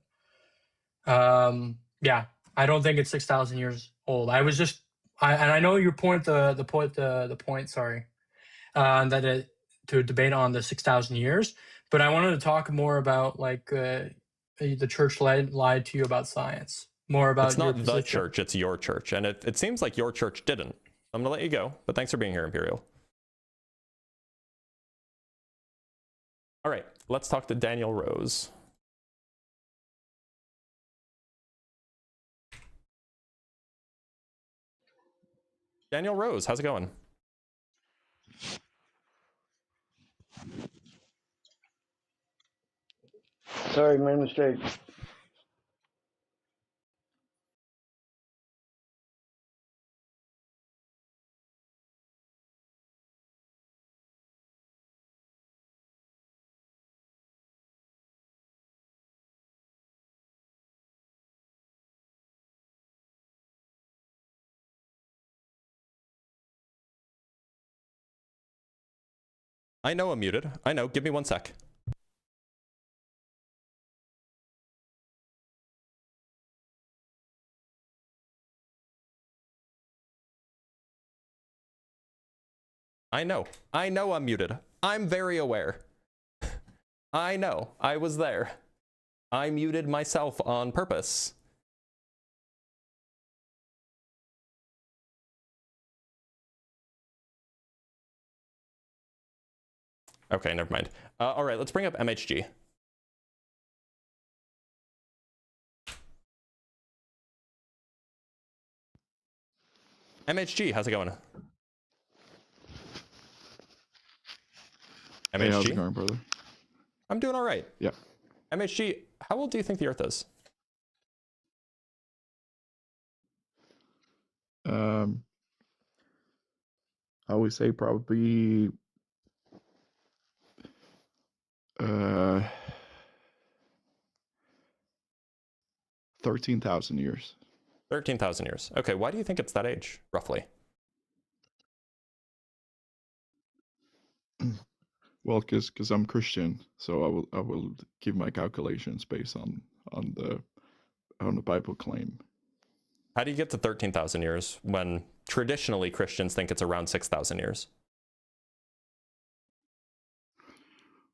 yeah, I don't think it's 6,000 years old. I was just, and I know your point, the point, sorry, that to debate on the 6,000 years, but I wanted to talk more about like the church lied to you about science, more about it's not your the position. church, it's your church, and it seems like your church didn't. I'm gonna let you go, but thanks for being here, Imperial. All right, let's talk to Daniel Rose. Daniel Rose, how's it going? Sorry, my mistake. I know I'm muted. I know. Give me 1 sec. I know. I know I'm muted. I'm very aware. I know. I was there. I muted myself on purpose. Okay, never mind. All right, let's bring up MHG. MHG, how's it going? MHG? Hey, how's it going, brother? I'm doing all right. Yeah. MHG, how old do you think the Earth is? I would say probably 13,000 years. 13,000 years. Okay, why do you think it's that age, roughly? Well, because I'm Christian, so I will give my calculations based on the Bible claim. How do you get to 13,000 years when traditionally Christians think it's around 6,000 years?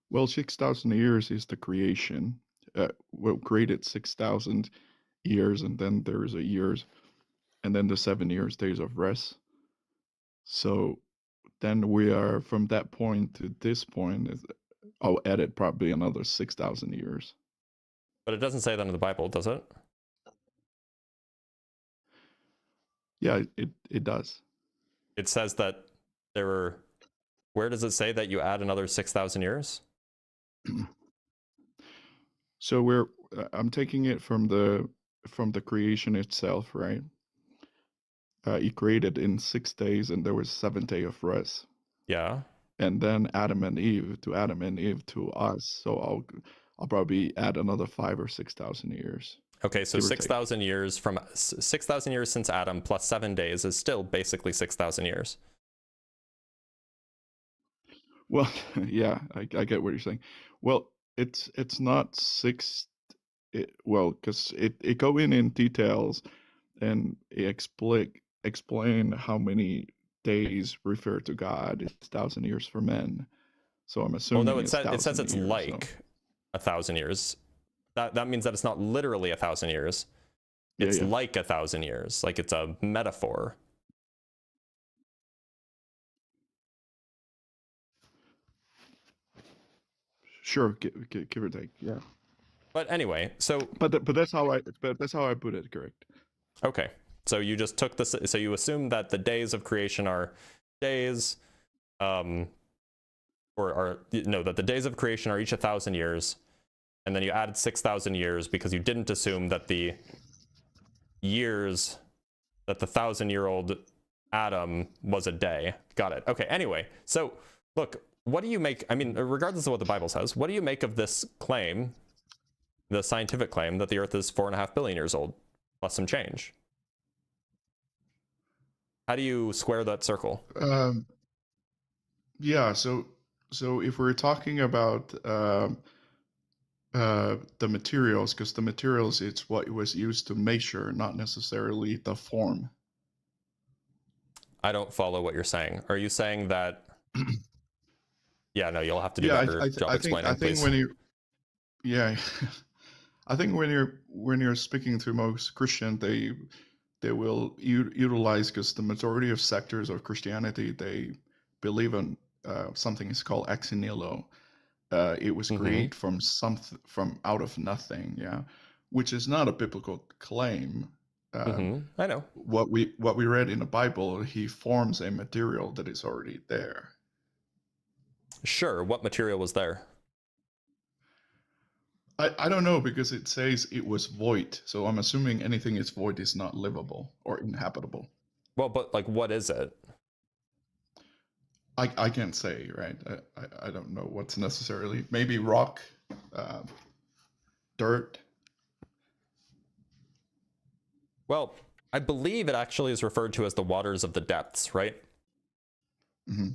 Well, 6,000 years is the creation. Well, created 6,000 years, and then there is a years, and then the 7 years days of rest. So then we are from that point to this point. I'll edit probably another 6,000 years. But it doesn't say that in the Bible, does it? Yeah, it does. It says that there were. Where does it say that you add another 6,000 years? So I'm taking it from the creation itself, right? He created in 6 days, and there was 7 day of rest. Yeah. And then Adam and Eve to us. So I'll probably add another 5,000 or 6,000 years. Okay, so 6,000 years from 6,000 years since Adam plus 7 days is still basically 6,000 years. Well, yeah, I get what you're saying. Well, it's not because it go in details and explain how many days refer to God. It's 1,000 years for men. So I'm assuming. Well, no, it says it's years, like 1,000 years. That means that it's not literally 1,000 years. It's like 1,000 years. Like it's a metaphor. Sure, give or take, yeah. But anyway, so. But that's how I put it. Correct. Okay, so you just took this. So you assume that the days of creation are days, that the days of creation are each 1,000 years. And then you added 6,000 years because you didn't assume that the years that the 1,000-year-old Adam was a day. Got it. Okay, anyway. So, look, what do you make, I mean, regardless of what the Bible says, what do you make of this claim, the scientific claim that the Earth is 4.5 billion years old, plus some change? How do you square that circle? Yeah, so if we're talking about the materials, because the materials, it's what was used to measure, not necessarily the form. I don't follow what you're saying. Are you saying that? Yeah, no, you'll have to do a better job explaining, please. I think when you're speaking to most Christian, they will utilize, because the majority of sectors of Christianity, they believe in something is called ex nihilo. It was created from out of nothing, yeah, which is not a biblical claim. I know. What we read in the Bible, he forms a material that is already there. Sure. What material was there? I don't know, because it says it was void. So I'm assuming anything is void is not livable or inhabitable. Well, but like, what is it? I can't say, right? I don't know what's necessarily. Maybe rock, dirt. Well, I believe it actually is referred to as the waters of the depths, right? Mm-hmm.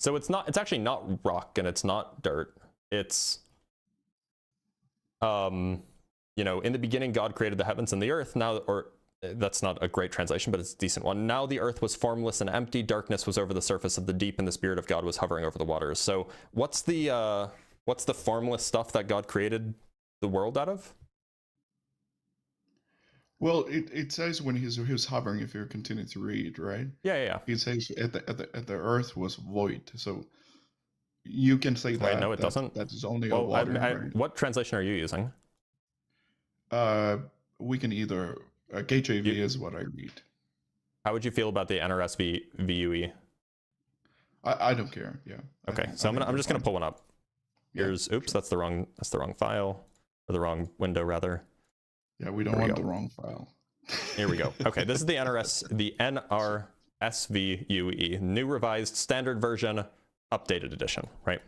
So it's actually not rock and it's not dirt. It's, you know, in the beginning, God created the heavens and the earth. Now, or that's not a great translation, but it's a decent one. Now the earth was formless and empty. Darkness was over the surface of the deep, and the Spirit of God was hovering over the waters. So what's the formless stuff that God created the world out of? Well, it says when he was hovering, if you continue to read, right? Yeah. It says at the earth was void. So you can say that. Wait, no, it doesn't. That is only well, a water. Right? What translation are you using? We can either KJV is what I read. How would you feel about the NRSV VUE? I don't care. Yeah. Okay, so I'm just gonna pull one up. Here's oops, that's the wrong file, or the wrong window rather. Yeah, we don't want the wrong file. Here we go. Okay, this is the NRSVUE, new revised standard version, updated edition, right?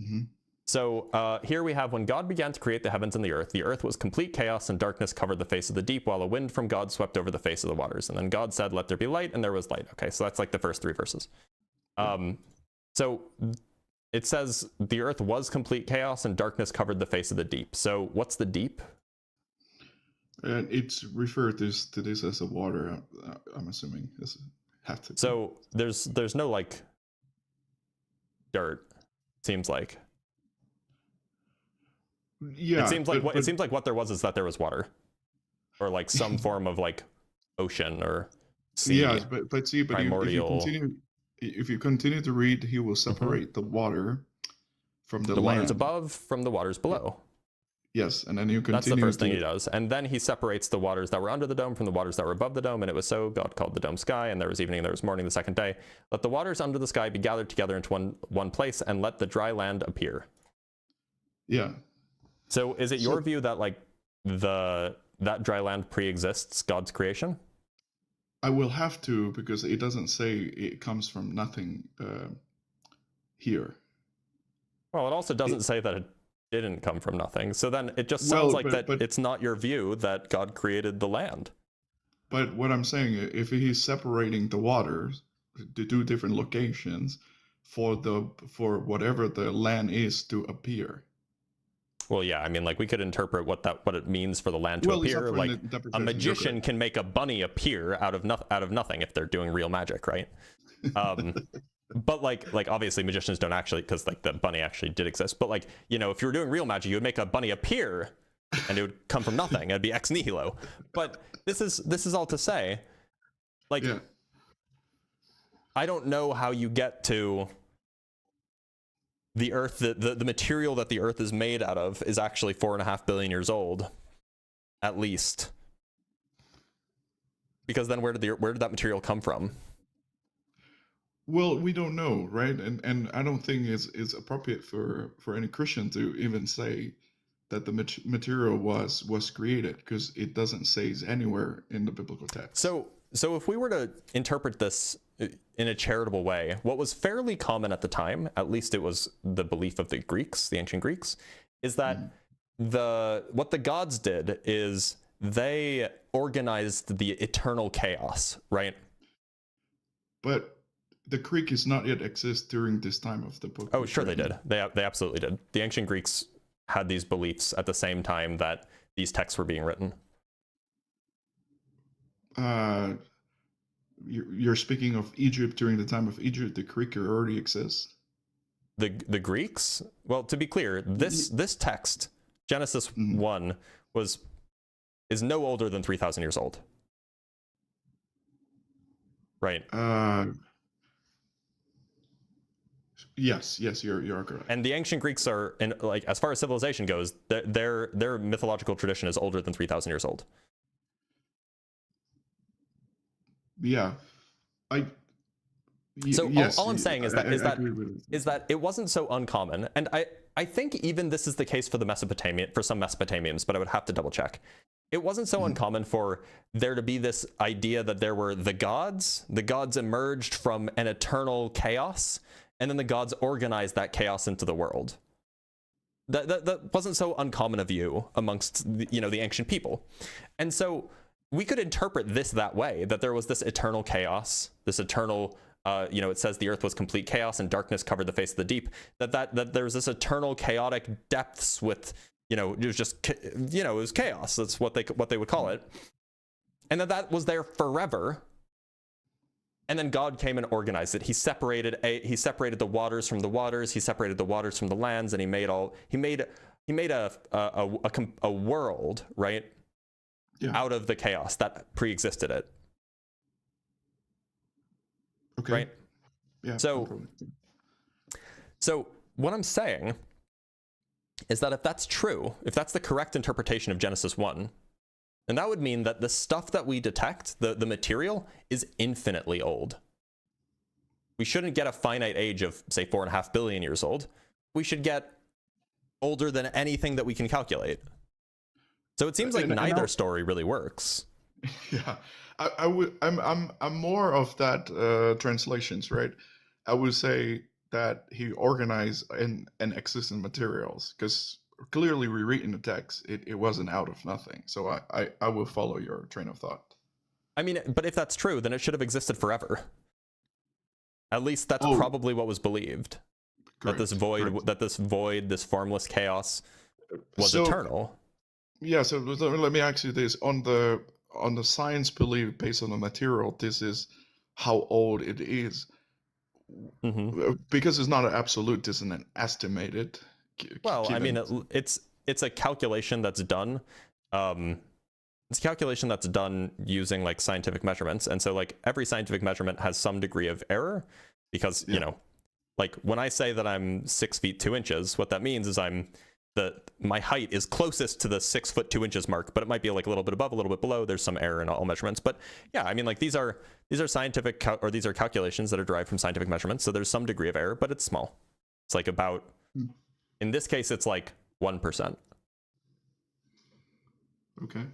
Mm-hmm. So here we have, when God began to create the heavens and the earth was complete chaos, and darkness covered the face of the deep, while a wind from God swept over the face of the waters. And then God said, let there be light, and there was light. Okay, so that's like the first 3 verses. So it says the earth was complete chaos and darkness covered the face of the deep. So what's the deep? And it's referred to this as a water. I'm assuming this has to be. So there's no like dirt. Seems like. Yeah. It seems like what there was is that there was water, or like some form of like ocean or sea. Yes, but primordial. If you continue to read, he will separate the water from the land. Waters above from the waters below. Yes, and then you continue. That's the first thing he does, and then he separates the waters that were under the dome from the waters that were above the dome. And it was so, God called the dome sky, and there was evening and there was morning the second day. Let the waters under the sky be gathered together into one place, and let the dry land appear. Yeah. So is it your view that like that dry land pre-exists God's creation? I will have to, because it doesn't say it comes from nothing here. Well, it also doesn't say that it didn't come from nothing. So then it just sounds but it's not your view that God created the land. But what I'm saying, if he's separating the waters to 2 different locations for whatever the land is to appear. Well, yeah, I mean, like we could interpret what it means for the land to appear. Like a magician can make a bunny appear out of nothing if they're doing real magic, right? But like obviously magicians don't actually, because like the bunny actually did exist. But like, you know, if you were doing real magic, you would make a bunny appear, and it would come from nothing. It'd be ex nihilo. But this is all to say, like, I don't know how you get to the earth, the material that the earth is made out of is actually 4.5 billion years old, at least. Because then where did that material come from? Well, we don't know, right? And I don't think it's appropriate for any Christian to even say that the material was created, because it doesn't say anywhere in the biblical text. So if we were to interpret this in a charitable way, what was fairly common at the time, at least it was the belief of the Greeks, the ancient Greeks, is that what the gods did is they organized the eternal chaos, right? But the Greek is not yet exist during this time of the book. Oh, sure they did. They absolutely did. The ancient Greeks had these beliefs at the same time that these texts were being written. You're speaking of Egypt. During the time of Egypt, the Greek already exists. The Greeks? Well, to be clear, this text, Genesis 1, is no older than 3,000 years old. Right. Yes, you're correct. And the ancient Greeks are, and like as far as civilization goes, their mythological tradition is older than 3,000 years old. Yeah, So yes, all I'm saying is that it wasn't so uncommon, and I think even this is the case for for some Mesopotamians, but I would have to double check. It wasn't so uncommon for there to be this idea that there were the gods emerged from an eternal chaos, and then the gods organized that chaos into the world. That wasn't so uncommon a view amongst the ancient people. And so we could interpret this that way, that there was this eternal chaos, this eternal it says the earth was complete chaos and darkness covered the face of the deep, that there's this eternal chaotic depths with, it was just, it was chaos. That's what they would call it. And that was there forever. And then God came and organized it. He separated the waters from the waters. He separated the waters from the lands, and he made a world, right? Yeah. Out of the chaos that pre-existed it. Okay. Right? Yeah. So what I'm saying is that if that's true, if that's the correct interpretation of Genesis 1, and that would mean that the stuff that we detect, the material, is infinitely old. We shouldn't get a finite age of, say, 4.5 billion years old. We should get older than anything that we can calculate. So it seems like neither story really works. Yeah, I'm more of that translations, right? I would say that he organized and existing materials, because clearly we read in the text it wasn't out of nothing. So I will follow your train of thought. I mean, but if that's true, then it should have existed forever. At least that's probably what was believed. Correct, that this void, this formless chaos was eternal. Yeah, so let me ask you this. On the science belief based on the material, this is how old it is. Mm-hmm. Because it's not an absolute, it's an estimated. Well, I mean, it's a calculation that's done. It's a calculation that's done using like scientific measurements, and so like every scientific measurement has some degree of error, because like when I say that I'm 6 feet 2 inches, what that means is my height is closest to the 6 foot 2 inches mark, but it might be like a little bit above, a little bit below. There's some error in all measurements, but yeah, I mean, like these are scientific these are calculations that are derived from scientific measurements, so there's some degree of error, but it's small. It's like about, in this case, it's like 1%. Okay.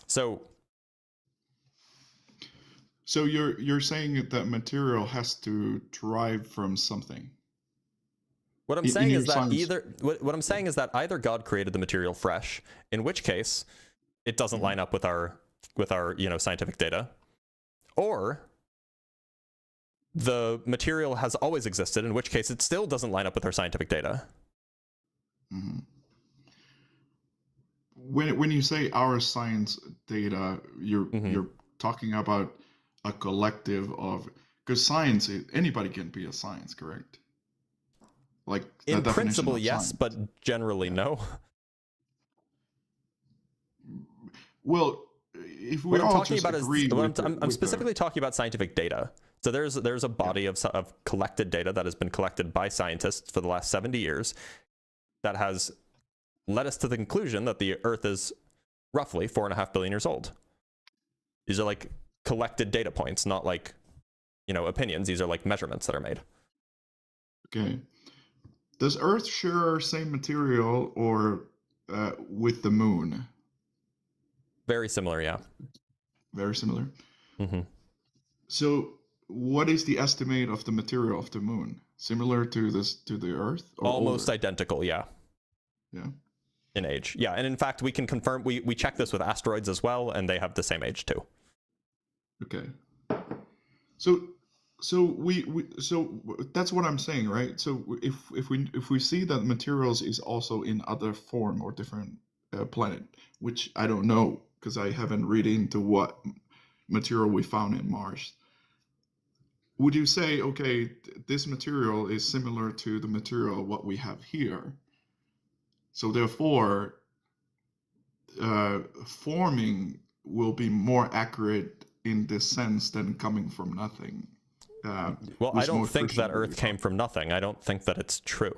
So you're saying that material has to derive from something. What I'm saying is that either God created the material fresh, in which case it doesn't line up with our scientific data, or the material has always existed, in which case it still doesn't line up with our scientific data. Mm-hmm. When you say our science data, you're talking about a collective of, because science, anybody can be a science, correct? Like in principle, yes, but generally no. Well, if we what all I'm talking just about agree is I'm specifically talking about scientific data. So there's a body of collected data that has been collected by scientists for the last 70 years that has led us to the conclusion that the Earth is roughly 4.5 billion years old. These are like collected data points, not like, opinions. These are like measurements that are made. Okay. Does Earth share same material or with the moon? Very similar, yeah. Very similar. Mm-hmm. So what is the estimate of the material of the moon? Similar to the Earth? Or almost older? Identical, yeah. Yeah. In age, yeah, and in fact, we can confirm. We check this with asteroids as well, and they have the same age too. Okay. So that's what I'm saying, right? So if we see that materials is also in other form or different planet, which I don't know because I haven't read into what material we found in Mars. Would you say, okay, this material is similar to the material what we have here? So therefore, forming will be more accurate in this sense than coming from nothing. Well, I don't think that Earth came from nothing. I don't think that it's true.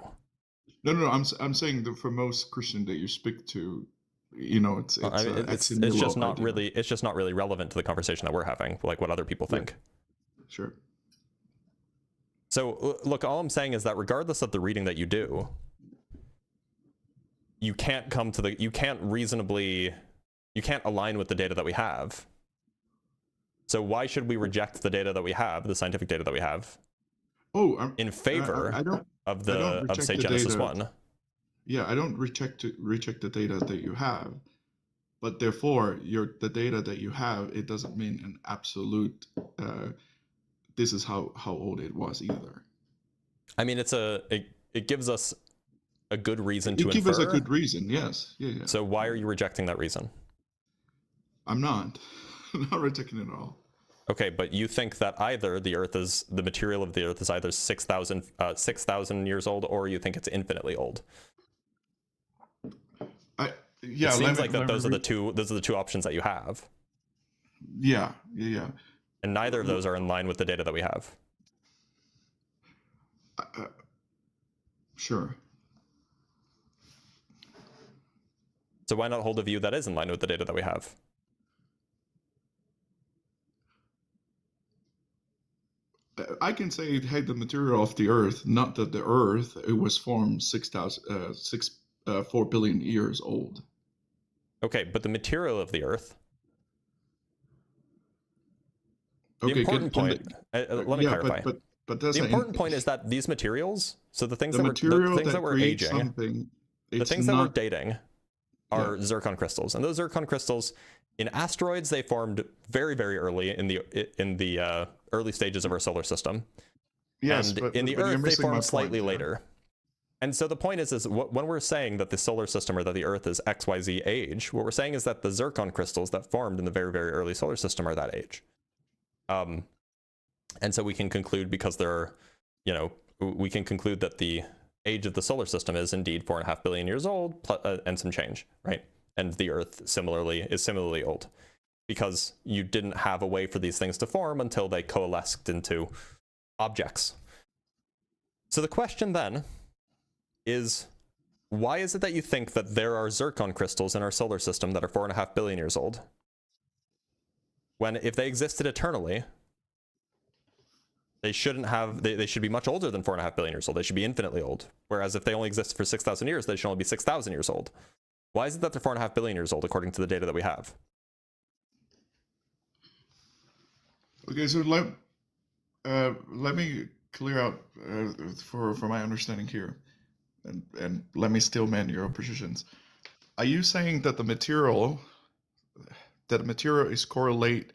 No. I'm saying that for most Christian that you speak to, it's just not really. It's just not really relevant to the conversation that we're having. Like what other people think. Yeah. Sure. So look, all I'm saying is that regardless of the reading that you do, you can't align with the data that we have. So why should we reject the data that we have, the scientific data that we have, in favor of say Genesis 1? Yeah, I don't reject the data that you have, but therefore the data that you have, it doesn't mean an absolute this is how old it was either. I mean, it gives us a good reason to infer. It gives us a good reason, yes. Yeah. So why are you rejecting that reason? I'm not rejecting it at all. Okay, but you think that either the material of the Earth is either 6,000 years old, or you think it's infinitely old. Yeah, it seems like those are the two options that you have. Yeah. And neither of those are in line with the data that we have. Sure. So why not hold a view that is in line with the data that we have? I can say, hey, the material of the Earth, not that the Earth, it was formed 4 billion years old. Okay, but the material of the Earth. Okay, the important point. Let me clarify. But the important point is that these materials, so the things that we're aging, the things that we're dating, are zircon crystals, and those zircon crystals in asteroids they formed very, very early in the early stages of our solar system. Yes, and but in the Earth they formed slightly later. And so the point is when we're saying that the solar system or that the Earth is XYZ age, what we're saying is that the zircon crystals that formed in the very, very early solar system are that age. And so we can conclude, because we can conclude that the age of the solar system is indeed 4.5 billion years old and some change, right? And the Earth is similarly old, because you didn't have a way for these things to form until they coalesced into objects. So the question then is, why is it that you think that there are zircon crystals in our solar system that are 4.5 billion years old? When if they existed eternally, they shouldn't have, they should be much older than 4.5 billion years old. They should be infinitely old. Whereas if they only exist for 6,000 years, they should only be 6,000 years old. Why is it that they're 4.5 billion years old according to the data that we have? Okay, so let me clear out for my understanding here, and let me still man your positions. Are you saying that the material is correlate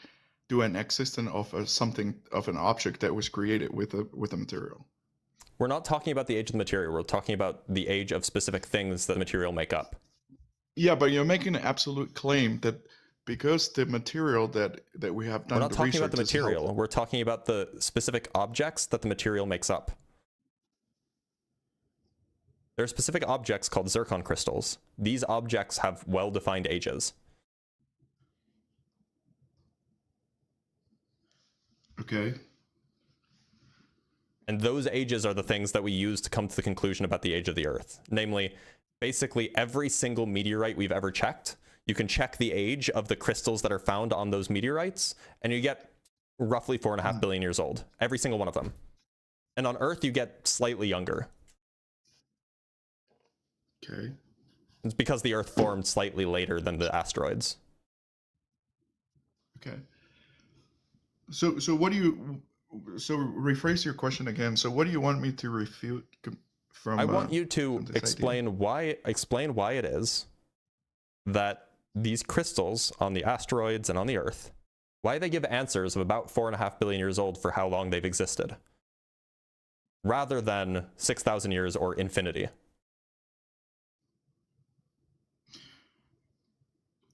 to an existence of an object that was created with a material? We're not talking about the age of the material. We're talking about the age of specific things that the material make up. Yeah, but you're making an absolute claim that because the material that we have done, we're not talking about the material. We're talking about the specific objects that the material makes up. There are specific objects called zircon crystals. These objects have well-defined ages. Okay. And those ages are the things that we use to come to the conclusion about the age of the Earth. Namely, basically every single meteorite we've ever checked, you can check the age of the crystals that are found on those meteorites, and you get roughly 4.5 billion years old, every single one of them. And on Earth, you get slightly younger. Okay. It's because the Earth formed slightly later than the asteroids. Okay. So what do you, so rephrase your question again. So what do you want me to refute from? I want you to explain why it is that these crystals on the asteroids and on the Earth, why they give answers of about 4.5 billion years old for how long they've existed, rather than 6,000 years or infinity.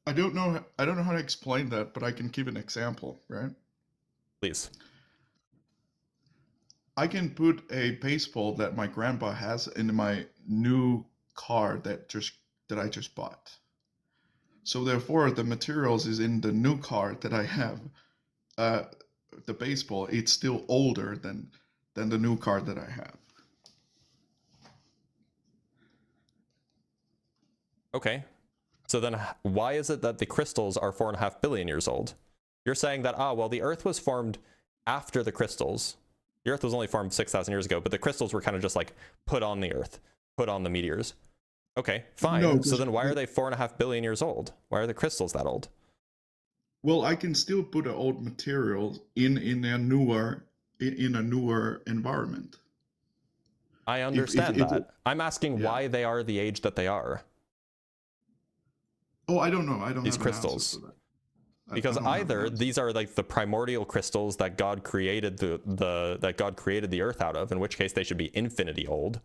I don't know how to explain that, but I can give an example, right? Please. I can put a baseball that my grandpa has in my new car that I just bought. So therefore, the materials is in the new car that I have. The baseball, it's still older than the new car that I have. Okay. So then why is it that the crystals are 4.5 billion years old? You're saying that, well, the Earth was formed after the crystals. The Earth was only formed 6,000 years ago, but the crystals were kind of just like put on the Earth, put on the meteors. Okay, fine. No, so then why are they 4.5 billion years old? Why are the crystals that old? Well, I can still put an old material in a newer environment. I understand that. I'm asking why they are the age that they are. Oh, I don't know. I don't these have crystals. An answer to that. Because either these are like the primordial crystals that God created that God created the earth out of, in which case they should be infinity old,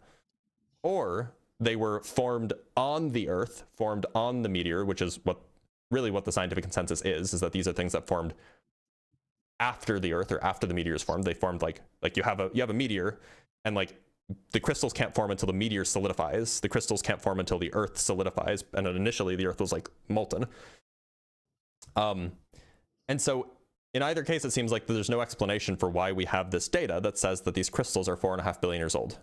or they were formed on the earth, formed on the meteor, which is what the scientific consensus is that these are things that formed after the earth or after the meteors formed. They formed like you have a meteor, and like the crystals can't form until the meteor solidifies. The crystals can't form until the earth solidifies, and initially the earth was like molten. And so in either case, it seems like there's no explanation for why we have this data that says that these crystals are 4.5 billion years old.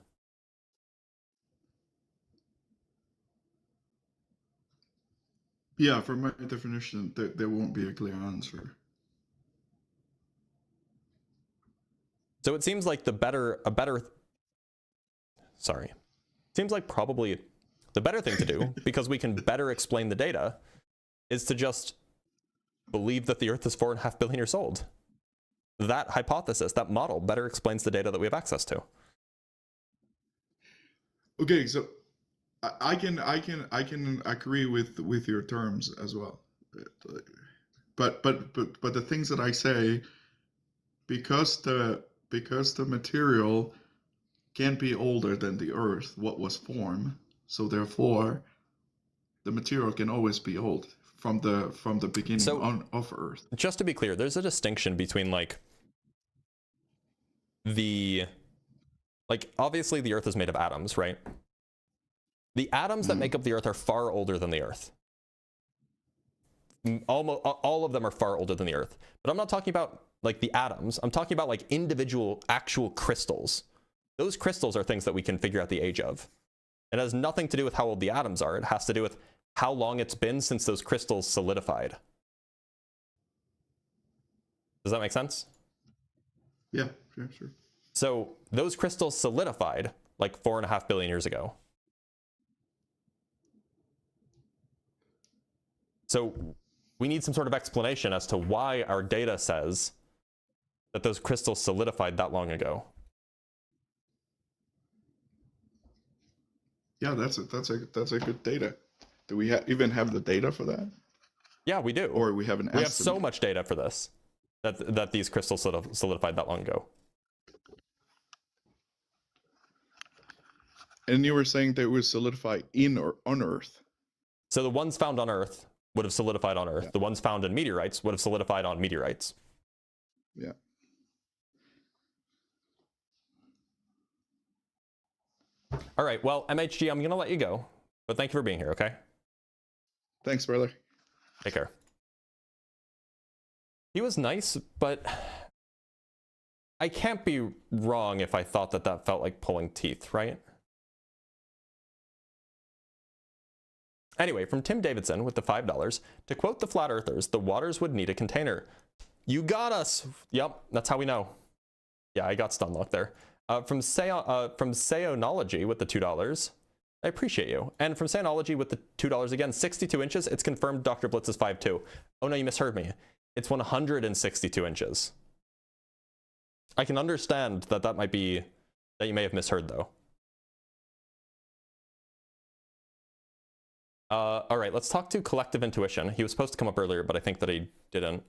Yeah, from my definition, there won't be a clear answer. So it seems like seems like probably the better thing to do, because we can better explain the data, is to just believe that the Earth is 4.5 billion years old. That hypothesis, that model, better explains the data that we have access to. Okay, so I can agree with your terms as well, but the things that I say, because the material can't be older than the Earth, what was formed, so therefore the material can always be old from the beginning of Earth. Just to be clear, there's a distinction between obviously the Earth is made of atoms, right? The atoms that make up the Earth are far older than the Earth. Almost all of them are far older than the Earth. But I'm not talking about like the atoms. I'm talking about like individual actual crystals. Those crystals are things that we can figure out the age of. It has nothing to do with how old the atoms are. It has to do with how long it's been since those crystals solidified. Does that make sense? Yeah, sure. So those crystals solidified like 4.5 billion years ago. So we need some sort of explanation as to why our data says that those crystals solidified that long ago. Yeah, that's a good data. Do we even have the data for that? Yeah, we do. Or we have an estimate? We have so much data for this, that these crystals solidified that long ago. And you were saying they would solidify in or on Earth. So the ones found on Earth would have solidified on Earth. Yeah. The ones found in meteorites would have solidified on meteorites. Yeah. All right, well, MHG, I'm going to let you go, but thank you for being here, okay? Thanks, brother. Take care. He was nice, but I can't be wrong if I thought that felt like pulling teeth, right? Anyway, from Tim Davidson with the $5, to quote the flat earthers, the waters would need a container. You got us. Yep, that's how we know. Yeah, I got Stunlock there. From Seonology with the $2. I appreciate you. And from Seonology with the $2 again, 62 inches. It's confirmed Dr. Blitz is 5'2". Oh no, you misheard me. It's 162 inches. I can understand that might be, that you may have misheard though. All right, let's talk to Collective Intuition. He was supposed to come up earlier, but I think that he didn't.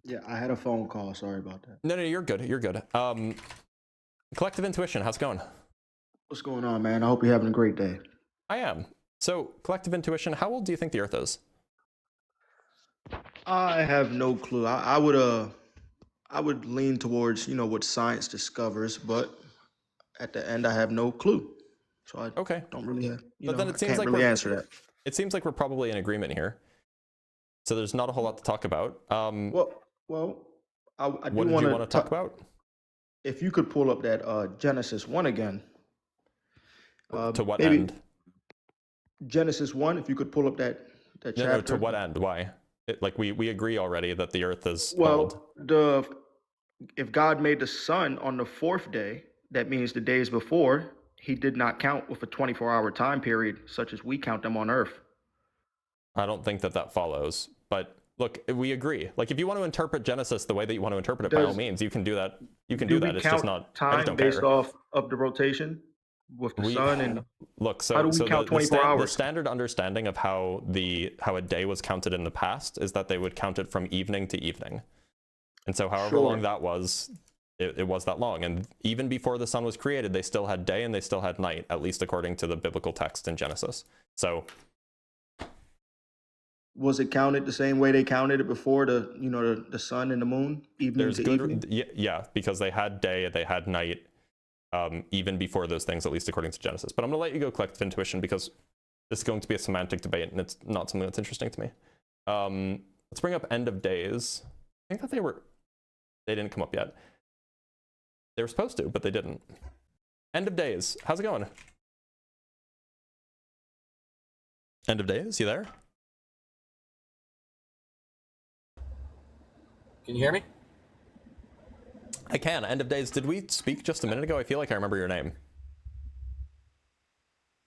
Yeah, I had a phone call. Sorry about that. No, you're good. You're good. Collective Intuition, how's it going? What's going on, man? I hope you're having a great day. I am. So, Collective Intuition, how old do you think the Earth is? I have no clue. I would lean towards, what science discovers, but at the end, I have no clue. So I don't really have, but then it seems like really answer that. It seems like we're probably in agreement here. So there's not a whole lot to talk about. I do what did you want to talk about? If you could pull up that Genesis 1 again. To what end? Genesis 1, if you could pull up that chapter. No, to what end? Why? We agree already that the Earth is old. If God made the sun on the 4th day, that means the days before, he did not count with a 24-hour time period, such as we count them on Earth. I don't think that follows. But look, we agree. Like, if you want to interpret Genesis the way that you want to interpret it, by all means, you can do that. You can do that. It's just not time based off of the rotation. with the sun and look. how do we count 24 hours? The standard understanding of how a day was counted in the past is that they would count it from evening to evening, and so however long that was, it was that long. And even before the sun was created, they still had day and they still had night, at least according to the biblical text in Genesis. So. Was it counted the same way they counted it before the sun and the moon, evening to evening? Yeah, because they had day, they had night, even before those things, at least according to Genesis. But I'm gonna let you go collective intuition because this is going to be a semantic debate and it's not something that's interesting to me. Let's bring up end of days. I think that they didn't come up yet. They were supposed to, but they didn't. End of days, how's it going? End of days, you there? Can you hear me? I can. End of days. Did we speak just a minute ago? I feel like I remember your name.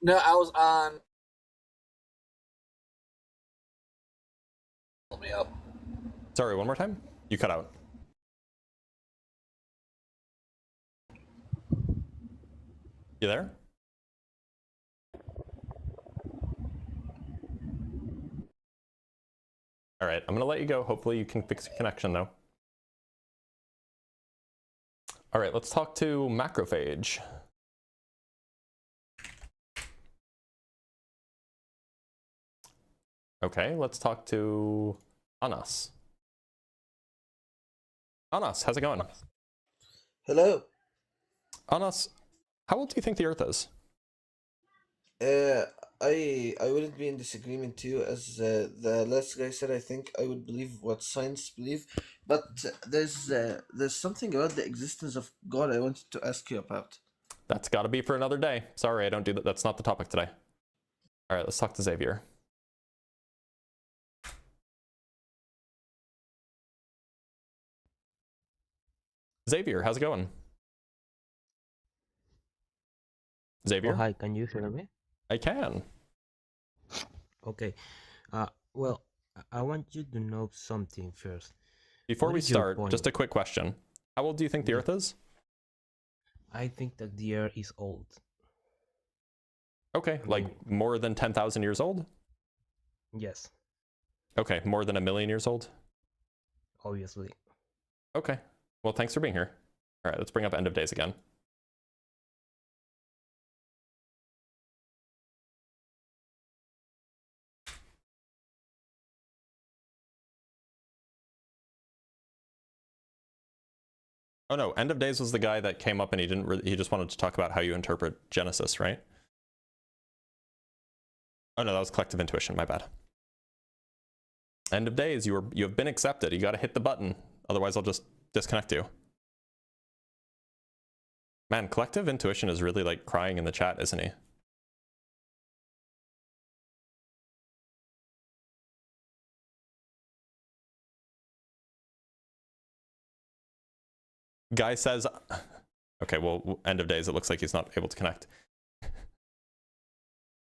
No, I was on. Pull me up. Sorry, one more time? You cut out. You there? All right, I'm gonna let you go. Hopefully you can fix your connection though. All right, let's talk to Macrophage. Okay, let's talk to Anas. Anas, how's it going? Hello. Anas, how old do you think the Earth is? I wouldn't be in disagreement too, as the last guy said. I think I would believe what science believe, but there's something about the existence of God I wanted to ask you about. That's got to be for another day. Sorry, I don't do that. That's not the topic today. All right, let's talk to Xavier. Xavier, how's it going? Xavier? Oh, hi, can you hear me? I can. Okay. Well, I want you to know something first. Before What we is your start, point? just a quick question. How old do you think the Earth is? I think that the Earth is old. Okay, like more than 10,000 years old? Yes, Okay, more than 1,000,000 years old? obviously. Okay, well, thanks for being here. All right, let's bring up end of days again. Oh no, end of days was the guy that came up and he just wanted to talk about how you interpret Genesis, right? Oh no, that was collective intuition, my bad. End of days, you have been accepted. You got to hit the button, otherwise I'll just disconnect you. Man, collective intuition is really like crying in the chat, isn't he? Guy says, okay, well, end of days, it looks like he's not able to connect.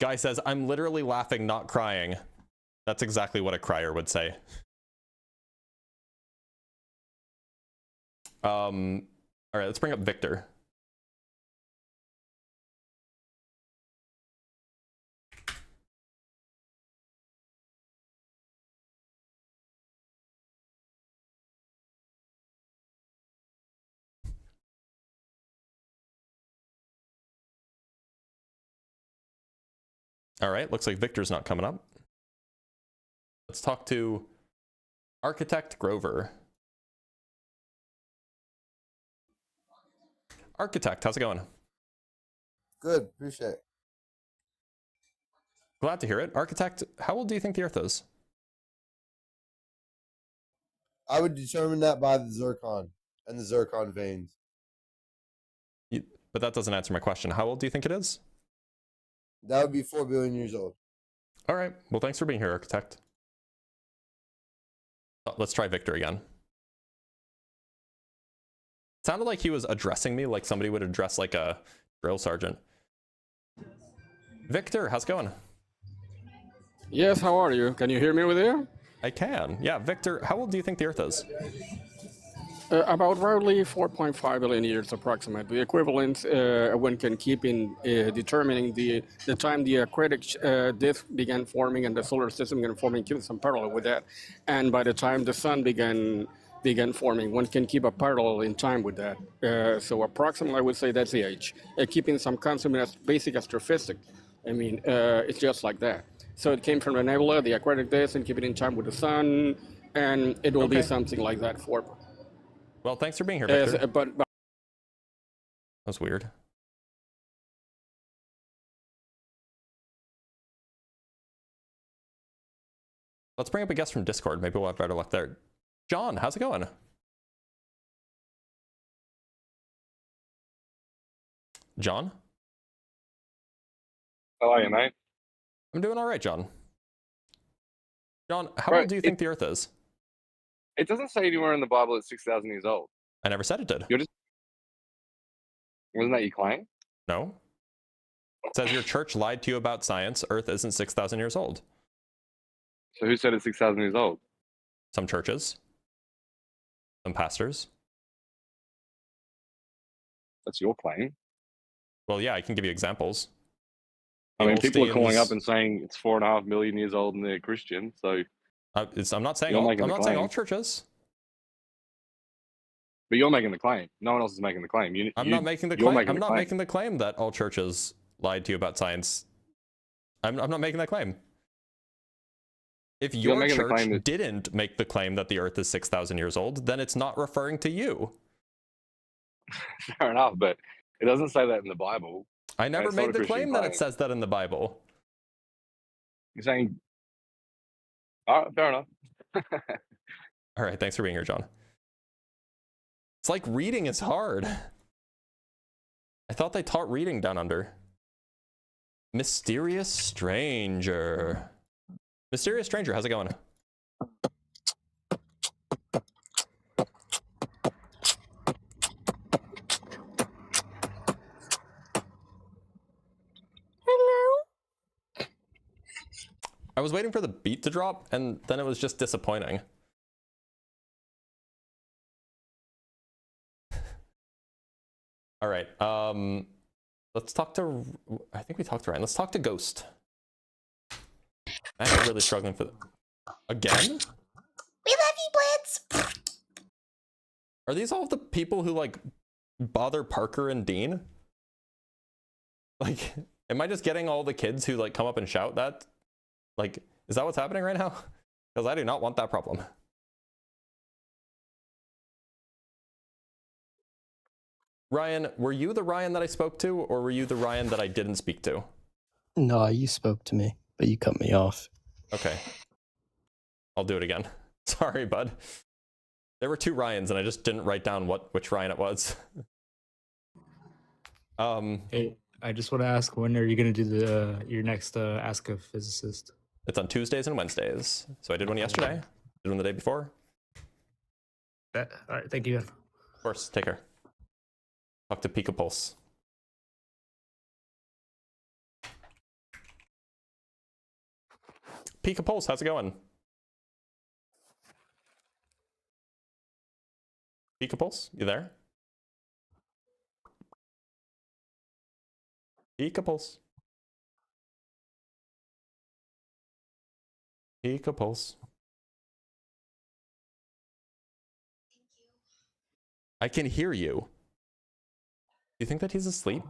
Guy says, I'm literally laughing, not crying. That's exactly what a crier would say. All right, let's bring up Victor. All right, looks like Victor's not coming up. Let's talk to Architect Grover. Architect, how's it going? Good, appreciate it. Glad to hear it. Architect, how old do you think the Earth is? I would determine that by the zircon and the zircon veins. But that doesn't answer my question. How old do you think it is? That would be 4 billion years old. All right. Well, thanks for being here, Architect. Let's try Victor again. Sounded like he was addressing me like somebody would address like a drill sergeant. Victor, how's it going? Yes, how are you? Can you hear me over there? I can. Yeah, Victor, how old do you think the Earth is? About roughly 4.5 billion years approximately, equivalent one can keep in determining the time the aquatic disk began forming and the solar system began forming, keep some parallel with that. And by the time the sun began forming, one can keep a parallel in time with that. So approximately, I would say that's the age. Keeping some concept as basic astrophysics. I mean, it's just like that. So it came from the nebula, the aquatic disk, and keep it in time with the sun, and it will be something like that for. Well, thanks for being here, Victor. But that's weird. Let's bring up a guest from Discord. Maybe we'll have better luck there. John, how's it going? John? How are you, mate? I'm doing all right, John. John, how old do you think the Earth is? It doesn't say anywhere in the Bible it's 6,000 years old. I never said it did. Wasn't that your claim? No. It says your church lied to you about science. Earth isn't 6,000 years old. So who said it's 6,000 years old? Some churches. Some pastors. That's your claim. Well, yeah, I can give you examples. I mean, people are calling up and saying it's 4.5 million years old and they're Christian. So I'm not saying all churches. But you're making the claim. No one else is making the claim. I'm not making the claim. I'm not making the claim that all churches lied to you about science. I'm not making that claim. If your church didn't make the claim that the Earth is 6,000 years old, then it's not referring to you. Fair enough, but it doesn't say that in the Bible. I never made the claim that it says that in the Bible. You're saying, all right, fair enough. All right, thanks for being here, John. It's like reading is hard. I thought they taught reading down under. Mysterious Stranger. Mysterious Stranger, how's it going? I was waiting for the beat to drop, and then it was just disappointing. All right, let's talk to, I think we talked to Ryan. Let's talk to Ghost. I'm really struggling for again? We love you, Blitz! Are these all the people who, like, bother Parker and Dean? Like, am I just getting all the kids who, like, come up and shout that? Like, is that what's happening right now? Because I do not want that problem. Ryan, were you the Ryan that I spoke to, or were you the Ryan that I didn't speak to? No, you spoke to me, but you cut me off. Okay. I'll do it again. Sorry, bud. There were two Ryans, and I just didn't write down which Ryan it was. Hey, I just want to ask, when are you going to do your next Ask a Physicist? It's on Tuesdays and Wednesdays. So I did one yesterday. Did one the day before. All right, thank you. Of course, take care. Talk to Pika Pulse. Pika Pulse, how's it going? Pika Pulse, you there? Pika Pulse. Pika Pulse. I can hear you. Do you think that he's asleep?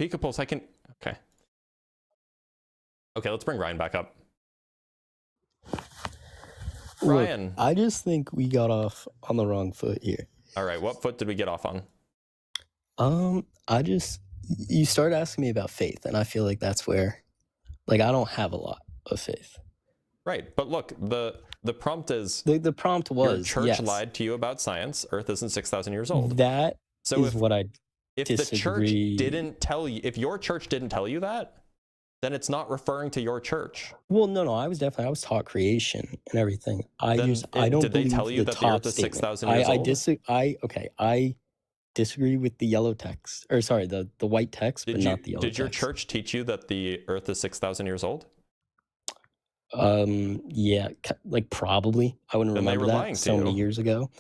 Pika Pulse, I can... Okay. Okay, let's bring Ryan back up. Ryan. Look, I just think we got off on the wrong foot here. All right, what foot did we get off on? You started asking me about faith, and I feel like that's where, like, I don't have a lot of faith. Right, but look, the prompt is... The prompt was, your church lied to you about science. Earth isn't 6,000 years old. That is what I disagree. If the church didn't tell you, if your church didn't tell you that, then it's not referring to your church. Well, no, I was taught creation and everything. I don't did they believe tell you the that the top Earth is statement. 6,000 years old? I disagree with the yellow text, or sorry, the white text, but not the yellow text. Did your church teach you that the Earth is 6,000 years old? Yeah, like probably. I wouldn't remember that so many years ago.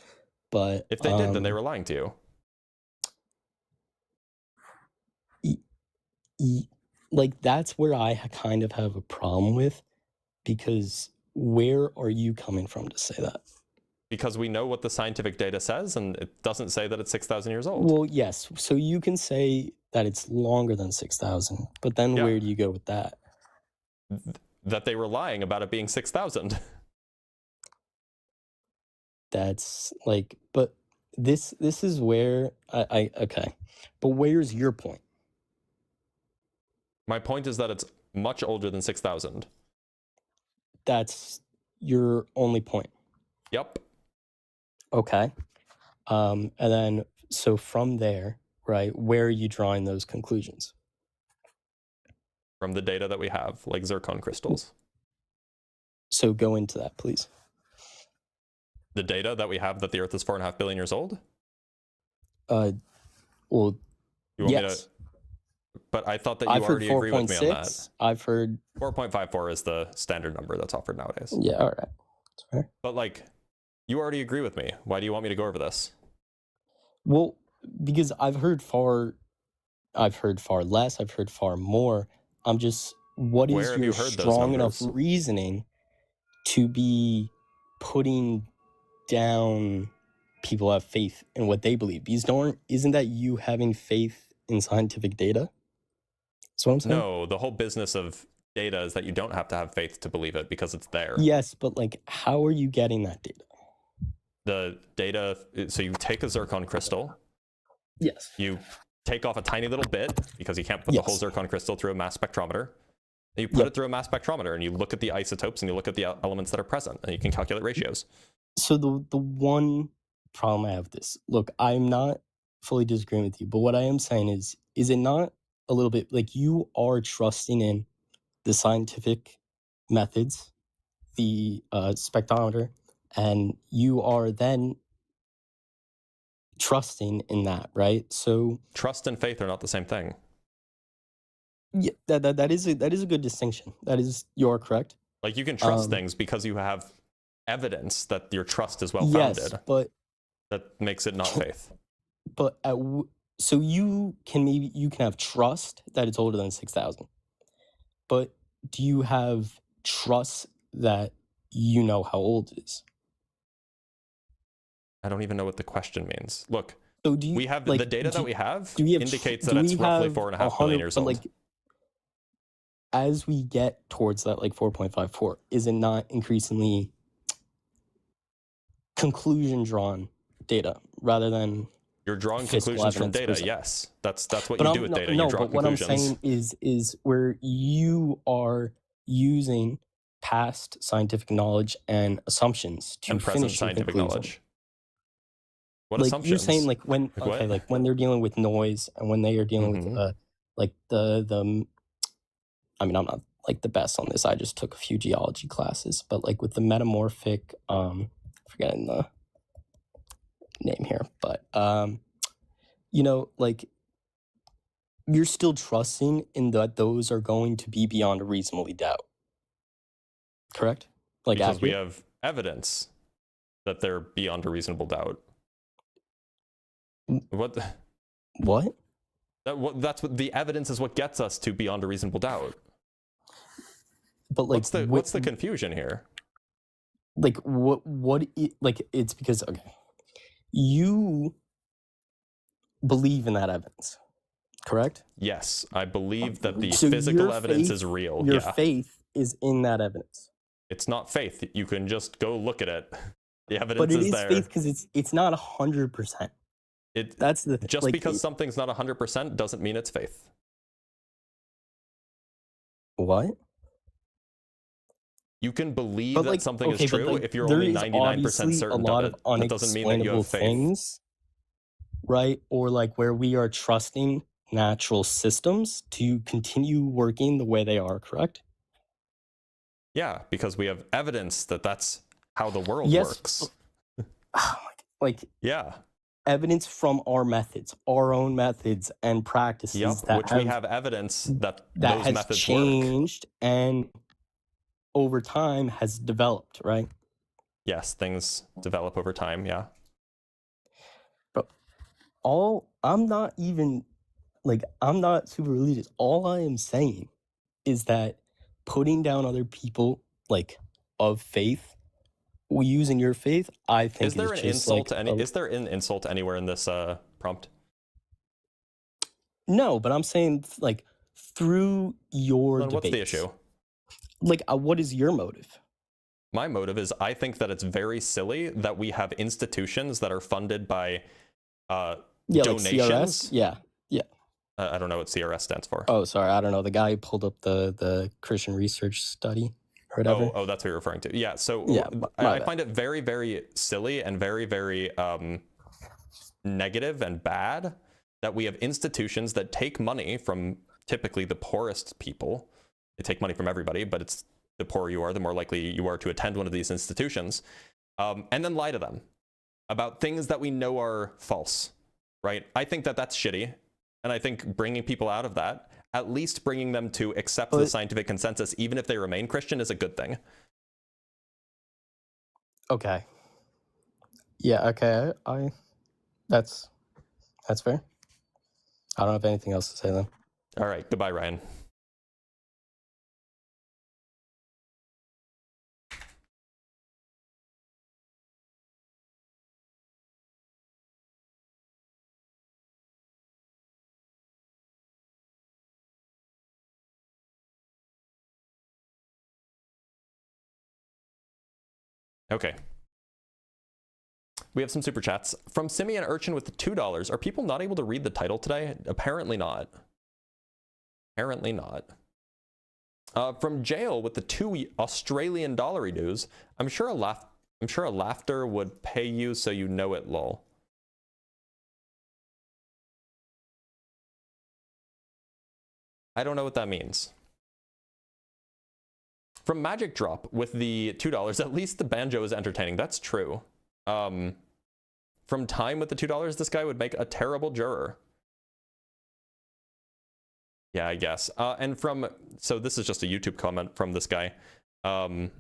But if they did, then they were lying to you. Like that's where I kind of have a problem with, because where are you coming from to say that? Because we know what the scientific data says, and it doesn't say that it's 6,000 years old. Well, yes. So you can say that it's longer than 6,000, but then where do you go with that? That they were lying about it being 6,000. That's like, but this is where I okay. But where's your point? My point is that it's much older than 6,000. That's your only point. Yep. Okay. And then, so from there, right, where are you drawing those conclusions? From the data that we have, like zircon crystals. So go into that, please. The data that we have that the Earth is 4.5 billion years old? Well, you want yes. me to, but I thought that you already agree with me on that. I've heard 4.54 is the standard number that's offered nowadays. Yeah, all right. That's fair. But like, you already agree with me. Why do you want me to go over this? Well, because I've heard far less, I've heard far more. I'm just, what is your strong enough reasoning to be putting down people who have faith in what they believe? Because isn't that you having faith in scientific data? That's what I'm saying. No, the whole business of data is that you don't have to have faith to believe it because it's there. Yes, but like, how are you getting that data? The data, so you take a zircon crystal. Yes. You take off a tiny little bit because you can't put the whole zircon crystal through a mass spectrometer. And you put it through a mass spectrometer and you look at the isotopes and you look at the elements that are present and you can calculate ratios. So the one problem I have with this, look, I'm not fully disagreeing with you, but what I am saying is it not a little bit like you are trusting in the scientific methods, the spectrometer, and you are then trusting in that, right? So trust and faith are not the same thing. Yeah, that is a good distinction. You're correct. Like you can trust things because you have evidence that your trust is well founded. Yes, but that makes it not faith. But so you can have trust that it's older than 6,000. But do you have trust that you know how old it is? I don't even know what the question means. Look, so we have the data that we have indicates that it's roughly 4.5 billion years old. Like, as we get towards that, like 4.54, is it not increasingly conclusion drawn data rather than you're drawing conclusions from data? Yes, that's what you do with data. No, you draw but conclusions. What I'm saying is where you are using past scientific knowledge and assumptions to and present finish scientific knowledge. What like assumptions? You're saying like when what? Like when they're dealing with noise and when they are dealing with like the I mean, I'm not like the best on this. I just took a few geology classes, but like with the metamorphic forgetting the name here, but you know, like you're still trusting in that those are going to be beyond a reasonable doubt. Correct? Like because we have evidence that they're beyond a reasonable doubt. What? That's what the evidence is. What gets us to beyond a reasonable doubt. But like, what's the confusion here? Like like it's because you believe in that evidence, correct? Yes, I believe that the physical evidence is real. Your faith is in that evidence. It's not faith. You can just go look at it. The evidence but it is there. Faith because it's not 100%. That's the just like, because something's not 100% doesn't mean it's faith. What? You can believe that something is true if you're only 99% certain of it. That doesn't mean that you have faith. Things, right? Or like where we are trusting natural systems to continue working the way they are, correct? Yeah, because we have evidence that that's how the world works. Like yeah. evidence from our methods, our own methods and practices that which we have evidence that those has methods changed and over time has developed, right? Yes, things develop over time, yeah. But I'm not even, like, I'm not super religious. All I am saying is that putting down other people, like, of faith, using your faith, I think is there an just insult like to any? Is there an insult anywhere in this prompt? No, but I'm saying like through your Then debates. what's the issue? Like, what is your motive? My motive is I think that it's very silly that we have institutions that are funded by donations. Like yeah. I don't know what CRS stands for. Oh, sorry, I don't know. The guy who pulled up the Christian research study or whatever. Oh, that's what you're referring to. Yeah, so yeah, I find it very, very silly and very, very negative and bad that we have institutions that take money from typically the poorest people. They take money from everybody, but it's the poorer you are, the more likely you are to attend one of these institutions, and then lie to them about things that we know are false, right? I think that that's shitty, and I think bringing people out of that, at least bringing them to accept the scientific consensus, even if they remain Christian, is a good thing. Okay. Yeah, okay, that's fair. I don't have anything else to say then. All right, goodbye, Ryan. Okay. We have some super chats. From Simeon Urchin with the $2. Are people not able to read the title today? Apparently not. Apparently not. From Jail with the $2 Australian dues. I'm sure a laughter would pay you so you know it, lol. I don't know what that means. From Magic Drop with the $2, at least the banjo is entertaining. That's true. From Time with the $2, this guy would make a terrible juror. Yeah, I guess. And so this is just a YouTube comment from this guy. Sorry,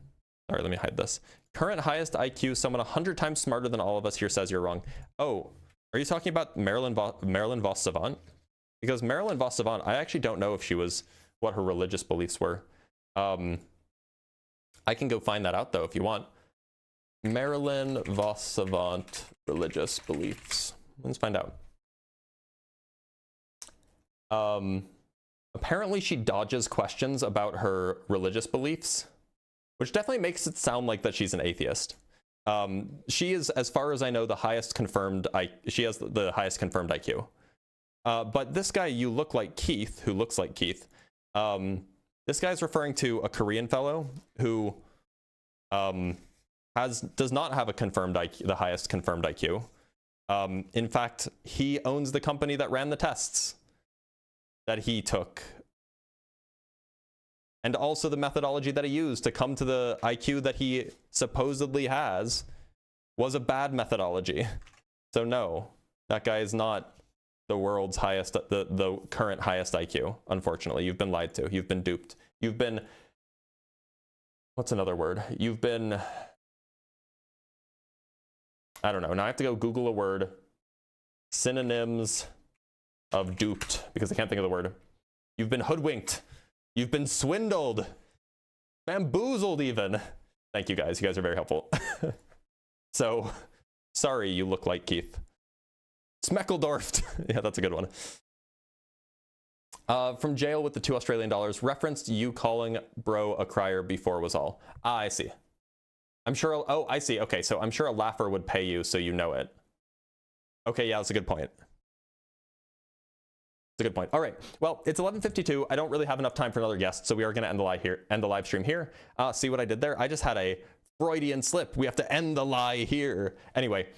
let me hide this. Current highest IQ, someone 100 times smarter than all of us here says you're wrong. Oh, are you talking about Marilyn Vos Savant? Because Marilyn Vos Savant, I actually don't know if she was, what her religious beliefs were. I can go find that out though if you want. Marilyn Vos Savant religious beliefs. Let's find out. Apparently she dodges questions about her religious beliefs, which definitely makes it sound like that she's an atheist. She is, as far as I know, the highest confirmed. She has the highest confirmed IQ. But this guy, you look like Keith, who looks like Keith. This guy's referring to a Korean fellow who does not have a confirmed IQ, the highest confirmed IQ. In fact, he owns the company that ran the tests that he took, and also the methodology that he used to come to the IQ that he supposedly has was a bad methodology. So no, that guy is not the world's highest, the current highest IQ. Unfortunately, you've been lied to. You've been duped. You've been, what's another word? You've been, I don't know. Now I have to go Google a word. Synonyms of duped, because I can't think of the word. You've been hoodwinked. You've been swindled. Bamboozled even. Thank you guys. You guys are very helpful. So, sorry you look like Keith. Smeckledorfed. Yeah, that's a good one. From Jail with the $2 Australian, referenced you calling bro a crier before was all. Ah, I see. I'm sure, oh, I see. Okay, so I'm sure a laugher would pay you so you know it. Okay, yeah, that's a good point. That's a good point. All right, well, it's 11:52. I don't really have enough time for another guest, so we are going to end the live stream here. See what I did there? I just had a Freudian slip. We have to end the lie here. Anyway,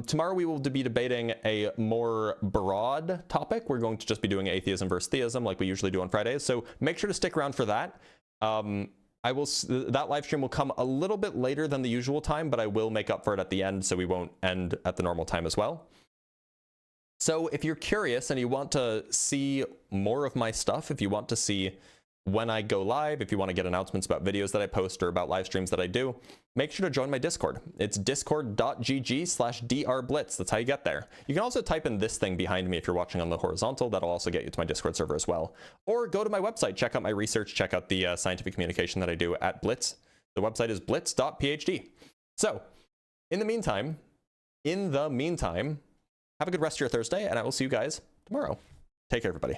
tomorrow we will be debating a more broad topic. We're going to just be doing atheism versus theism like we usually do on Fridays. So make sure to stick around for that. That live stream will come a little bit later than the usual time, but I will make up for it at the end, so we won't end at the normal time as well. So if you're curious and you want to see more of my stuff, if you want to see when I go live, if you want to get announcements about videos that I post or about live streams that I do, make sure to join my Discord. It's discord.gg/drblitz. That's how you get there. You can also type in this thing behind me if you're watching on the horizontal. That'll also get you to my Discord server as well. Or go to my website, check out my research, check out the scientific communication that I do at Blitz. The website is blitz.phd. So in the meantime, have a good rest of your Thursday, and I will see you guys tomorrow. Take care, everybody.